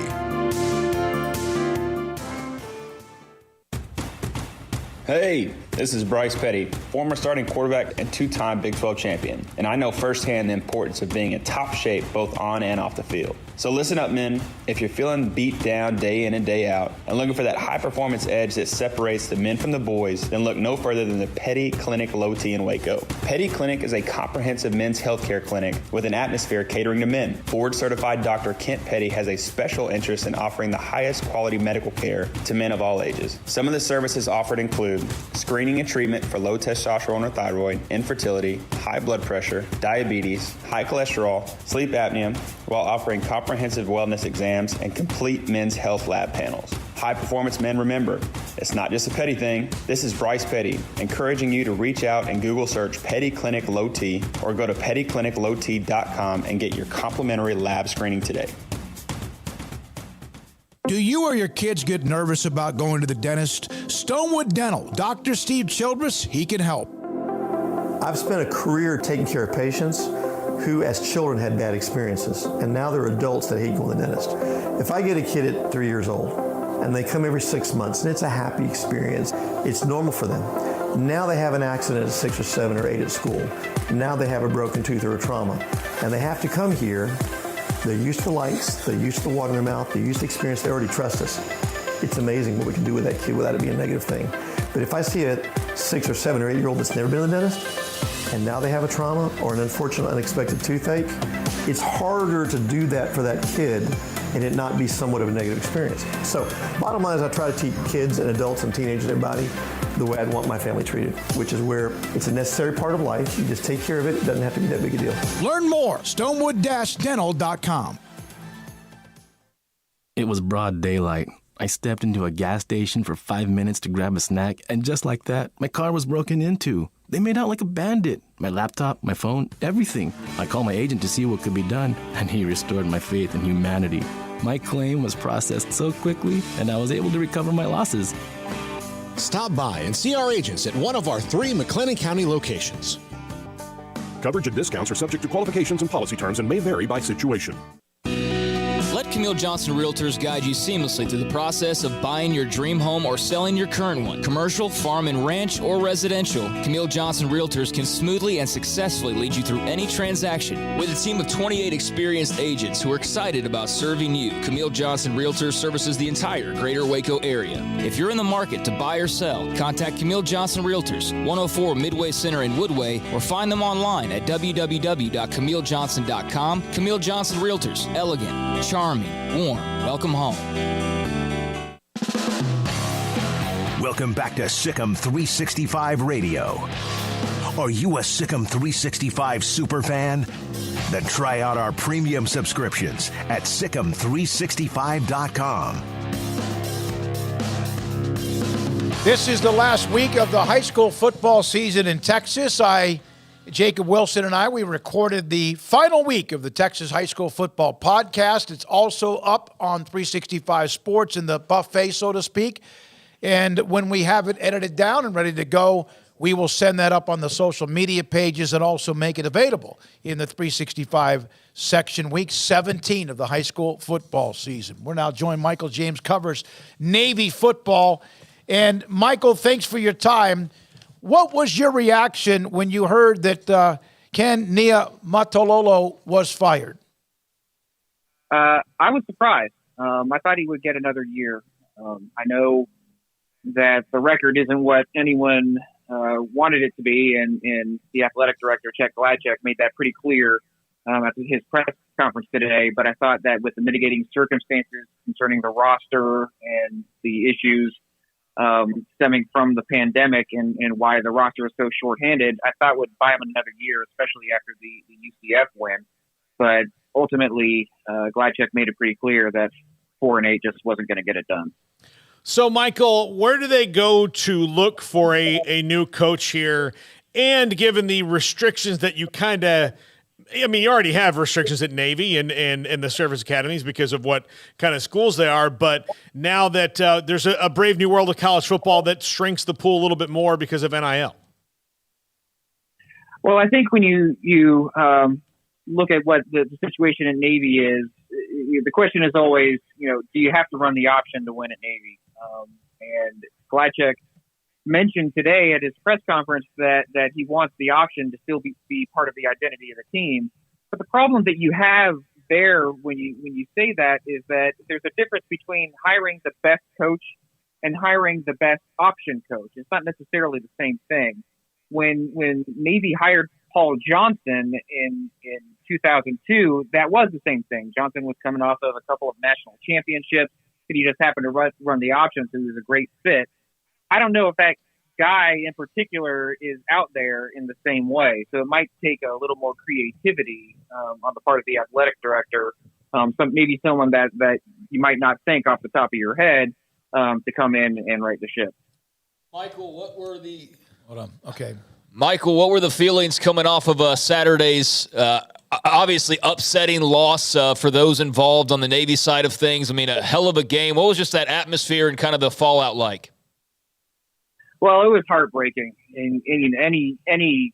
Hey, this is Bryce Petty, former starting quarterback and two-time Big 12 champion, and I know firsthand the importance of being in top shape both on and off the field. So listen up, men. If you're feeling beat down day in and day out and looking for that high-performance edge that separates the men from the boys, then look no further than the Petty Clinic Low T in Waco. Petty Clinic is a comprehensive men's healthcare clinic with an atmosphere catering to men. Board-certified Dr. Kent Petty has a special interest in offering the highest quality medical care to men of all ages. Some of the services offered include screening and treatment for low testosterone or thyroid, infertility, high blood pressure, diabetes, high cholesterol, sleep apnea, while offering comprehensive wellness exams and complete men's health lab panels. High performance men, remember, it's not just a Petty thing. This is Bryce Petty, encouraging you to reach out and Google search Petty Clinic Low T or go to pettycliniclowt.com and get your complimentary lab screening today. Do you or your kids get nervous about going to the dentist? Stonewood Dental, Dr. Steve Childress, he can help. I've spent a career taking care of patients who as children had bad experiences, and now they're adults that hate going to the dentist. If I get a kid at 3 years old and they come every 6 months and it's a happy experience, it's normal for them. Now they have an accident at 6 or 7 or 8 at school. Now they have a broken tooth or a trauma, and they have to come here. They're used to lights, they're used to water in their mouth, they're used to experience, they already trust us. It's amazing what we can do with that kid without it being a negative thing. But if I see a 6 or 7 or 8 year old that's never been to the dentist, and now they have a trauma or an unfortunate unexpected toothache, it's harder to do that for that kid and it not be somewhat of a negative experience. So bottom line is I try to teach kids and adults and teenagers and everybody the way I'd want my family treated, which is where it's a necessary part of life. You just take care of it. It doesn't have to be that big a deal. Learn more, stonewood-dental.com. It was broad daylight. I stepped into a gas station for 5 minutes to grab a snack, and just like that, my car was broken into. They made out like a bandit. My laptop, my phone, everything. I called my agent to see what could be done, and he restored my faith in humanity. My claim was processed so quickly, and I was able to recover my losses. Stop by and see our agents at one of our 3 McLennan County locations. Coverage and discounts are subject to qualifications and policy terms and may vary by situation. Let Camille Johnson Realtors guide you seamlessly through the process of buying your dream home or selling your current one. Commercial, farm and ranch, or residential, Camille Johnson Realtors can smoothly and successfully lead you through any transaction. With a team of 28 experienced agents who are excited about serving you, Camille Johnson Realtors services the entire greater Waco area. If you're in the market to buy or sell, contact Camille Johnson Realtors, 104 Midway Center in Woodway, or find them online at www.camillejohnson.com. Camille Johnson Realtors, elegant, charming, warm. Welcome home. Welcome back to Sikkim 365 Radio. Are you a Sikkim 365 superfan? Then try out our premium subscriptions at Sikkim365.com. This is the last week of the high school football season in Texas. Jacob Wilson and we recorded the final week of the Texas High School Football Podcast. It's also up on 365 Sports in the buffet, so to speak. And when we have it edited down and ready to go, we will send that up on the social media pages and also make it available in the 365 section, week 17 of the high school football season. We're now joined. Michael James covers Navy football. And Michael, thanks for your time. What was your reaction when you heard that Ken Niumatalolo was fired? I was surprised. I thought he would get another year. I know that the record isn't what anyone wanted it to be, and the athletic director, Chet Gladchuk, made that pretty clear at his press conference today. But I thought that with the mitigating circumstances concerning the roster and the issues stemming from the pandemic and why the roster is so shorthanded, I thought would buy him another year, especially after the UCF win. But ultimately, Gladchuk made it pretty clear that 4-8 just wasn't going to get it done. So, Michael, where do they go to look for a new coach here? And given the restrictions that you you already have restrictions at Navy and the service academies because of what kind of schools they are. But now that there's a brave new world of college football that shrinks the pool a little bit more because of NIL. Well, I think when you look at what the situation in Navy is, the question is always, do you have to run the option to win at Navy? And Gladchuk mentioned today at his press conference that he wants the option to still be part of the identity of the team. But the problem that you have there when you say that is that there's a difference between hiring the best coach and hiring the best option coach. It's not necessarily the same thing. When Navy hired Paul Johnson in 2002, that was the same thing. Johnson was coming off of a couple of national championships, and he just happened to run the option, so he was a great fit. I don't know if that guy in particular is out there in the same way. So it might take a little more creativity on the part of the athletic director, maybe someone that you might not think off the top of your head to come in and right the ship. Michael, what were the Hold on. Okay. Michael, what were the feelings coming off of Saturday's obviously upsetting loss for those involved on the Navy side of things? I mean, a hell of a game. What was just that atmosphere and kind of the fallout like? Well, it was heartbreaking. In any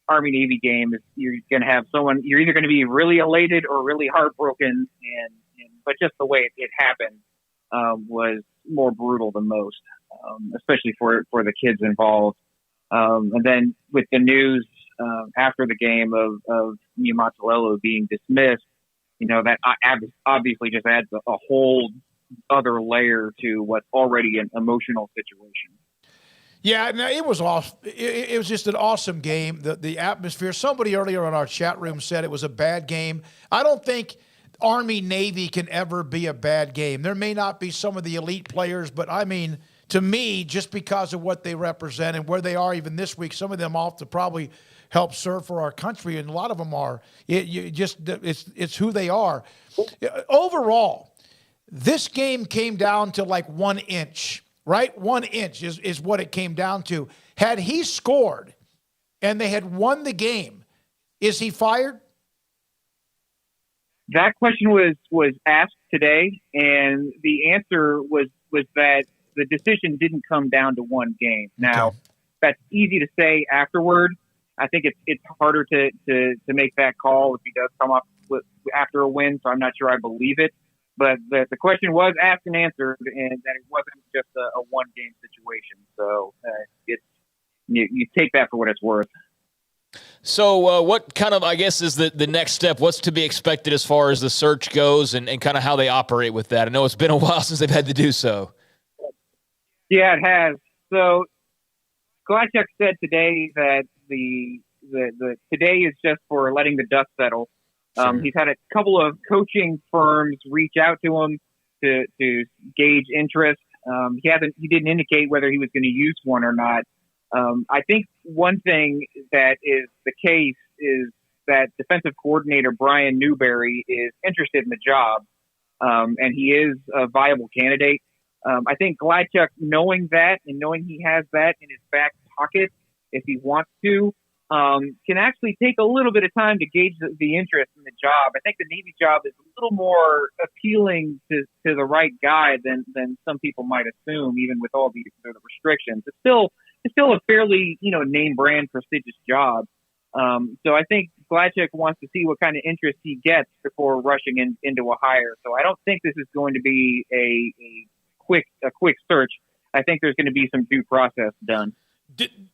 Army-Navy game, you're going to have someone, you're either going to be really elated or really heartbroken. But just the way it happened was more brutal than most, especially for the kids involved. And then with the news after the game of Niumatalolo being dismissed, that obviously just adds a whole other layer to what's already an emotional situation. Yeah, no, it was awesome. It was just an awesome game. The atmosphere. Somebody earlier in our chat room said it was a bad game. I don't think Army-Navy can ever be a bad game. There may not be some of the elite players, but I mean, to me, just because of what they represent and where they are even this week, some of them off to probably help serve for our country, and a lot of them are. It's who they are. Overall, this game came down to like 1 inch. Right? 1 inch is what it came down to. Had he scored and they had won the game, is he fired? That question was asked today, and the answer was that the decision didn't come down to one game. Now, That's easy to say afterward. I think it's harder to make that call if he does come up after a win, so I'm not sure I believe it. But the question was asked and answered, and that it wasn't just a one-game situation. So you take that for what it's worth. So what kind of, I guess, is the next step? What's to be expected as far as the search goes and kind of how they operate with that? I know it's been a while since they've had to do so. Yeah, it has. So Gladchuk said today that the today is just for letting the dust settle. Sure. He's had a couple of coaching firms reach out to him to gauge interest. He didn't indicate whether he was going to use one or not. I think one thing that is the case is that defensive coordinator Brian Newberry is interested in the job, and he is a viable candidate. I think Gladchuk, knowing that and knowing he has that in his back pocket, if he wants to, can actually take a little bit of time to gauge the interest in the job. I think the Navy job is a little more appealing to the right guy than some people might assume, even with all the restrictions. It's still a fairly, name brand prestigious job. So I think Gladchuk wants to see what kind of interest he gets before rushing into a hire. So I don't think this is going to be a quick search. I think there's going to be some due process done.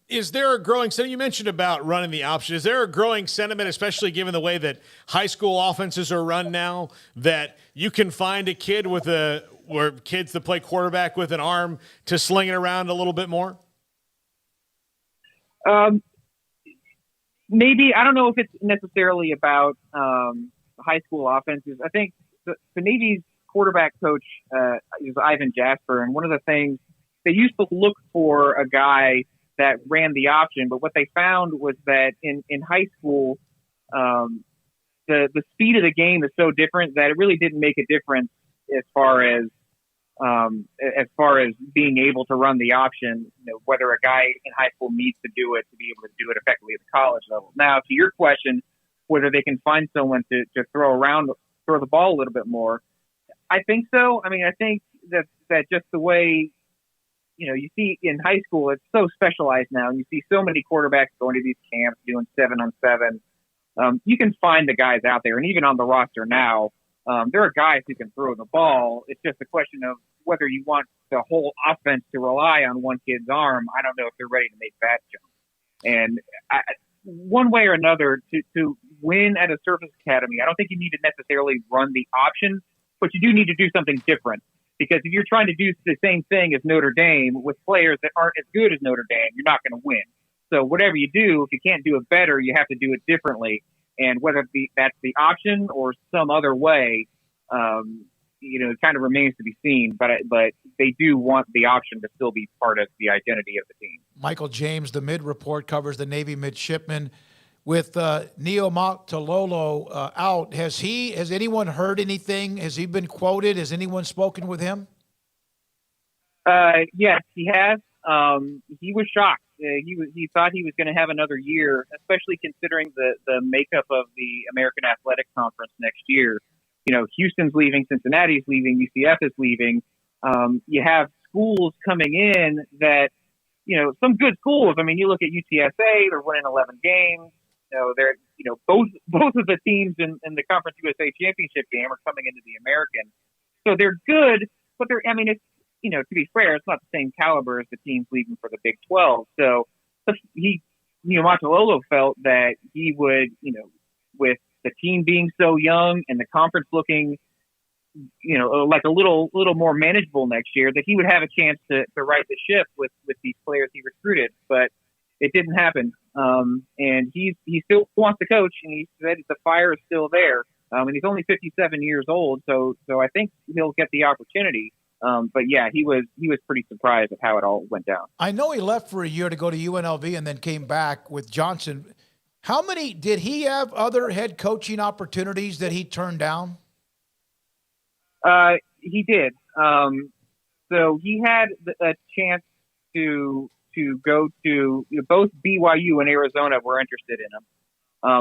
Is there a growing sentiment? You mentioned about running the option. Is there a growing sentiment, especially given the way that high school offenses are run now, that you can find a kid or kids that play quarterback with an arm to sling it around a little bit more? Maybe. I don't know if it's necessarily about high school offenses. I think the Navy's quarterback coach is Ivan Jasper, and one of the things they used to look for a guy that ran the option, but what they found was that in high school, the speed of the game is so different that it really didn't make a difference as far as being able to run the option, whether a guy in high school needs to do it to be able to do it effectively at the college level. Now, to your question, whether they can find someone to throw the ball a little bit more, I think so. I mean, I think that just the way, you see in high school, it's so specialized now. And you see so many quarterbacks going to these camps doing 7-on-7. You can find the guys out there, and even on the roster now, there are guys who can throw the ball. It's just a question of whether you want the whole offense to rely on one kid's arm. I don't know if they're ready to make that jump. And one way or another, to win at a service academy, I don't think you need to necessarily run the option, but you do need to do something different. Because if you're trying to do the same thing as Notre Dame with players that aren't as good as Notre Dame, you're not going to win. So whatever you do, if you can't do it better, you have to do it differently. And whether that's the option or some other way, it kind of remains to be seen. But they do want the option to still be part of the identity of the team. Michael James, the mid report, covers the Navy midshipman. With Niumatalolo out, has anyone heard anything? Has he been quoted? Has anyone spoken with him? Yes, he has. He was shocked. He thought he was going to have another year, especially considering the makeup of the American Athletic Conference next year. Houston's leaving, Cincinnati's leaving, UCF is leaving. You have schools coming in that, some good schools. I mean, you look at UTSA; they're winning 11 games. They're both of the teams in the Conference USA Championship game are coming into the American, so they're good. But it's to be fair, it's not the same caliber as the teams leaving for the Big 12. So Niumatalolo felt that he would, with the team being so young and the conference looking, like a little more manageable next year, that he would have a chance to right the ship with these players he recruited. But it didn't happen. And he still wants to coach, and he said the fire is still there. And he's only 57 years old, so I think he'll get the opportunity. But yeah, he was pretty surprised at how it all went down. I know he left for a year to go to UNLV and then came back with Johnson. How many did he have other head coaching opportunities that he turned down? He did. So he had a chance to go to both BYU and Arizona were interested in him.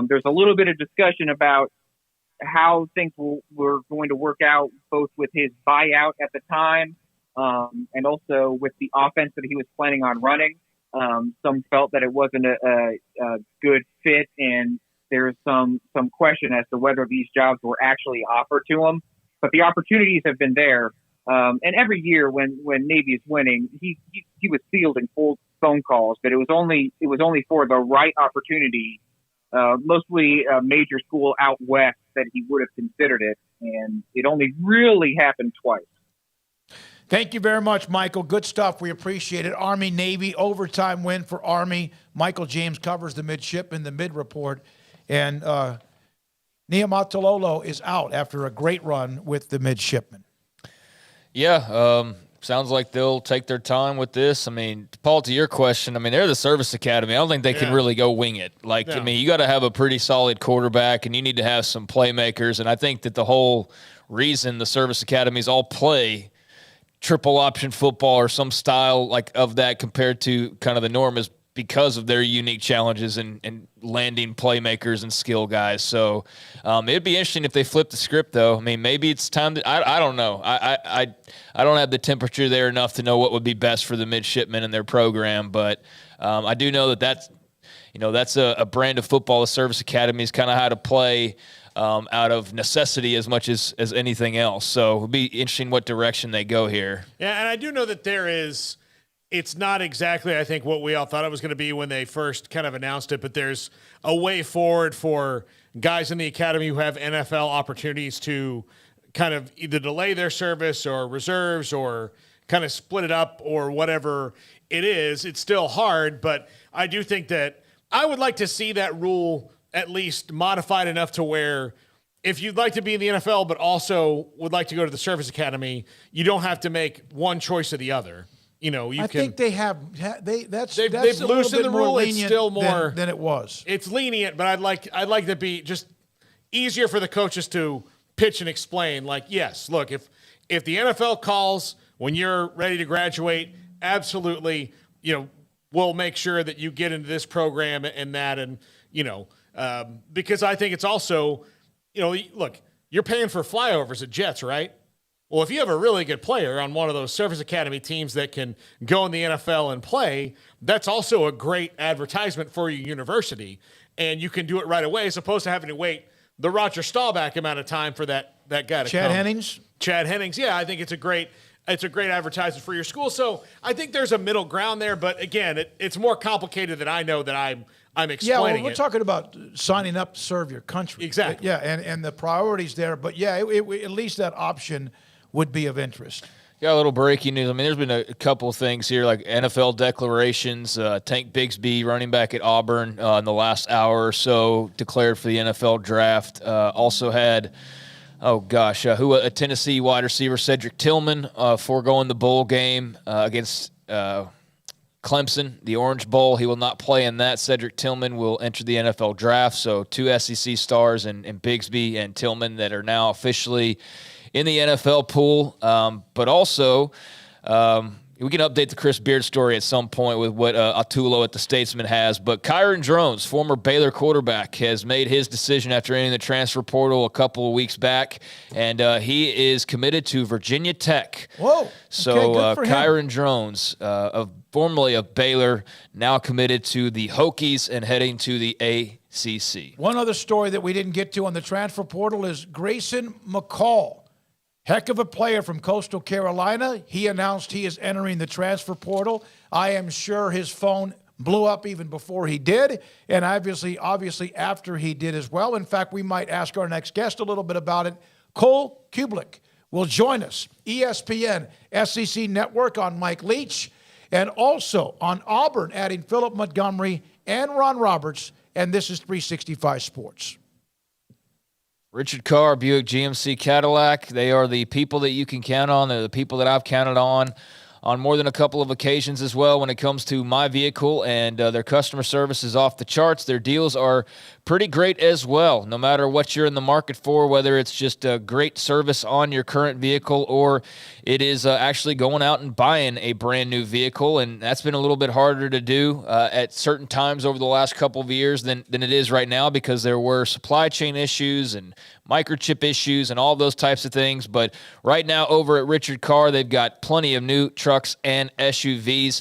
There's a little bit of discussion about how things were going to work out, both with his buyout at the time and also with the offense that he was planning on running. Some felt that it wasn't a good fit, and there's some question as to whether these jobs were actually offered to him. But the opportunities have been there. And every year when Navy is winning, he was fielding full phone calls, but it was only for the right opportunity, mostly a major school out west, that he would have considered it. And it only really happened twice. Thank you very much, Michael. Good stuff. We appreciate it. Army-Navy, overtime win for Army. Michael James covers the midshipman, the mid-report. And Niumatalolo is out after a great run with the midshipman. Yeah, sounds like they'll take their time with this. I mean, Paul, to your question, I mean, they're the service academy. I don't think they can really go wing it. I mean, you got to have a pretty solid quarterback, and you need to have some playmakers. And I think that the whole reason the service academies all play triple option football or some style like of that compared to kind of the norm is because of their unique challenges and landing playmakers and skill guys. So it'd be interesting if they flip the script, though. I mean, maybe it's time to – I don't know. I don't have the temperature there enough to know what would be best for the midshipmen in their program, but I do know that's a brand of football. The service academy is kind of how to play out of necessity as much as anything else. So it'll be interesting what direction they go here. Yeah, and I do know that there is – it's not exactly, I think, what we all thought it was going to be when they first kind of announced it, but there's a way forward for guys in the academy who have NFL opportunities to kind of either delay their service or reserves or kind of split it up or whatever it is. It's still hard, but I do think that I would like to see that rule at least modified enough to where if you'd like to be in the NFL but also would like to go to the service academy, you don't have to make one choice or the other. You know, you I can. think they have. They've loosened the rule. It's still more than it was. It's lenient, but I'd like to be just easier for the coaches to pitch and explain. Like, yes, look, if the NFL calls when you're ready to graduate, absolutely, we'll make sure that you get into this program and that, and because I think it's also, look, you're paying for flyovers at Jets, right? Well, if you have a really good player on one of those service academy teams that can go in the NFL and play, that's also a great advertisement for your university, and you can do it right away as opposed to having to wait the Roger Staubach amount of time for that guy to Chad come. Chad Hennings, yeah, I think it's a great advertisement for your school. So I think there's a middle ground there, but again, it's more complicated than I know that I'm explaining. We're talking about signing up to serve your country. Exactly. Yeah, and the priorities there, but yeah, at least that option would be of interest. Got a little breaking news. I mean, there's been a couple of things here, like NFL declarations. Tank Bigsby, running back at Auburn, in the last hour or so, declared for the NFL draft. Also had, a Tennessee wide receiver, Cedric Tillman, foregoing the bowl game against Clemson, the Orange Bowl. He will not play in that. Cedric Tillman will enter the NFL draft. So 2 SEC stars in Bigsby and Tillman that are now officially in the NFL pool, but also we can update the Chris Beard story at some point with what Atulo at the Statesman has. But Kyron Drones, former Baylor quarterback, has made his decision after entering the transfer portal a couple of weeks back, and he is committed to Virginia Tech. Whoa! So Kyron Drones, formerly of Baylor, now committed to the Hokies and heading to the ACC. One other story that we didn't get to on the transfer portal is Grayson McCall. Heck of a player from Coastal Carolina. He announced he is entering the transfer portal. I am sure his phone blew up even before he did, and obviously after he did as well. In fact, we might ask our next guest a little bit about it. Cole Cubelic will join us, ESPN, SEC Network on Mike Leach, and also on Auburn, adding Philip Montgomery and Ron Roberts, and this is 365 Sports. Richard Carr, Buick GMC Cadillac, they are the people that you can count on. They're the people that I've counted on more than a couple of occasions as well when it comes to my vehicle, and their customer service is off the charts. Their deals are pretty great as well, no matter what you're in the market for, whether it's just a great service on your current vehicle or it is actually going out and buying a brand new vehicle, and that's been a little bit harder to do at certain times over the last couple of years than it is right now because there were supply chain issues and microchip issues and all those types of things. But right now over at Richard Carr, they've got plenty of new trucks and SUVs.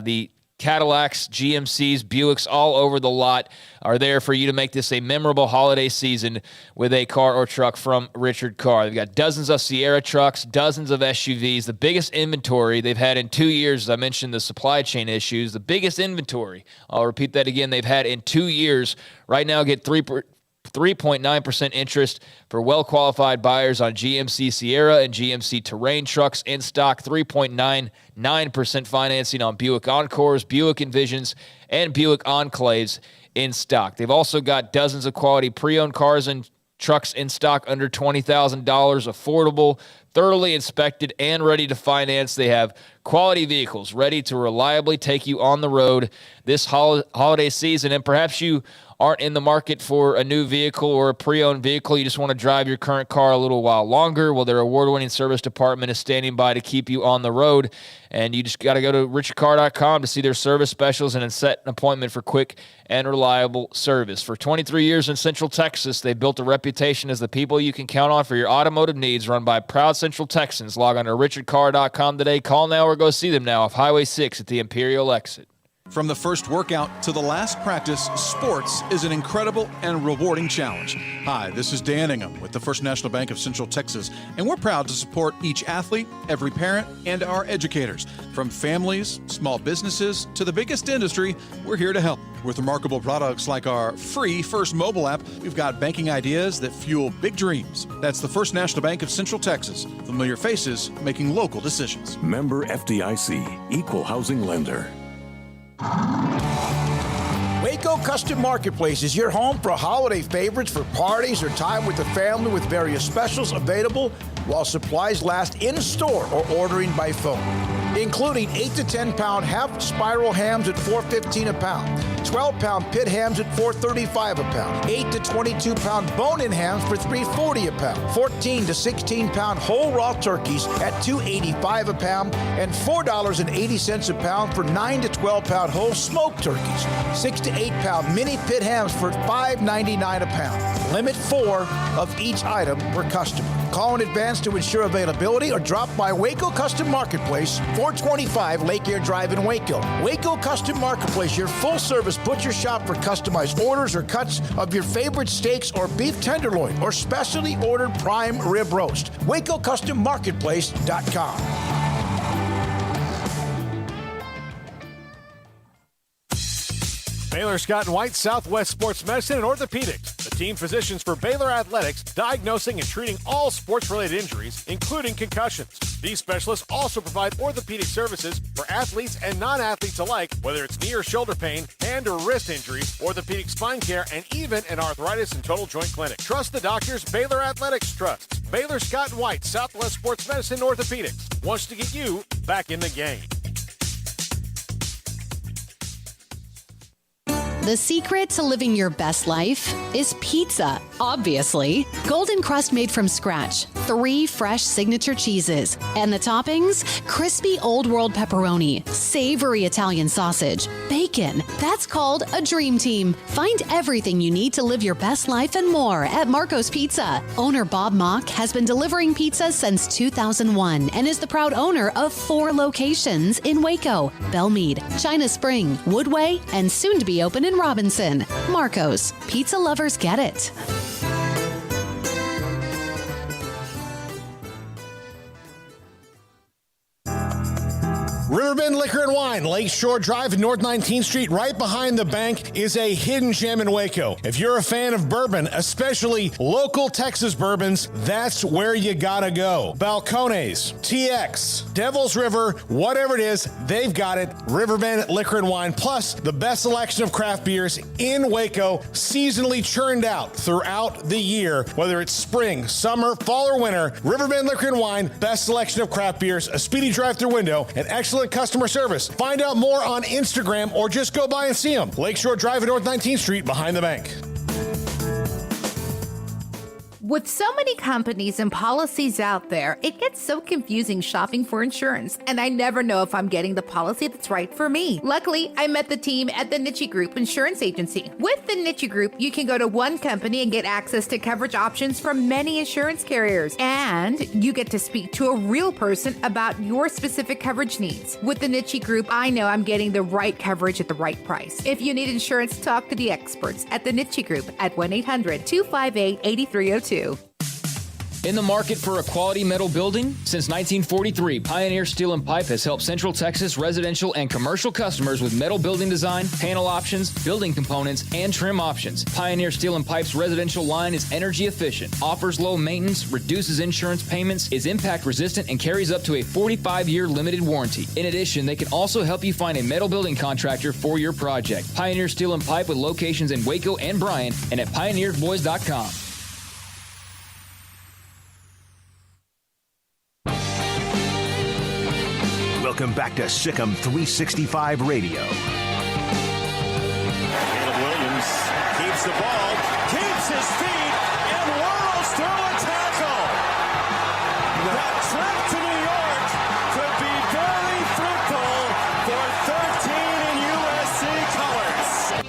The Cadillacs, GMCs, Buicks all over the lot are there for you to make this a memorable holiday season with a car or truck from Richard Carr. They've got dozens of Sierra trucks, dozens of SUVs, the biggest inventory they've had in 2 years. As I mentioned, the supply chain issues, the biggest inventory. I'll repeat that again. They've had in 2 years. Right now, get 3.9% interest for well-qualified buyers on GMC Sierra and GMC Terrain trucks in stock, 3.99% financing on Buick Encores, Buick Envisions, and Buick Enclaves in stock. They've also got dozens of quality pre-owned cars and trucks in stock under $20,000, affordable, thoroughly inspected, and ready to finance. They have quality vehicles ready to reliably take you on the road this holiday season, and perhaps you aren't in the market for a new vehicle or a pre-owned vehicle, you just want to drive your current car a little while longer, well, their award-winning service department is standing by to keep you on the road, and you just got to go to richardcar.com to see their service specials and set an appointment for quick and reliable service. For 23 years in Central Texas, they've built a reputation as the people you can count on for your automotive needs, run by proud Central Texans. Log on to richardcar.com today. Call now or go see them now off Highway 6 at the Imperial exit. From the first workout to the last practice, sports is an incredible and rewarding challenge. Hi, this is Dan Ingham with the First National Bank of Central Texas, and we're proud to support each athlete, every parent, and our educators. From families, small businesses, to the biggest industry, we're here to help. With remarkable products like our free First mobile app, we've got banking ideas that fuel big dreams. That's the First National Bank of Central Texas. Familiar faces making local decisions. Member FDIC, Equal Housing Lender. Waco Custom Marketplace is your home for holiday favorites for parties or time with the family, with various specials available while supplies last in store or ordering by phone, including 8 to 10 pound half spiral hams at $4.15 a pound, 12-pound pit hams at $4.35 a pound, 8 to 22 pound bone-in hams for $3.40 a pound, 14 to 16 pound whole raw turkeys at $2.85 a pound, and $4.80 a pound for 9 to 12 pound whole smoked turkeys, 6 to 8 pound mini pit hams for $5.99 a pound. Limit 4 of each item per customer. Call in advance to ensure availability or drop by Waco Custom Marketplace, 425 Lake Air Drive in Waco. Waco Custom Marketplace, your full-service butcher shop for customized orders or cuts of your favorite steaks or beef tenderloin or specially ordered prime rib roast. WacoCustomMarketplace.com. Baylor Scott & White Southwest Sports Medicine and Orthopedics, the team physicians for Baylor Athletics, diagnosing and treating all sports-related injuries, including concussions. These specialists also provide orthopedic services for athletes and non-athletes alike, whether it's knee or shoulder pain, hand or wrist injuries, orthopedic spine care, and even an arthritis and total joint clinic. Trust the doctors Baylor Athletics trusts. Baylor Scott & White Southwest Sports Medicine and Orthopedics wants to get you back in the game. The secret to living your best life is pizza, obviously. Golden crust made from scratch, 3 fresh signature cheeses, and the toppings, crispy Old World pepperoni, savory Italian sausage, bacon. That's called a dream team. Find everything you need to live your best life and more at Marco's Pizza. Owner Bob Mock has been delivering pizza since 2001 and is the proud owner of 4 locations in Waco, Belmead, China Spring, Woodway, and soon to be open in Robinson. Marco's. Pizza lovers get it. Riverbend Liquor and Wine, Lakeshore Drive and North 19th Street, right behind the bank, is a hidden gem in Waco. If you're a fan of bourbon, especially local Texas bourbons, that's where you gotta go. Balcones, TX, Devil's River, whatever it is, they've got it. Riverbend Liquor and Wine, plus the best selection of craft beers in Waco, seasonally churned out throughout the year, whether it's spring, summer, fall, or winter. Riverbend Liquor and Wine, best selection of craft beers, a speedy drive-through window, and excellent customer service. Find out more on Instagram or just go by and see them. Lakeshore Drive at North 19th Street behind the bank. With so many companies and policies out there, it gets so confusing shopping for insurance, and I never know if I'm getting the policy that's right for me. Luckily, I met the team at the Niumatalolo Group Insurance Agency. With the Niumatalolo Group, you can go to one company and get access to coverage options from many insurance carriers, and you get to speak to a real person about your specific coverage needs. With the Niumatalolo Group, I know I'm getting the right coverage at the right price. If you need insurance, talk to the experts at the Niumatalolo Group at 1-800-258-8302. In the market for a quality metal building? Since 1943, Pioneer Steel & Pipe has helped Central Texas residential and commercial customers with metal building design, panel options, building components, and trim options. Pioneer Steel & Pipe's residential line is energy efficient, offers low maintenance, reduces insurance payments, is impact resistant, and carries up to a 45-year limited warranty. In addition, they can also help you find a metal building contractor for your project. Pioneer Steel & Pipe with locations in Waco and Bryan and at pioneersboys.com. Welcome back to Sikkim 365 Radio. Caleb Williams keeps the ball, keeps his feet, and whirls through a tackle. That trip to New York could be very fruitful for 13 in USC colors.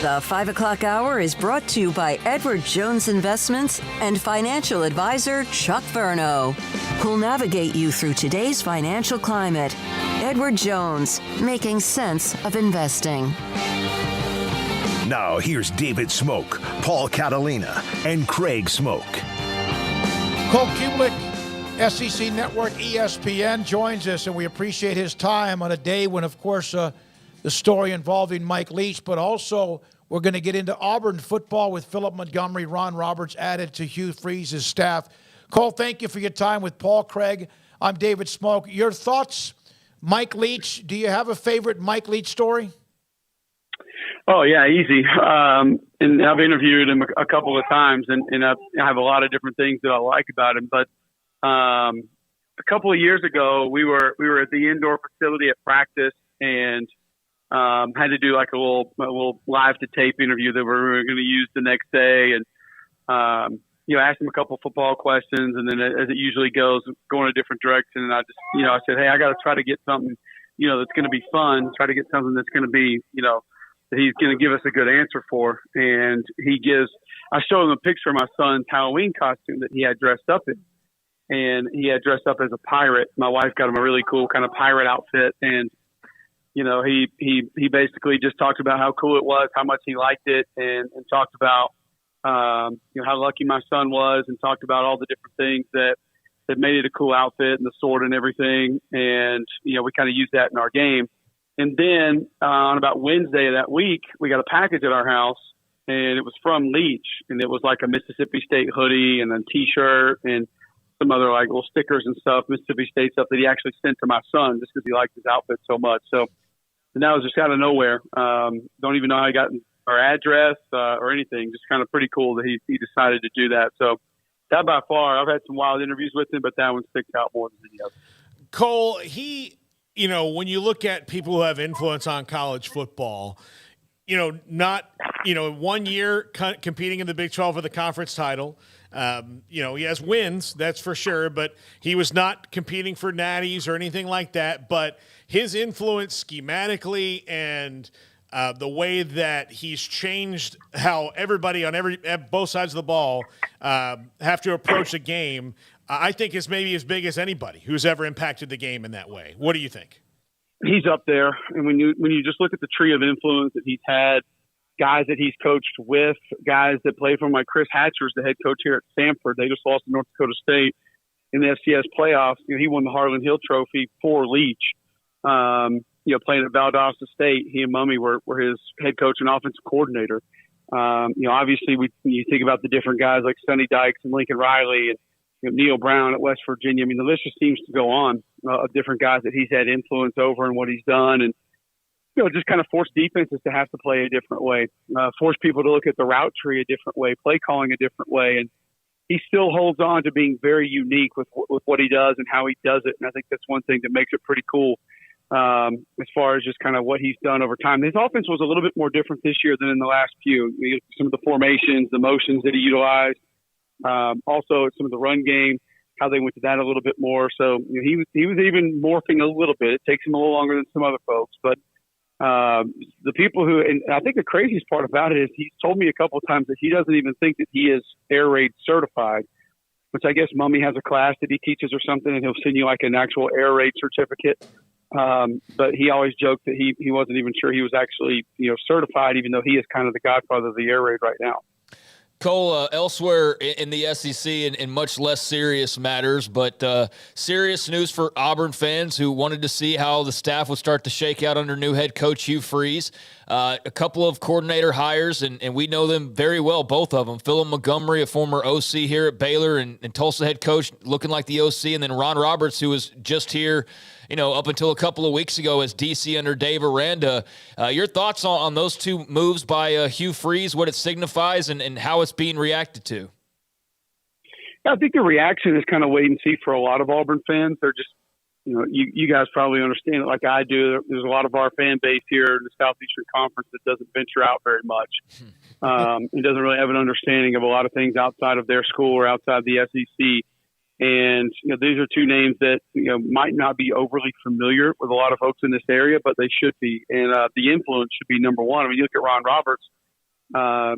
The 5 o'clock hour is brought to you by Edward Jones Investments and financial advisor Chuck Verno, who'll navigate you through today's financial climate. Edward Jones, making sense of investing. Now here's David Smoak, Paul Catalina, and Craig Smoak. Cole Cubelic, SEC Network, ESPN, joins us, and we appreciate his time on a day when, of course, the story involving Mike Leach, but also we're going to get into Auburn football with Philip Montgomery, Ron Roberts added to Hugh Freeze's staff. Cole, thank you for your time with Paul, Craig. I'm David Smoak. Your thoughts, Mike Leach? Do you have a favorite Mike Leach story? Oh, yeah, easy. And I've interviewed him a couple of times, and I have a lot of different things that I like about him. But a couple of years ago, we were at the indoor facility at practice and had to do like a little live to tape interview that we were going to use the next day. And, asked him a couple football questions, and then as it usually goes, going a different direction. And I just, I said, hey, I got to try to get something, that's going to be fun, try to get something that's going to be, that he's going to give us a good answer for. And I showed him a picture of my son's Halloween costume that he had dressed up in. And he had dressed up as a pirate. My wife got him a really cool kind of pirate outfit. And, he basically just talked about how cool it was, how much he liked it, and talked about, how lucky my son was, and talked about all the different things that made it a cool outfit and the sword and everything. And, we kind of used that in our game. And then on about Wednesday of that week, we got a package at our house, and it was from Leach, and it was like a Mississippi State hoodie and a T-shirt and some other like little stickers and stuff, Mississippi State stuff that he actually sent to my son just because he liked his outfit so much. So, and that was just out of nowhere. Don't even know how he got our address or anything. Just kind of pretty cool that he decided to do that. So that by far, I've had some wild interviews with him, but that one sticks out more than any other. Cole, when you look at people who have influence on college football, not 1 year competing in the Big 12 for the conference title. He has wins, that's for sure, but he was not competing for natties or anything like that. But his influence schematically and the way that he's changed how everybody at both sides of the ball have to approach the game, I think is maybe as big as anybody who's ever impacted the game in that way. What do you think? He's up there. And when you just look at the tree of influence that he's had, guys that he's coached with, guys that play for him, like Chris Hatcher's the head coach here at Stanford. They just lost to North Dakota State in the FCS playoffs. He won the Harlan Hill Trophy for Leach. Playing at Valdosta State, he and Mummy were his head coach and offensive coordinator. Obviously, you think about the different guys like Sonny Dykes and Lincoln Riley and Neil Brown at West Virginia. I mean, the list just seems to go on of different guys that he's had influence over and what he's done. And, just kind of force defenses to have to play a different way, force people to look at the route tree a different way, play calling a different way. And he still holds on to being very unique with what he does and how he does it. And I think that's one thing that makes it pretty cool as far as just kind of what he's done over time. His offense was a little bit more different this year than in the last few. Some of the formations, the motions that he utilized, also some of the run game, how they went to that a little bit more. So he was even morphing a little bit. It takes him a little longer than some other folks, but the people who, and I think the craziest part about it is he's told me a couple of times that he doesn't even think that he is air raid certified, which I guess Mummy has a class that he teaches or something, and he'll send you like an actual air raid certificate. But he always joked that he wasn't even sure he was actually, certified, even though he is kind of the godfather of the air raid right now. Cole, elsewhere in the SEC in much less serious matters, but serious news for Auburn fans who wanted to see how the staff would start to shake out under new head coach Hugh Freeze. A couple of coordinator hires, and we know them very well, both of them. Philip Montgomery, a former OC here at Baylor and Tulsa head coach, looking like the OC, and then Ron Roberts, who was just here up until a couple of weeks ago as DC under Dave Aranda. Your thoughts on those two moves by Hugh Freeze, what it signifies, and how it's being reacted to? I think the reaction is kind of wait and see for a lot of Auburn fans. They're just, you guys probably understand it like I do. There's a lot of our fan base here in the Southeastern Conference that doesn't venture out very much. It doesn't really have an understanding of a lot of things outside of their school or outside the SEC. And, these are two names that, might not be overly familiar with a lot of folks in this area, but they should be. And the influence should be number one. I mean, you look at Ron Roberts,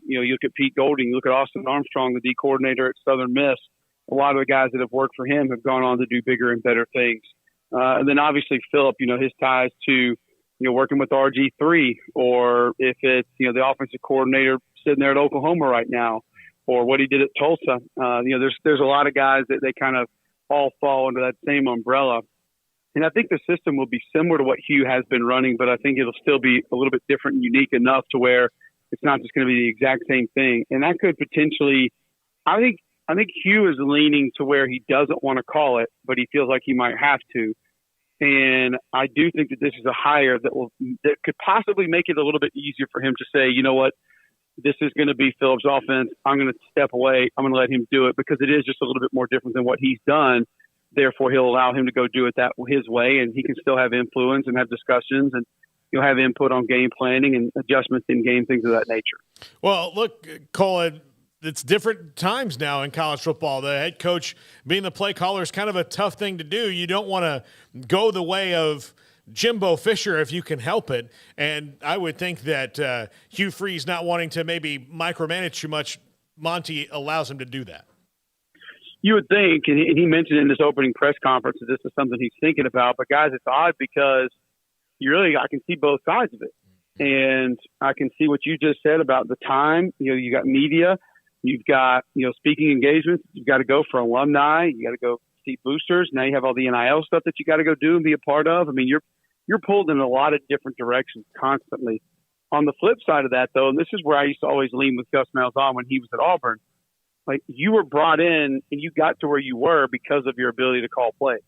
you look at Pete Golding, you look at Austin Armstrong, the D coordinator at Southern Miss. a lot of the guys that have worked for him have gone on to do bigger and better things. And then obviously Philip, his ties to, working with RG3, or if it's, the offensive coordinator sitting there at Oklahoma right now, or what he did at Tulsa. There's a lot of guys that they kind of all fall under that same umbrella. And I think the system will be similar to what Hugh has been running, but I think it'll still be a little bit different and unique enough to where it's not just going to be the exact same thing. And that could potentially, I think Hugh is leaning to where he doesn't want to call it, but he feels like he might have to. And I do think that this is a hire that could possibly make it a little bit easier for him to say, you know what, this is going to be Philip's offense. I'm going to step away. I'm going to let him do it, because it is just a little bit more different than what he's done. Therefore, he'll allow him to go do it his way, and he can still have influence and have discussions, and you'll have input on game planning and adjustments in game, things of that nature. Well, look, Colin, it's different times now in college football. The head coach being the play caller is kind of a tough thing to do. You don't want to go the way of Jimbo Fisher if you can help it. And I would think that Hugh Freeze not wanting to maybe micromanage too much, Monty allows him to do that. You would think, and he mentioned in this opening press conference that this is something he's thinking about. But, guys, it's odd because I can see both sides of it. And I can see what you just said about the time. You got media. You've got, speaking engagements. You've got to go for alumni. You got to go see boosters. Now you have all the NIL stuff that you got to go do and be a part of. I mean, you're pulled in a lot of different directions constantly. On the flip side of that, though, and this is where I used to always lean with Gus Malzahn when he was at Auburn, like, you were brought in and you got to where you were because of your ability to call plays.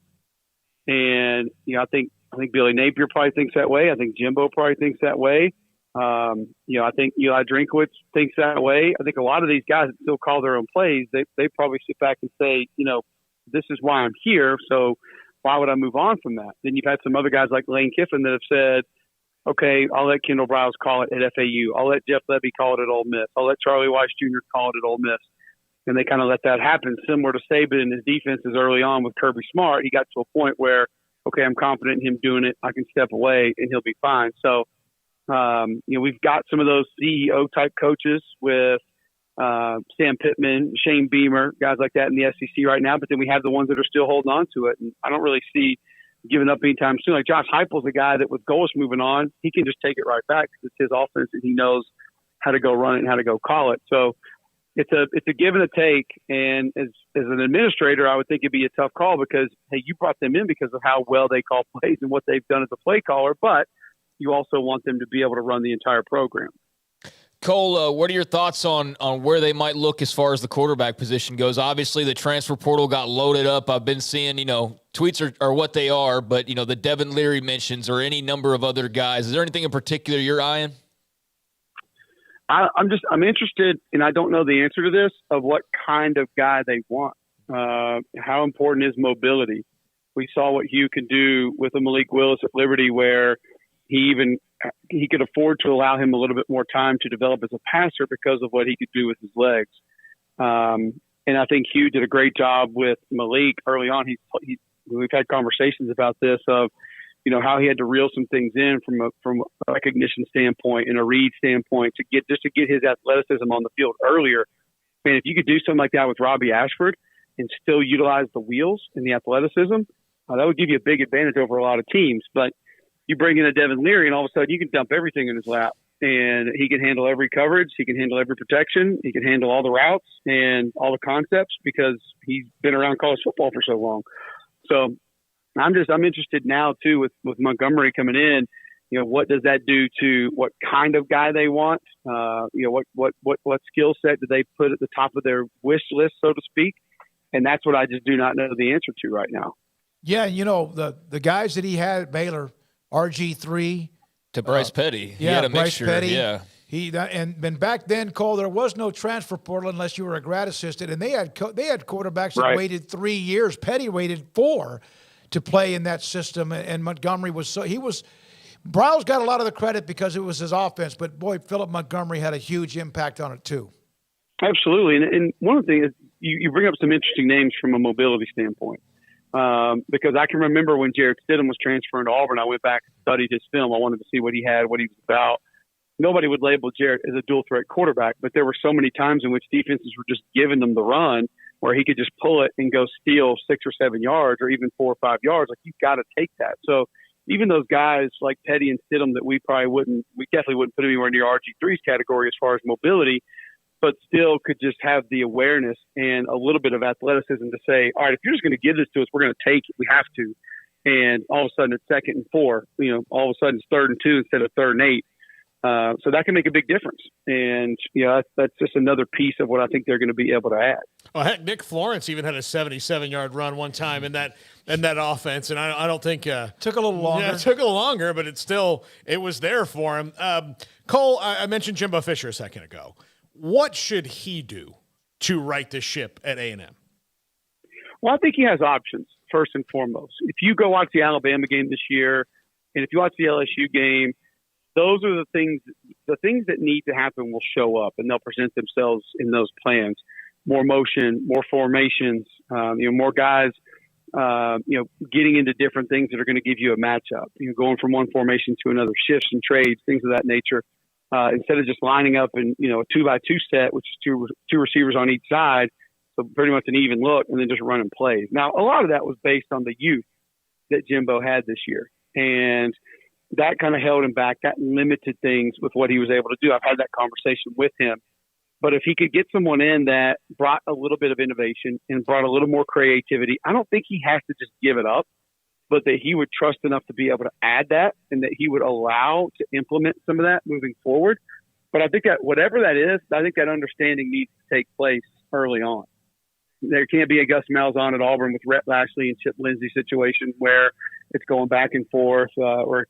And, I think Billy Napier probably thinks that way. I think Jimbo probably thinks that way. I think Eli Drinkwitz thinks that way. I think a lot of these guys that still call their own plays, they probably sit back and say, this is why I'm here, so why would I move on from that? Then you've had some other guys like Lane Kiffin that have said, okay, I'll let Kendall Briles call it at FAU. I'll let Jeff Lebby call it at Ole Miss. I'll let Charlie Weiss Jr. call it at Ole Miss. And they kind of let that happen, similar to Saban and his defenses early on with Kirby Smart. He got to a point where, okay, I'm confident in him doing it. I can step away and he'll be fine. So, we've got some of those CEO-type coaches with Sam Pittman, Shane Beamer, guys like that in the SEC right now. But then we have the ones that are still holding on to it. And I don't really see giving up anytime soon. Like Josh Heupel's a guy that with Golis moving on, he can just take it right back because it's his offense and he knows how to go run it and how to go call it. So it's a give and a take. And as an administrator, I would think it'd be a tough call because, hey, you brought them in because of how well they call plays and what they've done as a play caller, but you also want them to be able to run the entire program. Cole, what are your thoughts on where they might look as far as the quarterback position goes? Obviously, the transfer portal got loaded up. I've been seeing, tweets are what they are, but, the Devin Leary mentions or any number of other guys. Is there anything in particular you're eyeing? I'm interested, and I don't know the answer to this, of what kind of guy they want. How important is mobility? We saw what Hugh can do with a Malik Willis at Liberty, where he could afford to allow him a little bit more time to develop as a passer because of what he could do with his legs. And I think Hugh did a great job with Malik early on. We've had conversations about this of, how he had to reel some things in from a recognition standpoint and a read standpoint to get his athleticism on the field earlier. And if you could do something like that with Robbie Ashford and still utilize the wheels and the athleticism, that would give you a big advantage over a lot of teams. But you bring in a Devin Leary and all of a sudden you can dump everything in his lap and he can handle every coverage. He can handle every protection. He can handle all the routes and all the concepts because he's been around college football for so long. So I'm interested now too with Montgomery coming in, what does that do to what kind of guy they want? What skill set do they put at the top of their wish list, so to speak? And that's what I just do not know the answer to right now. Yeah. The guys that he had at Baylor, RG3 to Bryce Petty. He had a mixture. Petty, yeah. And back then, Cole, there was no transfer portal unless you were a grad assistant, and they had quarterbacks that waited 3 years. Petty waited 4 to play in that system, and Montgomery Briles got a lot of the credit because it was his offense, but boy, Philip Montgomery had a huge impact on it too. Absolutely, and one of the things is you bring up some interesting names from a mobility standpoint. Because I can remember when Jarrett Stidham was transferring to Auburn, I went back and studied his film. I wanted to see what he had, what he was about. Nobody would label Jarrett as a dual threat quarterback, but there were so many times in which defenses were just giving them the run where he could just pull it and go steal 6 or 7 yards or even 4 or 5 yards. Like, you've got to take that. So even those guys like Petrie and Stidham that we definitely wouldn't put anywhere near RG3's category as far as mobility, but still could just have the awareness and a little bit of athleticism to say, all right, if you're just going to give this to us, we're going to take it. We have to. And all of a sudden it's 2nd and 4, all of a sudden it's 3rd and 2 instead of 3rd and 8. So that can make a big difference. And, that's just another piece of what I think they're going to be able to add. Oh, heck, Nick Florence even had a 77-yard run one time in that offense, and I don't think took a little longer. Yeah, it took a little longer, but it was there for him. Cole, I mentioned Jimbo Fisher a second ago. What should he do to right the ship at A&M? Well, I think he has options, first and foremost. If you go watch the Alabama game this year, and if you watch the LSU game, those are the things that need to happen will show up, and they'll present themselves in those plans. More motion, more formations, more guys, getting into different things that are going to give you a matchup. Going from one formation to another, shifts and trades, things of that nature. Instead of just lining up in, a 2-by-2 set, which is two receivers on each side, so pretty much an even look, and then just running plays. Now, a lot of that was based on the youth that Jimbo had this year, and that kind of held him back. That limited things with what he was able to do. I've had that conversation with him. But if he could get someone in that brought a little bit of innovation and brought a little more creativity, I don't think he has to just give it up, but that he would trust enough to be able to add that and that he would allow to implement some of that moving forward. But I think that whatever that is, I think that understanding needs to take place early on. There can't be a Gus Malzahn at Auburn with Rhett Lashley and Chip Lindsey situation where it's going back and forth, or,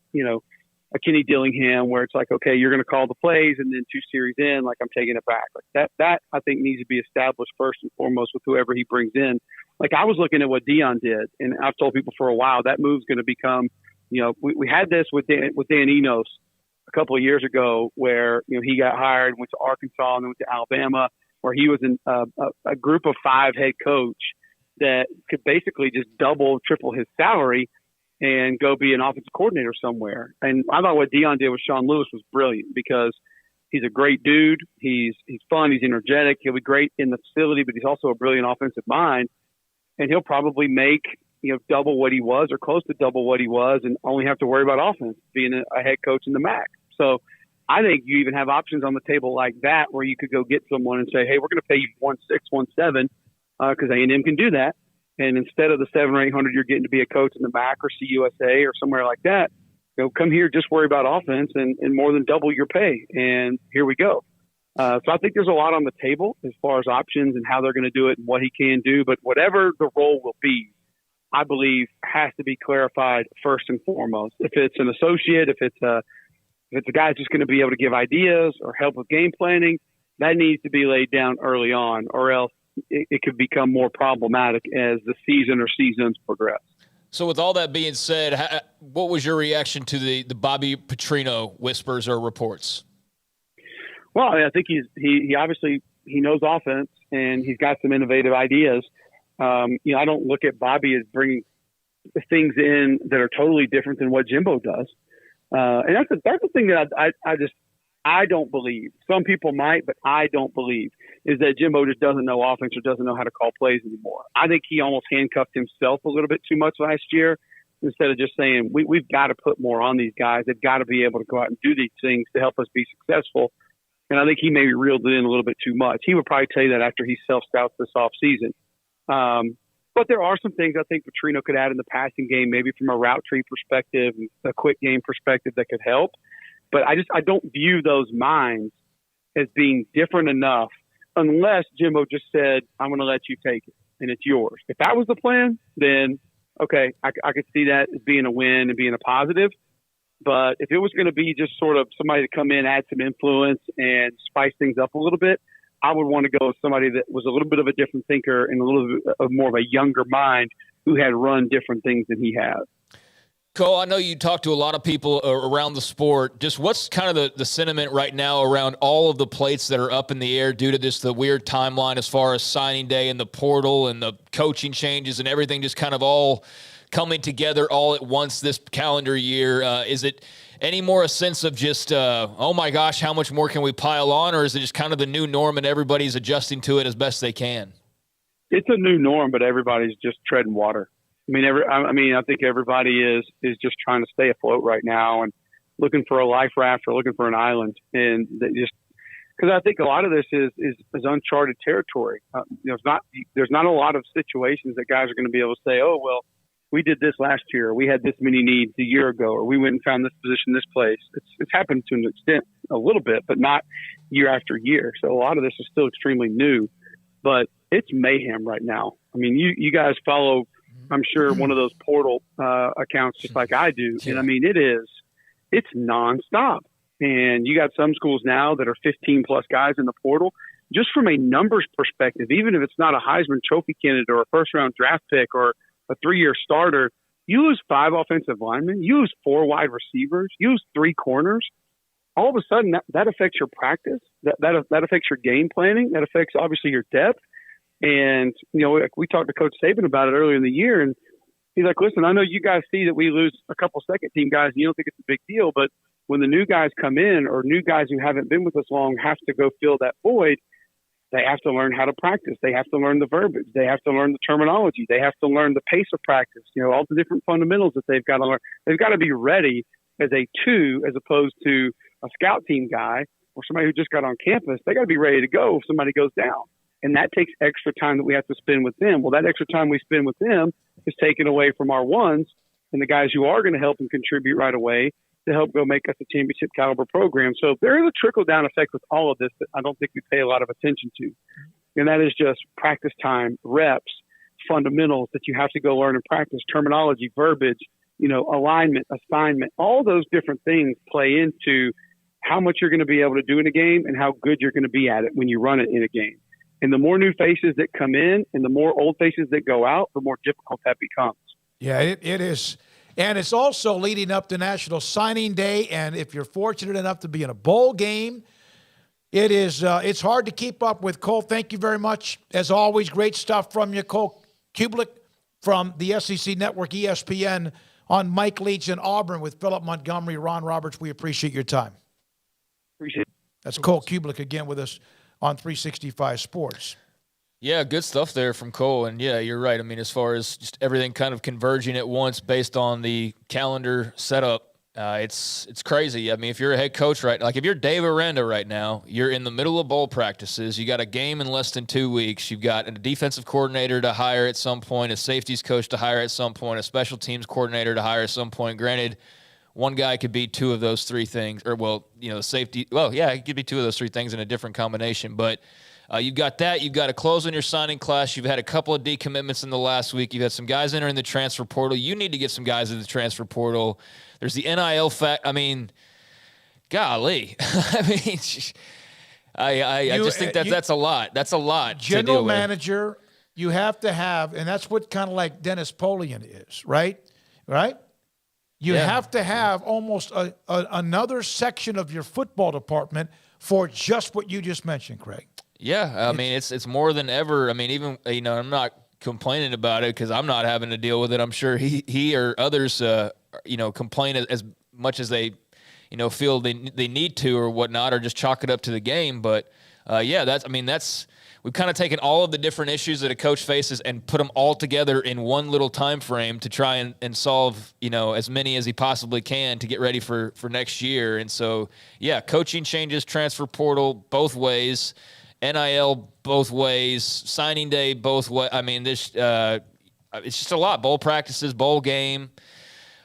a Kenny Dillingham where it's like, okay, you're going to call the plays and then 2 series in, like I'm taking it back. Like that I think needs to be established first and foremost with whoever he brings in. Like I was looking at what Dion did, and I've told people for a while that move's going to become, we had this with Dan Enos a couple of years ago where, he got hired, went to Arkansas and then went to Alabama, where he was in a group of 5 head coach that could basically just double, triple his salary and go be an offensive coordinator somewhere. And I thought what Dion did with Sean Lewis was brilliant because he's a great dude. He's fun. He's energetic. He'll be great in the facility, but he's also a brilliant offensive mind. And he'll probably make, double what he was or close to double what he was and only have to worry about offense being a head coach in the MAC. So I think you even have options on the table like that where you could go get someone and say, hey, we're going to pay you 1.6, 1.7 because A&M can do that. And instead of the 700 or 800 you're getting to be a coach in the MAC or CUSA or somewhere like that, come here, just worry about offense and more than double your pay. And here we go. So I think there's a lot on the table as far as options and how they're going to do it and what he can do. But whatever the role will be, I believe has to be clarified first and foremost. If it's an associate, if it's a guy just going to be able to give ideas or help with game planning, that needs to be laid down early on, or else it could become more problematic as the season or seasons progress. So with all that being said, what was your reaction to the Bobby Petrino whispers or reports? Well, I think he obviously he knows offense and he's got some innovative ideas. I don't look at Bobby as bringing things in that are totally different than what Jimbo does. And that's the thing that I don't believe. Some people might, but I don't believe is that Jimbo just doesn't know offense or doesn't know how to call plays anymore. I think he almost handcuffed himself a little bit too much last year instead of just saying, we've got to put more on these guys. They've got to be able to go out and do these things to help us be successful. And I think he maybe reeled it in a little bit too much. He would probably tell you that after he self-scouts this offseason. But there are some things I think Petrino could add in the passing game, maybe from a route tree perspective, a quick game perspective that could help. But I don't view those minds as being different enough unless Jimbo just said, I'm going to let you take it and it's yours. If that was the plan, then okay, I could see that as being a win and being a positive. But if it was going to be just sort of somebody to come in, add some influence and spice things up a little bit, I would want to go with somebody that was a little bit of a different thinker and a little bit of more of a younger mind who had run different things than he has. Cole, I know you talk to a lot of people around the sport. Just what's kind of the sentiment right now around all of the plates that are up in the air due to the weird timeline as far as signing day and the portal and the coaching changes and everything just kind of all coming together all at once this calendar year? Is it any more a sense of just, oh my gosh, how much more can we pile on? Or is it just kind of the new norm and everybody's adjusting to it as best they can? it's a new norm, but everybody's just treading water. I think everybody is just trying to stay afloat right now and looking for a life raft or looking for an island. And because I think a lot of this is uncharted territory. There's not a lot of situations that guys are going to be able to say, oh, well, we did this last year, or we had this many needs a year ago, or we went and found this position, this place. It's happened to an extent a little bit, but not year after year. So a lot of this is still extremely new, but it's mayhem right now. I mean, you guys follow, I'm sure, one of those portal accounts just like I do. And I mean, it's nonstop. And you got some schools now that are 15 plus guys in the portal. Just from a numbers perspective, even if it's not a Heisman Trophy candidate or a first round draft pick or a 3-year starter, you lose 5 offensive linemen, you lose 4 wide receivers, you lose 3 corners. All of a sudden, that affects your practice. That affects your game planning. That affects, obviously, your depth. And, we talked to Coach Saban about it earlier in the year, and he's like, listen, I know you guys see that we lose a couple second-team guys, and you don't think it's a big deal, but when the new guys come in or new guys who haven't been with us long have to go fill that void, they have to learn how to practice. They have to learn the verbiage. They have to learn the terminology. They have to learn the pace of practice, all the different fundamentals that they've got to learn. They've got to be ready as a 2 as opposed to a scout team guy or somebody who just got on campus. They got to be ready to go if somebody goes down. And that takes extra time that we have to spend with them. Well, that extra time we spend with them is taken away from our ones and the guys who are going to help and contribute right away to help go make us a championship caliber program. So there is a trickle down effect with all of this that I don't think we pay a lot of attention to. And that is just practice time, reps, fundamentals that you have to go learn and practice, terminology, verbiage, alignment, assignment, all those different things play into how much you're going to be able to do in a game and how good you're going to be at it when you run it in a game. And the more new faces that come in and the more old faces that go out, the more difficult that becomes. Yeah, it is. And it's also leading up to National Signing Day. And if you're fortunate enough to be in a bowl game, it's hard to keep up with. Cole, thank you very much. As always, great stuff from you, Cole Cubelic from the SEC Network, ESPN, on Mike Leach and Auburn with Philip Montgomery, Ron Roberts. We appreciate your time. Appreciate it. That's Cole Cubelic again with us on 365 Sports. Yeah, good stuff there from Cole. And, yeah, you're right. I mean, as far as just everything kind of converging at once based on the calendar setup, it's crazy. I mean, if you're a head coach, if you're Dave Aranda right now, you're in the middle of bowl practices. You got a game in less than 2 weeks. You've got a defensive coordinator to hire at some point, a safeties coach to hire at some point, a special teams coordinator to hire at some point. Granted, one guy could be 2 of those 3 things, or, safety. Well, yeah, it could be 2 of those 3 things in a different combination. But you've got that. You've got to close on your signing class. You've had a couple of decommitments in the last week. You've had some guys entering the transfer portal. You need to get some guys in the transfer portal. There's the NIL fact. I mean, golly. I just think that's a lot. That's a lot. General manager, you have to have, and that's what kind of like Dennis Polian is, right? Right? You have to have almost another section of your football department for just what you just mentioned, Craig. Yeah, I mean, it's more than ever. I mean, even, I'm not complaining about it because I'm not having to deal with it. I'm sure he or others, complain as much as they, feel they need to or whatnot, or just chalk it up to the game. But, we've kind of taken all of the different issues that a coach faces and put them all together in one little time frame to try and solve, as many as he possibly can to get ready for next year. And so, yeah, coaching changes, transfer portal, both ways. NIL both ways, signing day both ways. I mean, it's just a lot. Bowl practices, bowl game,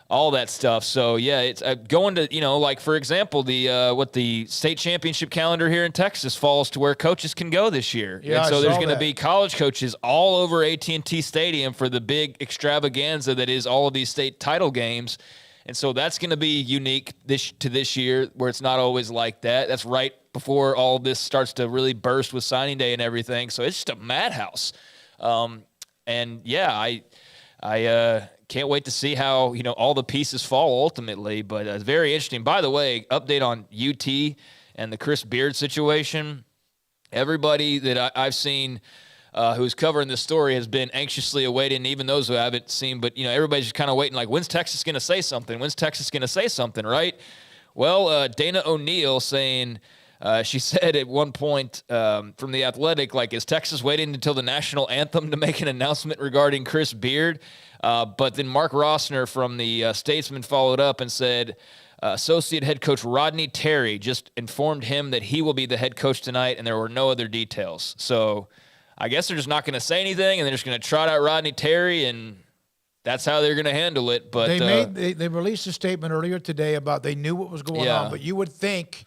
all that stuff. So, yeah, it's going to, for example, the state championship calendar here in Texas falls to where coaches can go this year. Yeah, and so there's going to be college coaches all over AT&T Stadium for the big extravaganza that is all of these state title games. And so that's going to be unique this year, where it's not always like that. That's right before all this starts to really burst with signing day and everything. So it's just a madhouse. And yeah, I can't wait to see how, all the pieces fall ultimately, but it's very interesting. By the way, update on UT and the Chris Beard situation. Everybody that I've seen who's covering this story has been anxiously awaiting, even those who haven't seen, but everybody's just kind of waiting, like, when's Texas going to say something? When's Texas going to say something, right? Well, Dana O'Neill saying She said at one point from The Athletic, like, is Texas waiting until the national anthem to make an announcement regarding Chris Beard? But then Mark Rossner from the Statesman followed up and said, Associate head coach Rodney Terry just informed him that he will be the head coach tonight, and there were no other details. So I guess they're just not going to say anything, and they're just going to trot out Rodney Terry, and that's how they're going to handle it. But they released a statement earlier today about they knew what was going on, but you would think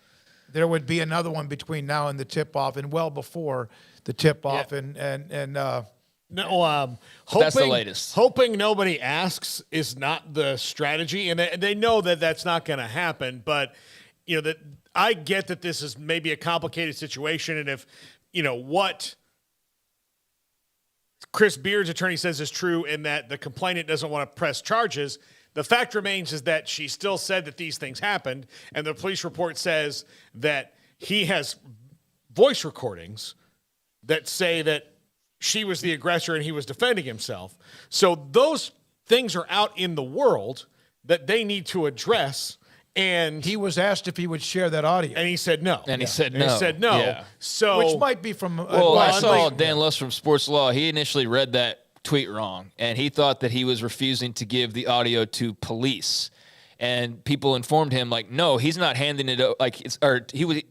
there would be another one between now and the tip-off, and well before the tip-off, hoping, that's the latest. Hoping nobody asks is not the strategy, and they know that that's not going to happen. But that I get that this is maybe a complicated situation, and if what Chris Beard's attorney says is true, and that the complainant doesn't want to press charges, the fact remains is that she still said that these things happened, and the police report says that he has voice recordings that say that she was the aggressor and he was defending himself. So those things are out in the world that they need to address. And he was asked if he would share that audio, and he said no. He said no. Yeah. So, which might be from. I saw Dan Luss from Sports Law. He initially read that tweet wrong, and he thought that he was refusing to give the audio to police. And people informed him, like, no, he's not handing it.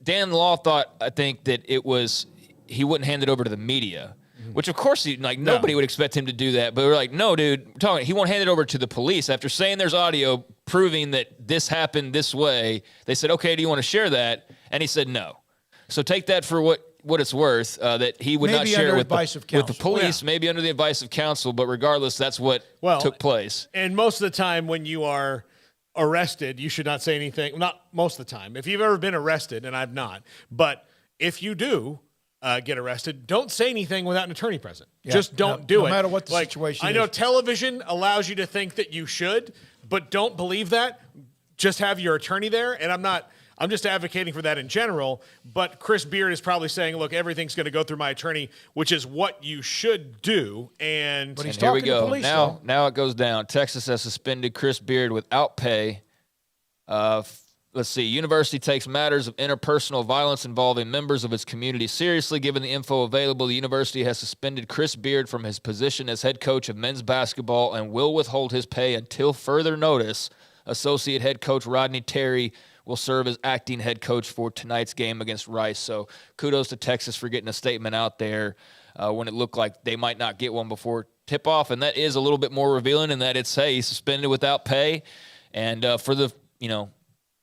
Dan Law thought, I think, that it was. He wouldn't hand it over to the media, which of course nobody would expect him to do that. But we're like, no, dude, he won't hand it over to the police after saying there's audio proving that this happened this way. They said, okay, do you want to share that? And he said no. So take that for what it's worth, that he would not share it with the police, maybe under the advice of counsel. But regardless, that's what took place. And most of the time when you are arrested, you should not say anything. Not most of the time. If you've ever been arrested, and I've not, but if you do, get arrested, don't say anything without an attorney present. Just don't do it. No matter what the situation is. I know television allows you to think that you should, but don't believe that. Just have your attorney there. And I'm just advocating for that in general. But Chris Beard is probably saying, look, everything's going to go through my attorney, which is what you should do. But here we go. Now it goes down. Texas has suspended Chris Beard without pay. Let's see. University takes matters of interpersonal violence involving members of its community seriously. Given the info available, the university has suspended Chris Beard from his position as head coach of men's basketball and will withhold his pay until further notice. Associate head coach Rodney Terry will serve as acting head coach for tonight's game against Rice. So kudos to Texas for getting a statement out there when it looked like they might not get one before tip-off. And that is a little bit more revealing in that it's, hey, he's suspended without pay. And for the,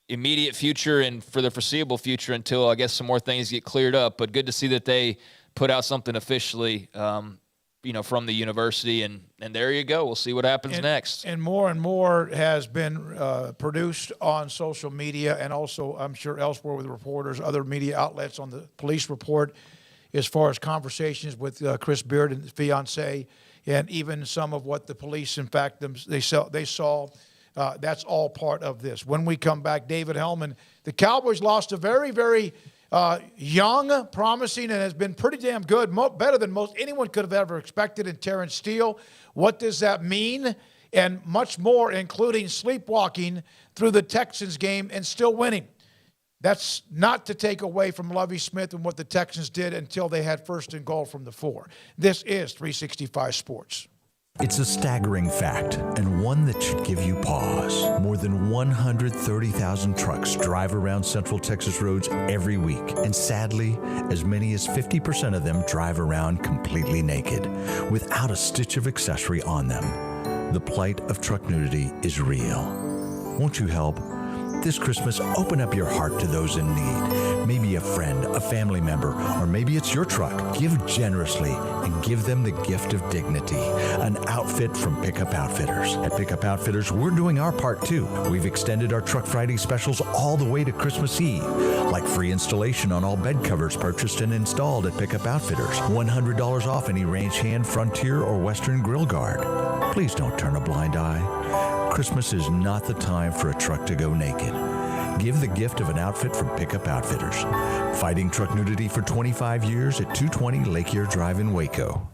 immediate future and for the foreseeable future until I guess some more things get cleared up. But good to see that they put out something officially, from the university. And there you go. We'll see what happens next. And more has been produced on social media and also, I'm sure, elsewhere with reporters, other media outlets on the police report as far as conversations with Chris Beard and his fiancée, and even some of what the police, in fact, they saw. That's all part of this. When we come back, David Hellman, the Cowboys lost a very, very young, promising, and has been pretty damn good, better than most anyone could have ever expected in Terrence Steele. What does that mean? And much more, including sleepwalking through the Texans game and still winning. That's not to take away from Lovie Smith and what the Texans did until they had first and goal from the 4. This is 365 Sports. It's a staggering fact, and one that should give you pause. More than 130,000 trucks drive around Central Texas roads every week, and sadly, as many as 50% of them drive around completely naked, without a stitch of accessory on them. The plight of truck nudity is real. Won't you help? This Christmas, open up your heart to those in need. Maybe a friend, a family member, or maybe it's your truck. Give generously and give them the gift of dignity. An outfit from Pickup Outfitters. At Pickup Outfitters, we're doing our part too. We've extended our Truck Friday specials all the way to Christmas Eve, like free installation on all bed covers purchased and installed at Pickup Outfitters, $100 off any ranch hand, Frontier, or Western Grill Guard. Please don't turn a blind eye. Christmas is not the time for a truck to go naked. Give the gift of an outfit from Pickup Outfitters. Fighting truck nudity for 25 years at 220 Lake Erie Drive in Waco.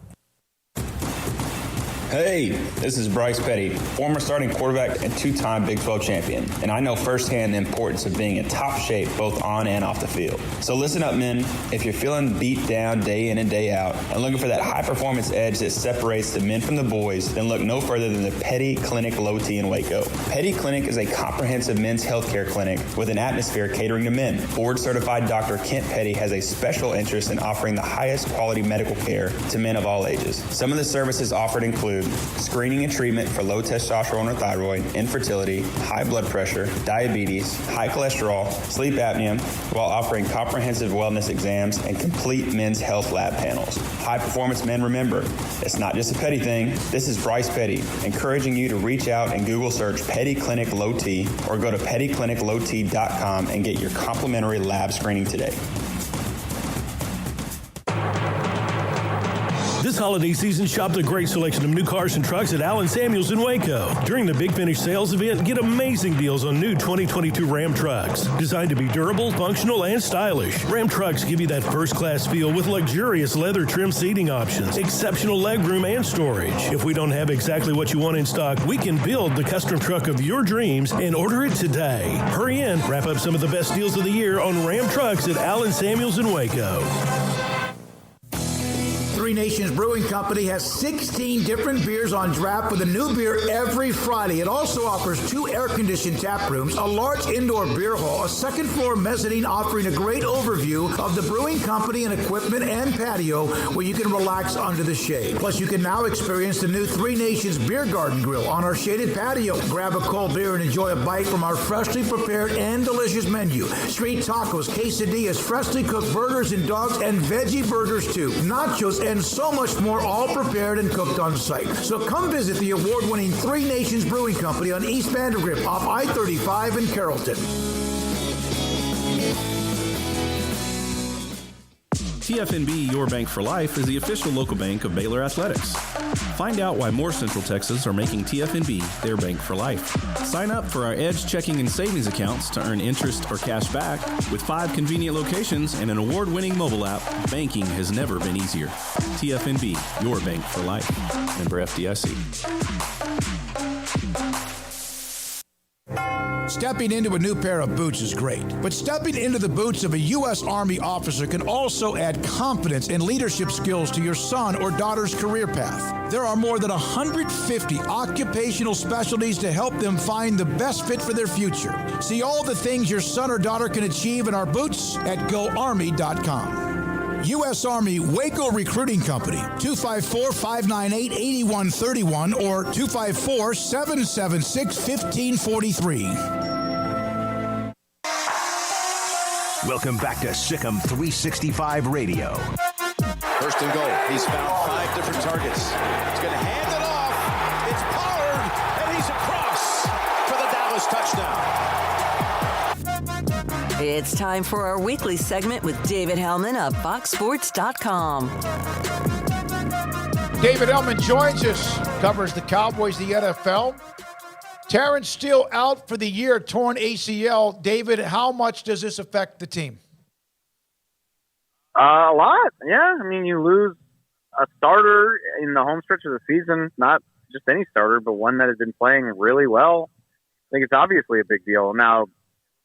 Hey, this is Bryce Petrie, former starting quarterback and two-time Big 12 champion, and I know firsthand the importance of being in top shape both on and off the field. So listen up, men. If you're feeling beat down day in and day out and looking for that high-performance edge that separates the men from the boys, then look no further than the Petrie Clinic Low T in Waco. Petrie Clinic is a comprehensive men's healthcare clinic with an atmosphere catering to men. Board-certified Dr. Kent Petrie has a special interest in offering the highest quality medical care to men of all ages. Some of the services offered include screening and treatment for low testosterone or thyroid, infertility, high blood pressure, diabetes, high cholesterol, sleep apnea, while offering comprehensive wellness exams and complete men's health lab panels. High performance men, remember, it's not just a Petrie thing. This is Bryce Petrie, encouraging you to reach out and Google search Petrie Clinic Low T or go to pettiecliniclowt.com and get your complimentary lab screening today. This holiday season, shop the great selection of new cars and trucks at Allen Samuels in Waco. During the Big Finish sales event, get amazing deals on new 2022 Ram trucks. Designed to be durable, functional, and stylish, Ram trucks give you that first-class feel with luxurious leather trim seating options, exceptional legroom, and storage. If we don't have exactly what you want in stock, we can build the custom truck of your dreams and order it today. Hurry in, wrap up some of the best deals of the year on Ram trucks at Allen Samuels in Waco. Three Nations Brewing Company has 16 different beers on draft with a new beer every Friday. It also offers 2 air-conditioned tap rooms, a large indoor beer hall, a second-floor mezzanine offering a great overview of the brewing company and equipment and patio where you can relax under the shade. Plus, you can now experience the new Three Nations Beer Garden Grill on our shaded patio. Grab a cold beer and enjoy a bite from our freshly prepared and delicious menu. Street tacos, quesadillas, freshly cooked burgers and dogs, and veggie burgers too. Nachos and so much more, all prepared and cooked on site. So come visit the award-winning Three Nations Brewing Company on East Vandergrift off I-35 in Carrollton. TFNB Your Bank for Life is the official local bank of Baylor Athletics. Find out why more Central Texas are making TFNB their bank for life. Sign up for our Edge checking and savings accounts to earn interest or cash back. With 5 convenient locations and an award-winning mobile app, banking has never been easier. TFNB Your Bank for Life. Member FDIC. Stepping into a new pair of boots is great, but stepping into the boots of a U.S. Army officer can also add confidence and leadership skills to your son or daughter's career path. There are more than 150 occupational specialties to help them find the best fit for their future. See all the things your son or daughter can achieve in our boots at GoArmy.com. U.S. Army Waco Recruiting Company, 254-598-8131 or 254-776-1543. Welcome back to Sikkim 365 Radio. First and goal. He's found 5 different targets. He's going to hand it off. It's Pollard, and he's across for the Dallas touchdown. It's time for our weekly segment with David Hellman of FoxSports.com. David Hellman joins us, covers the Cowboys, the NFL. Terrence Steele out for the year, torn ACL. David, how much does this affect the team? A lot, yeah. I mean, you lose a starter in the home stretch of the season, not just any starter, but one that has been playing really well. I think it's obviously a big deal. Now,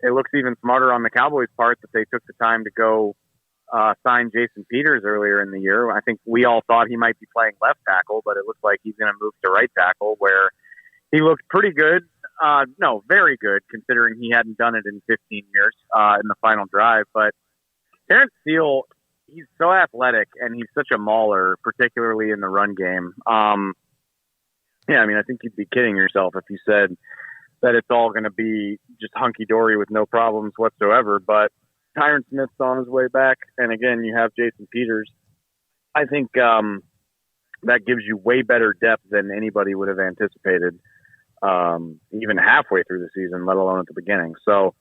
it looks even smarter on the Cowboys' part that they took the time to go sign Jason Peters earlier in the year. I think we all thought he might be playing left tackle, but it looks like he's going to move to right tackle, where he looked pretty good. No, very good, considering he hadn't done it in 15 years in the final drive. But Terrence Steele, he's so athletic, and he's such a mauler, particularly in the run game. Yeah, I mean, I think you'd be kidding yourself if you said that it's all going to be just hunky-dory with no problems whatsoever. But Tyron Smith's on his way back, and again, you have Jason Peters. I think that gives you way better depth than anybody would have anticipated, even halfway through the season, let alone at the beginning. So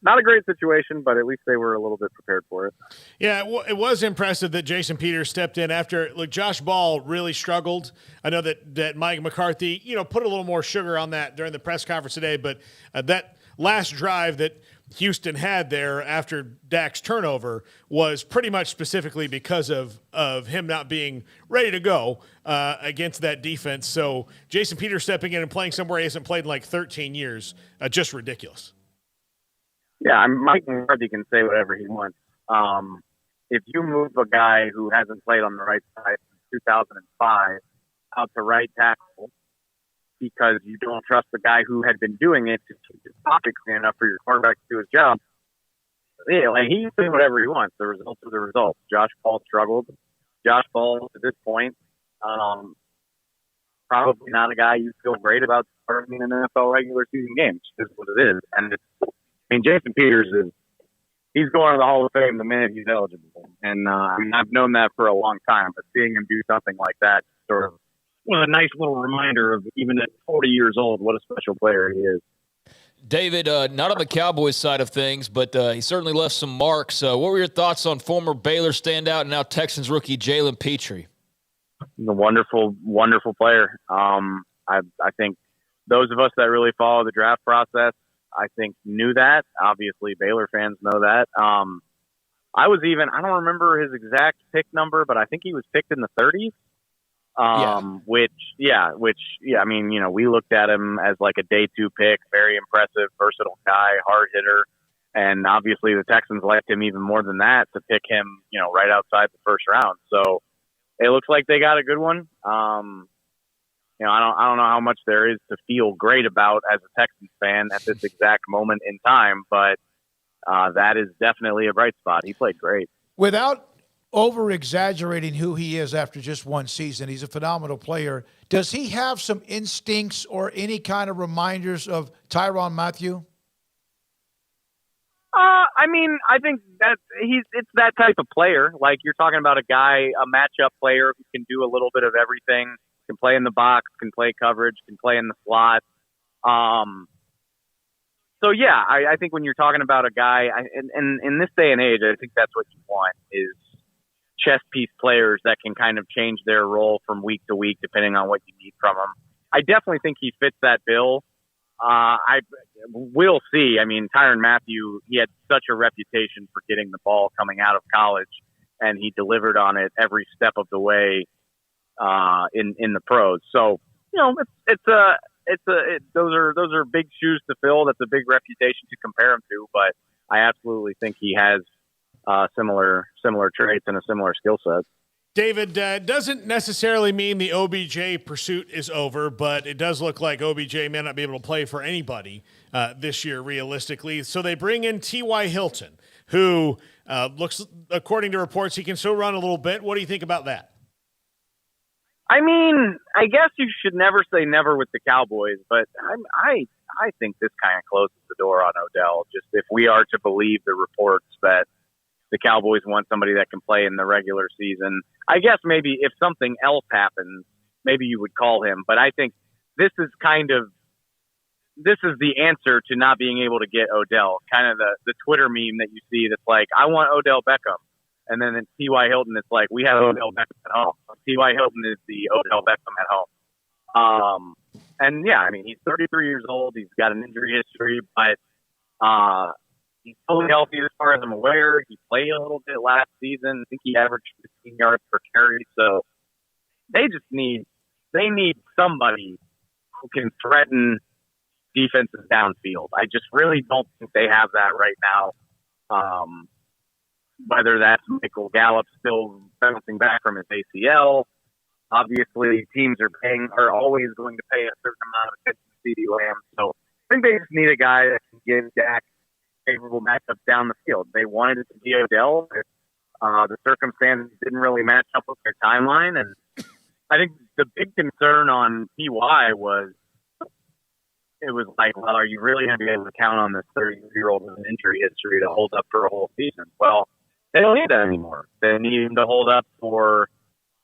not a great situation, but at least they were a little bit prepared for it. Yeah, it was impressive that Jason Peters stepped in after Josh Ball really struggled. I know that Mike McCarthy, put a little more sugar on that during the press conference today, but that last drive that Houston had there after Dak's turnover was pretty much specifically because of him not being ready to go against that defense. So Jason Peters stepping in and playing somewhere he hasn't played in like 13 years, just ridiculous. Yeah, Mike McCarthy can say whatever he wants. If you move a guy who hasn't played on the right side since 2005 out to right tackle because you don't trust the guy who had been doing it to keep his pocket clean enough for your quarterback to do his job, yeah, like he can say whatever he wants. The results are the results. Josh Paul struggled. Josh Paul, to this point, probably not a guy you feel great about starting in an NFL regular season game. It's what it is. And Jason Peters he's going to the Hall of Fame the minute he's eligible. And I've known that for a long time, but seeing him do something like that sort of was a nice little reminder of, even at 40 years old, what a special player he is. David, not on the Cowboys side of things, but he certainly left some marks. What were your thoughts on former Baylor standout and now Texans rookie Jalen Petrie? He's a wonderful, wonderful player. I think those of us that really follow the draft process, I think, knew that. Obviously, Baylor fans know that. I don't remember his exact pick number, but I think he was picked in the 30s. Which, I mean, we looked at him as like a day 2 pick, very impressive, versatile guy, hard hitter. And obviously the Texans liked him even more than that to pick him, right outside the first round. So it looks like they got a good one. I don't know how much there is to feel great about as a Texans fan at this exact moment in time, but that is definitely a bright spot. He played great. Without over-exaggerating who he is after just one season, he's a phenomenal player. Does he have some instincts or any kind of reminders of Tyrann Mathieu? I think that it's that type of player. Like, you're talking about a guy, a matchup player who can do a little bit of everything, can play in the box, can play coverage, can play in the slot. So yeah, I think when you're talking about a guy, and in this day and age, I think that's what you want, is chess piece players that can kind of change their role from week to week depending on what you need from them. I definitely think he fits that bill. We'll see. I mean, Tyrann Mathieu, he had such a reputation for getting the ball coming out of college, and he delivered on it every step of the way in the pros. So, those are big shoes to fill. That's a big reputation to compare him to, but I absolutely think he has similar traits and a similar skill set. David, doesn't necessarily mean the OBJ pursuit is over, but it does look like OBJ may not be able to play for anybody this year, realistically. So they bring in T.Y. Hilton, who looks, according to reports, he can still run a little bit. What do you think about that? I mean, I guess you should never say never with the Cowboys, but I think this kind of closes the door on Odell. Just if we are to believe the reports that the Cowboys want somebody that can play in the regular season, I guess maybe if something else happens, maybe you would call him. But I think this is the answer to not being able to get Odell. Kind of the Twitter meme that you see that's like, I want Odell Beckham. And then in T.Y. Hilton, it's like, we have Odell Beckham at home. T.Y. Hilton is the Odell Beckham at home. And yeah, I mean, he's 33 years old. He's got an injury history, but he's totally healthy as far as I'm aware. He played a little bit last season. I think he averaged 15 yards per carry. So they need somebody who can threaten defenses downfield. I just really don't think they have that right now. Whether that's Michael Gallup still bouncing back from his ACL. Obviously, teams are always going to pay a certain amount of attention to CeeDee Lamb. So I think they just need a guy that can give Dak favorable matchups down the field. They wanted it to be Odell, but the circumstances didn't really match up with their timeline. And I think the big concern on PY was, it was like, well, are you really going to be able to count on this 30-year-old with an injury history to hold up for a whole season? Well, they don't need that anymore. They need him to hold up for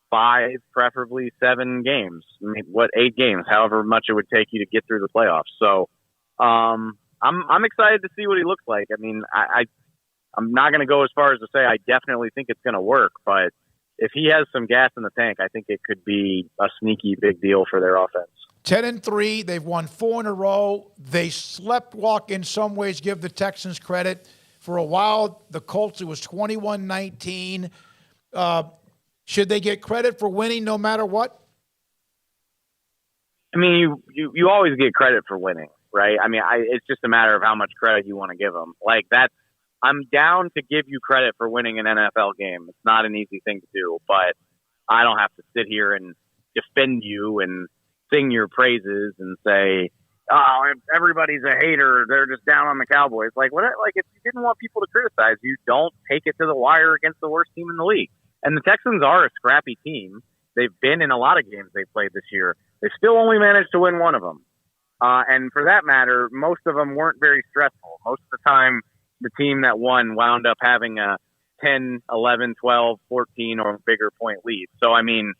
5, preferably 7 games. I mean, 8 games, however much it would take you to get through the playoffs. So I'm excited to see what he looks like. I mean, I'm not going to go as far as to say I definitely think it's going to work, but if he has some gas in the tank, I think it could be a sneaky big deal for their offense. 10-3. They've won 4 in a row. They sleptwalk in some ways. Give the Texans credit. For a while, the Colts, it was 21-19. Should they get credit for winning no matter what? I mean, you always get credit for winning, right? I mean, it's just a matter of how much credit you want to give them. Like, I'm down to give you credit for winning an NFL game. It's not an easy thing to do, but I don't have to sit here and defend you and sing your praises and say, oh, everybody's a hater. They're just down on the Cowboys. Like, what? Like, if you didn't want people to criticize you, don't take it to the wire against the worst team in the league. And the Texans are a scrappy team. They've been in a lot of games they've played this year. They still only managed to win one of them. And for that matter, most of them weren't very stressful. Most of the time, the team that won wound up having a 10, 11, 12, 14 or bigger point lead. So, I mean,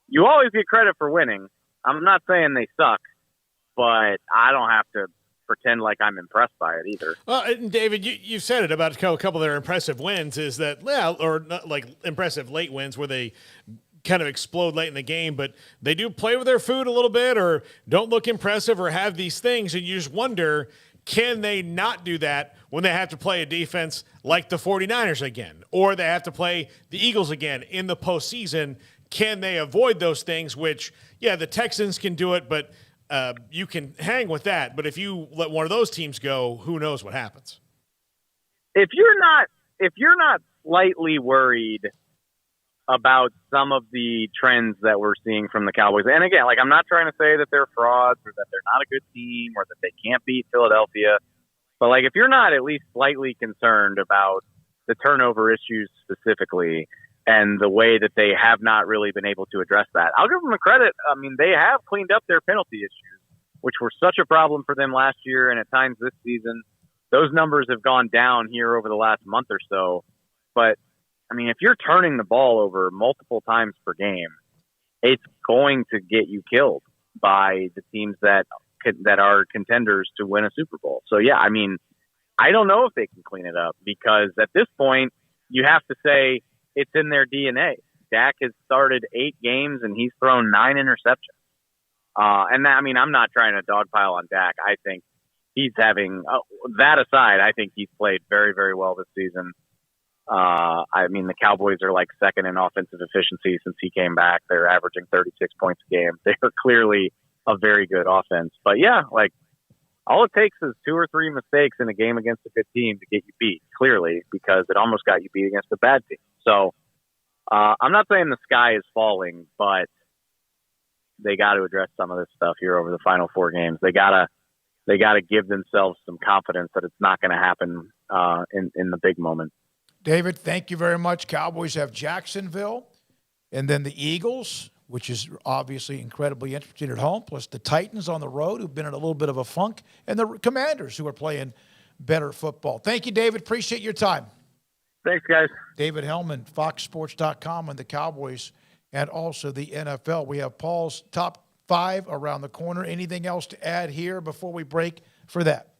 you always get credit for winning. I'm not saying they suck, but I don't have to pretend like I'm impressed by it either. Well, and David, you said it about a couple of their impressive wins is that, well, or not like impressive late wins where they kind of explode late in the game, but they do play with their food a little bit or don't look impressive or have these things, and you just wonder, can they not do that when they have to play a defense like the 49ers again, or they have to play the Eagles again in the postseason? Can they avoid those things, which, yeah, the Texans can do it, but you can hang with that. But if you let one of those teams go, who knows what happens? If you're not slightly worried about some of the trends that we're seeing from the Cowboys, and again, like, I'm not trying to say that they're frauds or that they're not a good team or that they can't beat Philadelphia, but like, if you're not at least slightly concerned about the turnover issues specifically and the way that they have not really been able to address that, I'll give them the credit. I mean, they have cleaned up their penalty issues, which were such a problem for them last year and at times this season. Those numbers have gone down here over the last month or so. But, I mean, if you're turning the ball over multiple times per game, it's going to get you killed by the teams that are contenders to win a Super Bowl. So, yeah, I mean, I don't know if they can clean it up because at this point, you have to say, it's in their DNA. Dak has started 8 games and he's thrown 9 interceptions. And that, I mean, I'm not trying to dogpile on Dak. I think he's having that aside. I think he's played very, very well this season. I mean, the Cowboys are like second in offensive efficiency since he came back. They're averaging 36 points a game. They are clearly a very good offense. But yeah, like, all it takes is 2 or 3 mistakes in a game against a good team to get you beat, clearly, because it almost got you beat against a bad team. So I'm not saying the sky is falling, but they got to address some of this stuff here over the final 4 games. They gotta give themselves some confidence that it's not going to happen in the big moment. David, thank you very much. Cowboys have Jacksonville, and then the Eagles, which is obviously incredibly interesting at home, plus the Titans on the road, who've been in a little bit of a funk, and the Commanders, who are playing better football. Thank you, David. Appreciate your time. Thanks, guys. David Hellman, FoxSports.com, and the Cowboys, and also the NFL. We have Paul's top 5 around the corner. Anything else to add here before we break for that?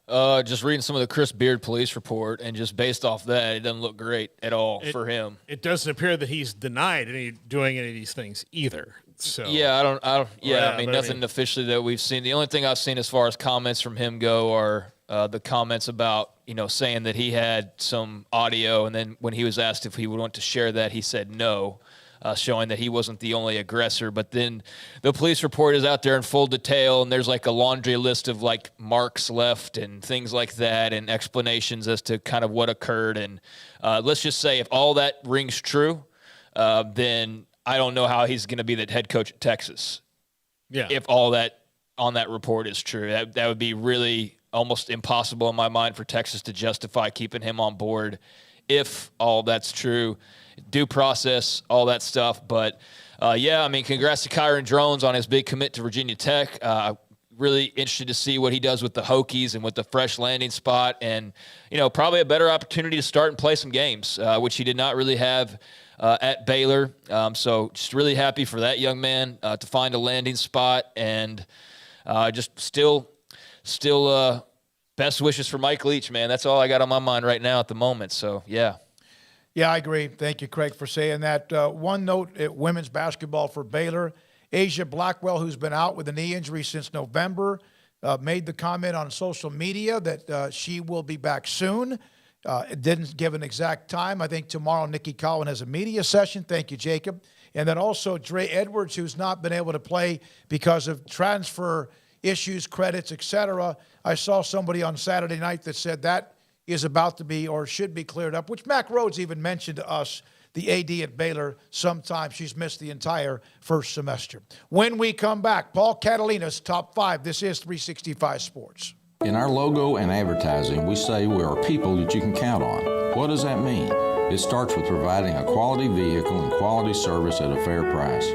Just reading some of the Chris Beard police report, and just based off that, it doesn't look great at all for him. It doesn't appear that he's denied doing any of these things either. So yeah, I mean, nothing officially that we've seen. The only thing I've seen as far as comments from him go are the comments about, saying that he had some audio, and then when he was asked if he would want to share that, he said no. Showing that he wasn't the only aggressor. But then the police report is out there in full detail, and there's like a laundry list of like marks left and things like that and explanations as to kind of what occurred. And let's just say if all that rings true, then I don't know how he's going to be the head coach at Texas. Yeah. If all that on that report is true, that would be really almost impossible in my mind for Texas to justify keeping him on board if all that's true. Due process, all that stuff. But, yeah, I mean, congrats to Kyron Drones on his big commit to Virginia Tech. Really interested to see what he does with the Hokies and with the fresh landing spot and, probably a better opportunity to start and play some games, which he did not really have at Baylor. So just really happy for that young man to find a landing spot and just still best wishes for Mike Leach, man. That's all I got on my mind right now at the moment. So, yeah. Yeah, I agree. Thank you, Craig, for saying that. One note at women's basketball for Baylor. Asia Blackwell, who's been out with a knee injury since November, made the comment on social media that she will be back soon. It didn't give an exact time. I think tomorrow Nikki Cowan has a media session. Thank you, Jacob. And then also Dre Edwards, who's not been able to play because of transfer issues, credits, etc. I saw somebody on Saturday night that said that is about to be or should be cleared up, which Mac Rhodes even mentioned to us, the AD at Baylor. Sometimes she's missed the entire first semester. When we come back, Paul Catalina's Top 5. This is 365 Sports. In our logo and advertising, we say we are people that you can count on. What does that mean? It starts with providing a quality vehicle and quality service at a fair price.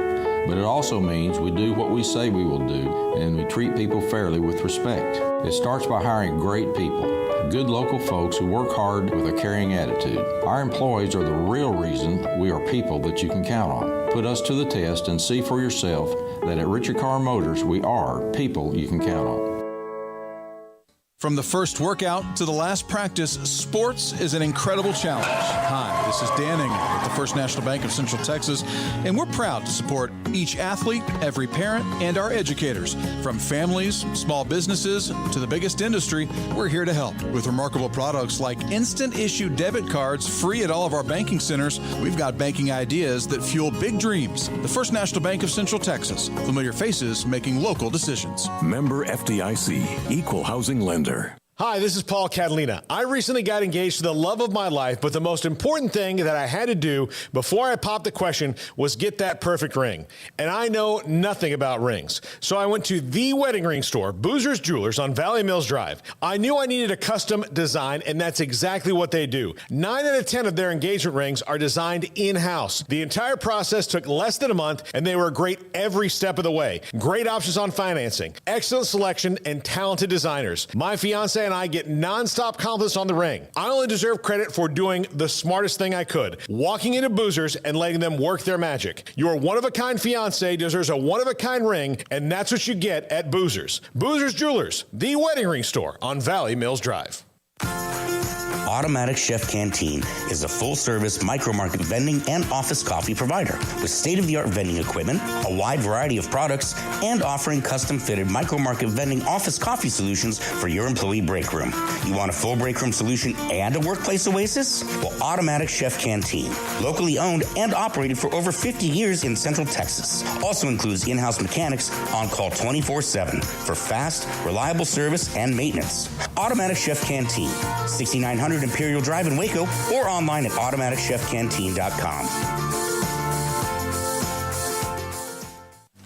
But it also means we do what we say we will do, and we treat people fairly with respect. It starts by hiring great people, good local folks who work hard with a caring attitude. Our employees are the real reason we are people that you can count on. Put us to the test and see for yourself that at Richard Carr Motors, we are people you can count on. From the first workout to the last practice, sports is an incredible challenge. Hi, this is Dan Ingham at the First National Bank of Central Texas, and we're proud to support each athlete, every parent, and our educators. From families, small businesses, to the biggest industry, we're here to help. With remarkable products like instant issue debit cards free at all of our banking centers, we've got banking ideas that fuel big dreams. The First National Bank of Central Texas, familiar faces making local decisions. Member FDIC, Equal Housing Lender. Hi, this is Paul Catalina. I recently got engaged to the love of my life, but the most important thing that I had to do before I popped the question was get that perfect ring. And I know nothing about rings. So I went to the wedding ring store, Boozer's Jewelers on Valley Mills Drive. I knew I needed a custom design, and that's exactly what they do. 9 out of 10 of their engagement rings are designed in-house. The entire process took less than a month, and they were great every step of the way. Great options on financing, excellent selection, and talented designers. My fiance and I get nonstop compliments on the ring. I only deserve credit for doing the smartest thing I could, walking into Boozer's and letting them work their magic. Your one-of-a-kind fiance deserves a one-of-a-kind ring, and that's what you get at Boozer's. Boozer's Jewelers, the wedding ring store on Valley Mills Drive. Automatic Chef Canteen is a full-service micro-market vending and office coffee provider with state-of-the-art vending equipment, a wide variety of products, and offering custom-fitted micro-market vending office coffee solutions for your employee break room. You want a full break room solution and a workplace oasis? Well, Automatic Chef Canteen, locally owned and operated for over 50 years in Central Texas, also includes in-house mechanics on call 24/7 for fast, reliable service and maintenance. Automatic Chef Canteen, 6900 Imperial Drive in Waco, or online at automaticchefcanteen.com.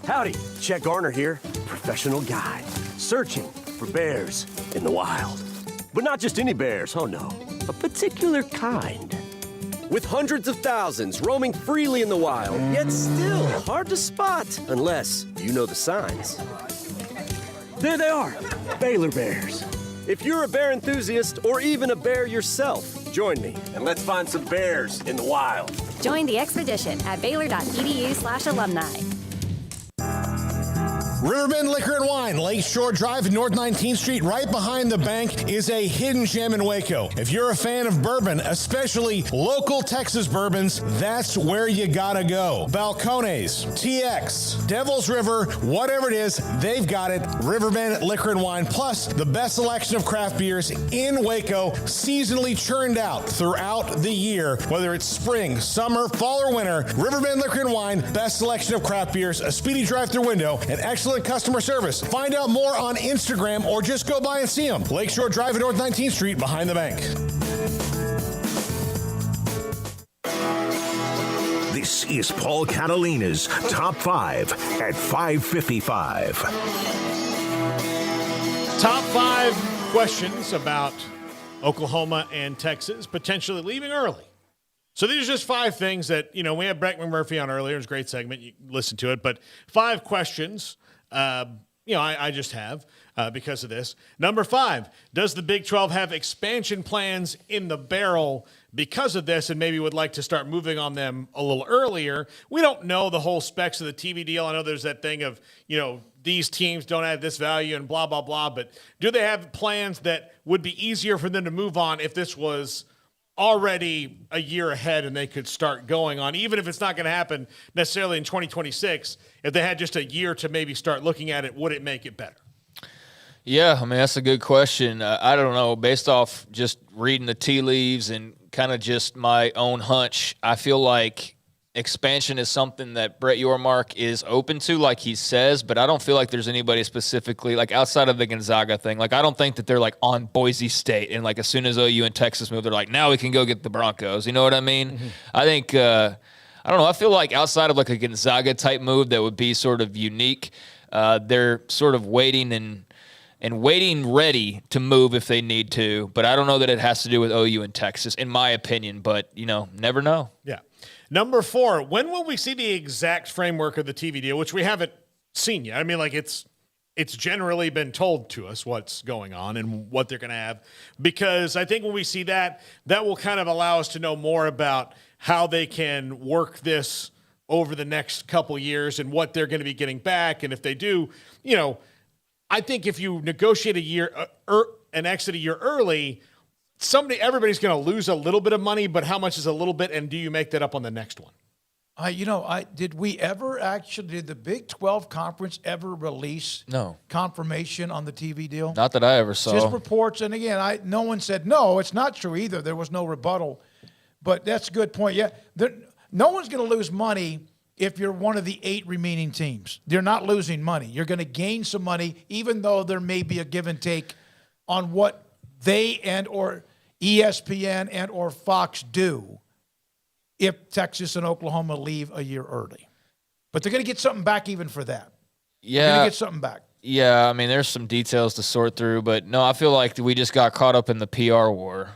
Howdy, Chet Garner here, professional guide, searching for bears in the wild. But not just any bears, oh no, a particular kind. With hundreds of thousands roaming freely in the wild, yet still hard to spot unless you know the signs. There they are, Baylor bears. If you're a bear enthusiast or even a bear yourself, join me and let's find some bears in the wild. Join the expedition at baylor.edu/alumni. Riverbend Liquor and Wine, Lakeshore Drive and North 19th Street, right behind the bank, is a hidden gem in Waco. If you're a fan of bourbon, especially local Texas bourbons, that's where you gotta go. Balcones, TX, Devil's River, whatever it is, they've got it. Riverbend Liquor and Wine, plus the best selection of craft beers in Waco, seasonally churned out throughout the year. Whether it's spring, summer, fall, or winter, Riverbend Liquor and Wine, best selection of craft beers, a speedy drive-through window, and excellent customer service. Find out more on Instagram or just go by and see them. Lakeshore Drive and North 19th Street behind the bank. This is Paul Catalina's Top 5 at 5:55. Top 5 questions about Oklahoma and Texas potentially leaving early. So these are just 5 things that, we had Brett McMurphy on earlier. It was a great segment. You can listen to it. But 5 questions, I just have because of this. Number 5, does the Big 12 have expansion plans in the barrel because of this and maybe would like to start moving on them a little earlier? We don't know the whole specs of the TV deal. I know there's that thing of, these teams don't add this value and blah, blah, blah. But do they have plans that would be easier for them to move on if this was already a year ahead and they could start going on, even if it's not going to happen necessarily in 2026. If they had just a year to maybe start looking at it, would it make it better? Yeah, I mean, that's a good question. I don't know. Based off just reading the tea leaves and kind of just my own hunch, I feel like expansion is something that Brett Yormark is open to, like he says, but I don't feel like there's anybody specifically, like outside of the Gonzaga thing. Like, I don't think that they're like on Boise State and like as soon as OU and Texas move, they're like, now we can go get the Broncos. You know what I mean? Mm-hmm. I think, I don't know. I feel like outside of like a Gonzaga type move that would be sort of unique, they're sort of waiting and waiting ready to move if they need to. But I don't know that it has to do with OU and Texas, in my opinion. But, you know, never know. Yeah. Number 4, when will we see the exact framework of the TV deal, which we haven't seen yet? I mean, like it's generally been told to us what's going on and what they're going to have, because I think when we see that, that will kind of allow us to know more about how they can work this over the next couple years and what they're going to be getting back. And if they do, you know, I think if you negotiate a year, an exit a year early, everybody's going to lose a little bit of money, but how much is a little bit, and do you make that up on the next one? Did the Big 12 Conference ever release confirmation on the TV deal? Not that I ever saw. Just reports, and again, no one said, no, it's not true either. There was no rebuttal, but that's a good point. Yeah, no one's going to lose money if you're one of the 8 remaining teams. They're not losing money. You're going to gain some money, even though there may be a give and take on what they and or ESPN and or Fox do if Texas and Oklahoma leave a year early. But they're going to get something back even for that. Yeah. They're going to get something back. Yeah, I mean, there's some details to sort through, but no, I feel like we just got caught up in the PR war.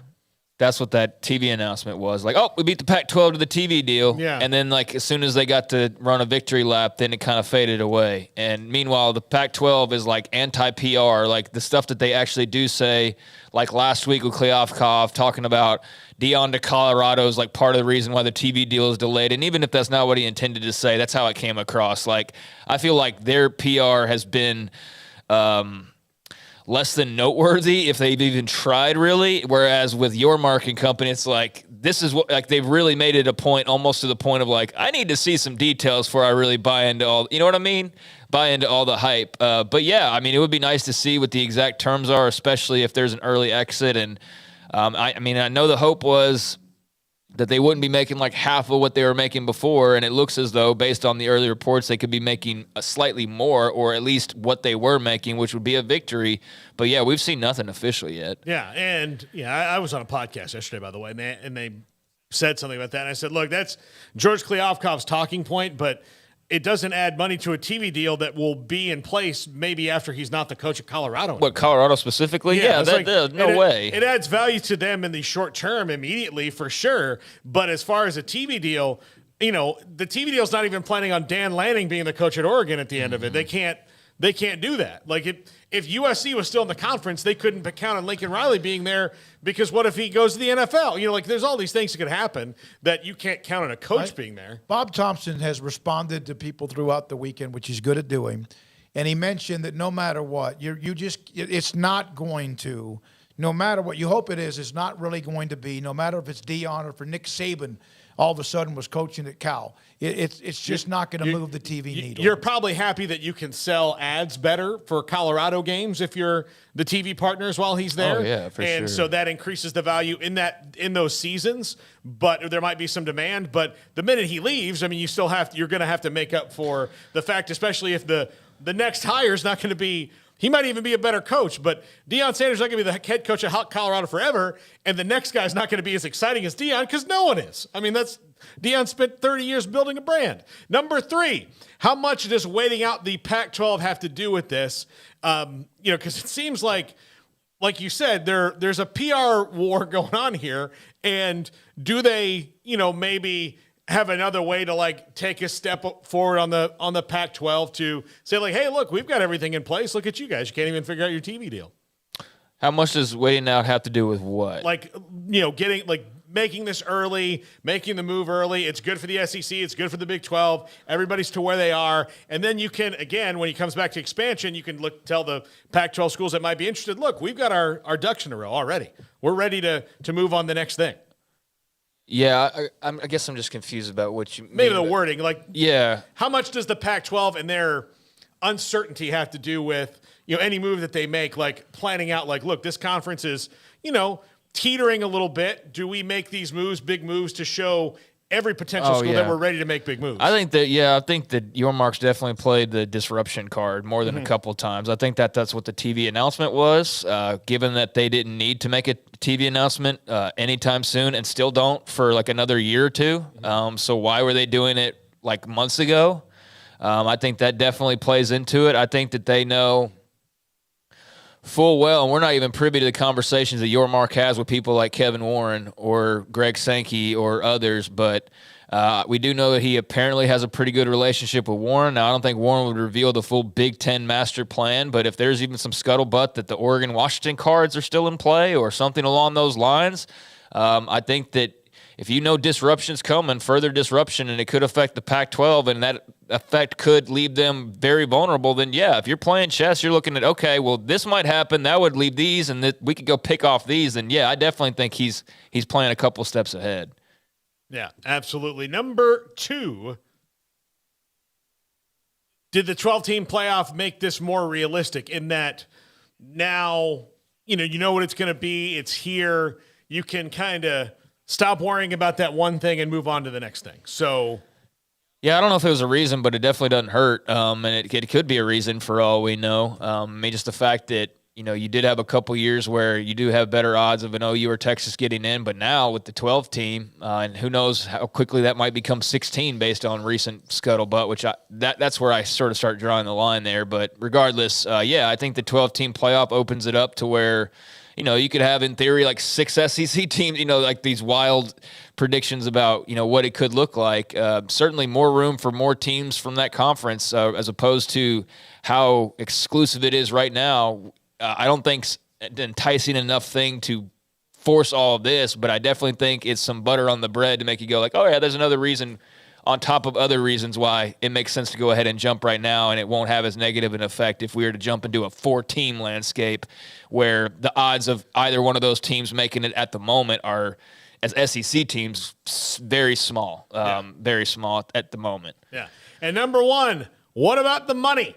That's what that TV announcement was. Like, oh, we beat the Pac-12 to the TV deal. Yeah. And then, like, as soon as they got to run a victory lap, then it kind of faded away. And meanwhile, the Pac-12 is, like, anti-PR. Like, the stuff that they actually do say, like last week with Kleofkoff talking about Deion to Colorado is, like, part of the reason why the TV deal is delayed. And even if that's not what he intended to say, that's how it came across. Like, I feel like their PR has been less than noteworthy if they've even tried, really. Whereas with your marketing company, it's like, this is what, like, they've really made it a point, almost to the point of like, I need to see some details before I really buy into all, you know what I mean? Buy into all the hype. But yeah, I mean, it would be nice to see what the exact terms are, especially if there's an early exit. And I mean, I know the hope was that they wouldn't be making like half of what they were making before, and it looks as though, based on the early reports, they could be making a slightly more, or at least what they were making, which would be a victory. But yeah, we've seen nothing official yet. Yeah, and I was on a podcast yesterday, by the way, and they said something about that, and I said, look, that's George Kleofkoff's talking point, but it doesn't add money to a TV deal that will be in place maybe after he's not the coach of Colorado. What, Colorado specifically? Yeah, no way. It adds value to them in the short term immediately for sure. But as far as a TV deal, you know, the TV deal is not even planning on Dan Lanning being the coach at Oregon at the end of it. They can't do that. Like if USC was still in the conference, they couldn't count on Lincoln Riley being there, because what if he goes to the NFL? You know, like there's all these things that could happen that you can't count on a coach being there. Bob Thompson has responded to people throughout the weekend, which he's good at doing. And he mentioned that no matter what, it's not going to, no matter what you hope it is, it's not really going to be, no matter if it's Deion or for Nick Saban all of a sudden was coaching at Cal. It's just not going to move the TV needle. You're probably happy that you can sell ads better for Colorado games if you're the TV partners while he's there. Oh, yeah, for sure. And so that increases the value in those seasons, but there might be some demand. But the minute he leaves, I mean, you're going to have to make up for the fact, especially if the next hire is not going to be. He might even be a better coach, but Deion Sanders is not going to be the head coach of Colorado forever, and the next guy's not going to be as exciting as Deion, because no one is. I mean, Deion spent 30 years building a brand. Number 3, how much does waiting out the Pac-12 have to do with this? Because it seems like you said, there's a PR war going on here, and do they, maybe have another way to like take a step forward on the Pac-12 to say like, hey, look, we've got everything in place. Look at you guys. You can't even figure out your TV deal. How much does waiting out have to do with what? Like, making this early, making the move early. It's good for the SEC. It's good for the Big 12. Everybody's to where they are. And then you can, again, when he comes back to expansion, you can tell the Pac-12 schools that might be interested, look, we've got our ducks in a row already. We're ready to move on the next thing. Yeah, I guess I'm just confused about what you Maybe mean. the wording. Like, yeah. How much does the Pac-12 and their uncertainty have to do with, any move that they make, like planning out, like, look, this conference is, teetering a little bit. Do we make these moves, big moves, to show every potential school that we're ready to make big moves? I think that Your Marks definitely played the disruption card more than a couple of times. I think that's what the TV announcement was, given that they didn't need to make a TV announcement anytime soon and still don't for like another year or two. So why were they doing it like months ago? I think that definitely plays into it. I think that they know full well, and we're not even privy to the conversations that Your Mark has with people like Kevin Warren or Greg Sankey or others, but we do know that he apparently has a pretty good relationship with Warren. Now, I don't think Warren would reveal the full Big Ten master plan, but if there's even some scuttlebutt that the Oregon-Washington cards are still in play or something along those lines, I think that if disruption's coming, further disruption, and it could affect the Pac-12, and that effect could leave them very vulnerable, then if you're playing chess, you're looking at, okay, well, this might happen, that would leave these, and we could go pick off these, and I definitely think he's playing a couple steps ahead. Yeah, absolutely. Number 2, did the 12-team playoff make this more realistic in that now, you know what it's going to be, it's here, you can kind of stop worrying about that one thing and move on to the next thing. So, yeah, I don't know if it was a reason, but it definitely doesn't hurt. And it could be a reason for all we know. I mean, just the fact that, you did have a couple years where you do have better odds of an OU or Texas getting in, but now with the 12 team, and who knows how quickly that might become 16 based on recent scuttlebutt, which that's where I sort of start drawing the line there. But regardless, I think the 12 team playoff opens it up to where, you could have, in theory, like 6 SEC teams, like these wild predictions about, what it could look like. Certainly more room for more teams from that conference as opposed to how exclusive it is right now. I don't think it's an enticing enough thing to force all of this, but I definitely think it's some butter on the bread to make you go like, oh, yeah, there's another reason on top of other reasons why it makes sense to go ahead and jump right now, and it won't have as negative an effect if we were to jump into a 4-team landscape where the odds of either one of those teams making it at the moment are, as SEC teams, very small, very small at the moment. Yeah. And number 1, what about the money?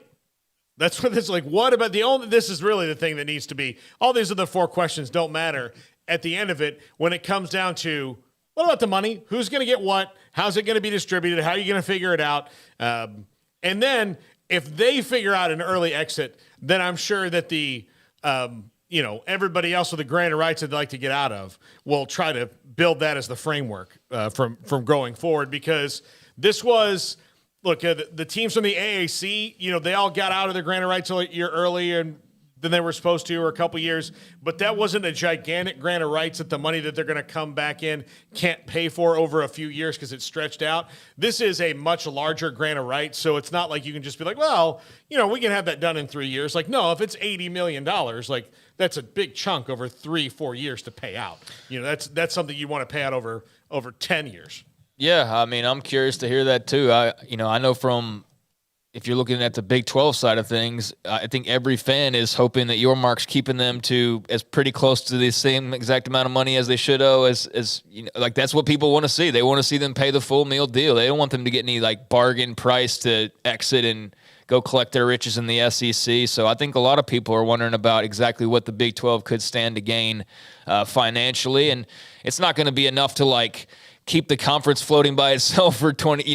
That's what it's like. What about this is really the thing that needs to be, all these other 4 questions don't matter at the end of it when it comes down to, what about the money? Who's going to get what? How's it going to be distributed? How are you going to figure it out? And then if they figure out an early exit, then I'm sure that the, everybody else with a grant of rights that they'd like to get out of will try to build that as the framework from going forward, because this was, look, the teams from the AAC, they all got out of their grant of rights a year earlier than they were supposed to, or a couple years, but that wasn't a gigantic grant of rights that the money that they're going to come back in can't pay for over a few years because it's stretched out. This is a much larger grant of rights, so it's not like you can just be like, well, we can have that done in 3 years. Like, no, if it's $80 million, like that's a big chunk over 3-4 years to pay out. That's something you want to pay out over 10 years. Yeah, I mean, I'm curious to hear that too. I know from, if you're looking at the Big 12 side of things, I think every fan is hoping that Your Mark's keeping them to as pretty close to the same exact amount of money as they should owe. As like that's what people want to see. They want to see them pay the full meal deal. They don't want them to get any like bargain price to exit and go collect their riches in the SEC. So I think a lot of people are wondering about exactly what the Big 12 could stand to gain financially, and it's not going to be enough to like keep the conference floating by itself for 20,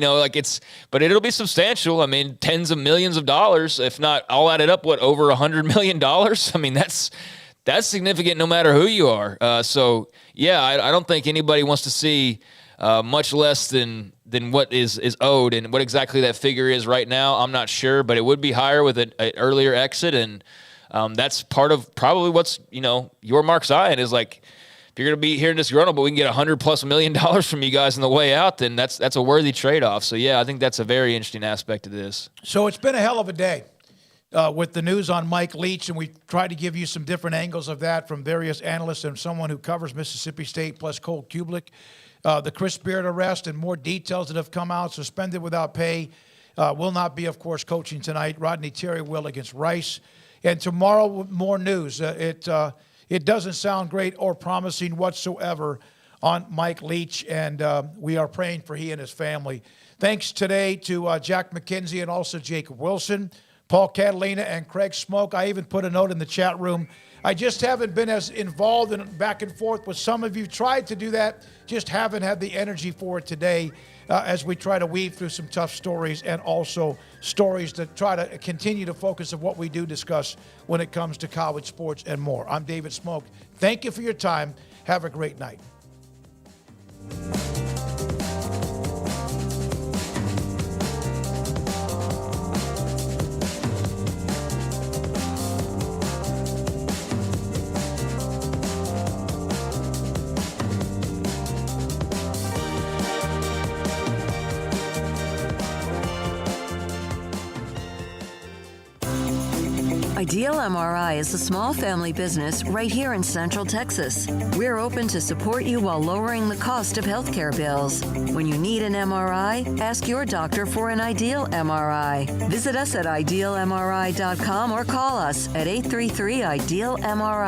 but it'll be substantial. I mean, tens of millions of dollars, if not all added up, over $100 million. I mean, that's significant no matter who you are. I don't think anybody wants to see much less than what is owed, and what exactly that figure is right now, I'm not sure, but it would be higher with an earlier exit. And that's part of probably what's, Your Mark's eyeing is like, if you're going to be here disgruntled, but we can get $100+ million from you guys on the way out, then that's a worthy trade-off. So, I think that's a very interesting aspect of this. So it's been a hell of a day with the news on Mike Leach, and we tried to give you some different angles of that from various analysts and someone who covers Mississippi State plus Cole Cubelic. The Chris Beard arrest and more details that have come out, suspended without pay, will not be, of course, coaching tonight. Rodney Terry will against Rice. And tomorrow, more news. It doesn't sound great or promising whatsoever on Mike Leach, and we are praying for he and his family. Thanks today to Jack McKenzie and also Jacob Wilson, Paul Catalina, and Craig Smoak. I even put a note in the chat room. I just haven't been as involved in back and forth with some of you. Tried to do that, just haven't had the energy for it today as we try to weave through some tough stories and also stories to try to continue the focus of what we do discuss when it comes to college sports and more. I'm David Smoak. Thank you for your time. Have a great night. Ideal MRI is a small family business right here in Central Texas. We're open to support you while lowering the cost of healthcare bills. When you need an MRI, ask your doctor for an Ideal MRI. Visit us at idealmri.com or call us at 833-IDEAL-MRI.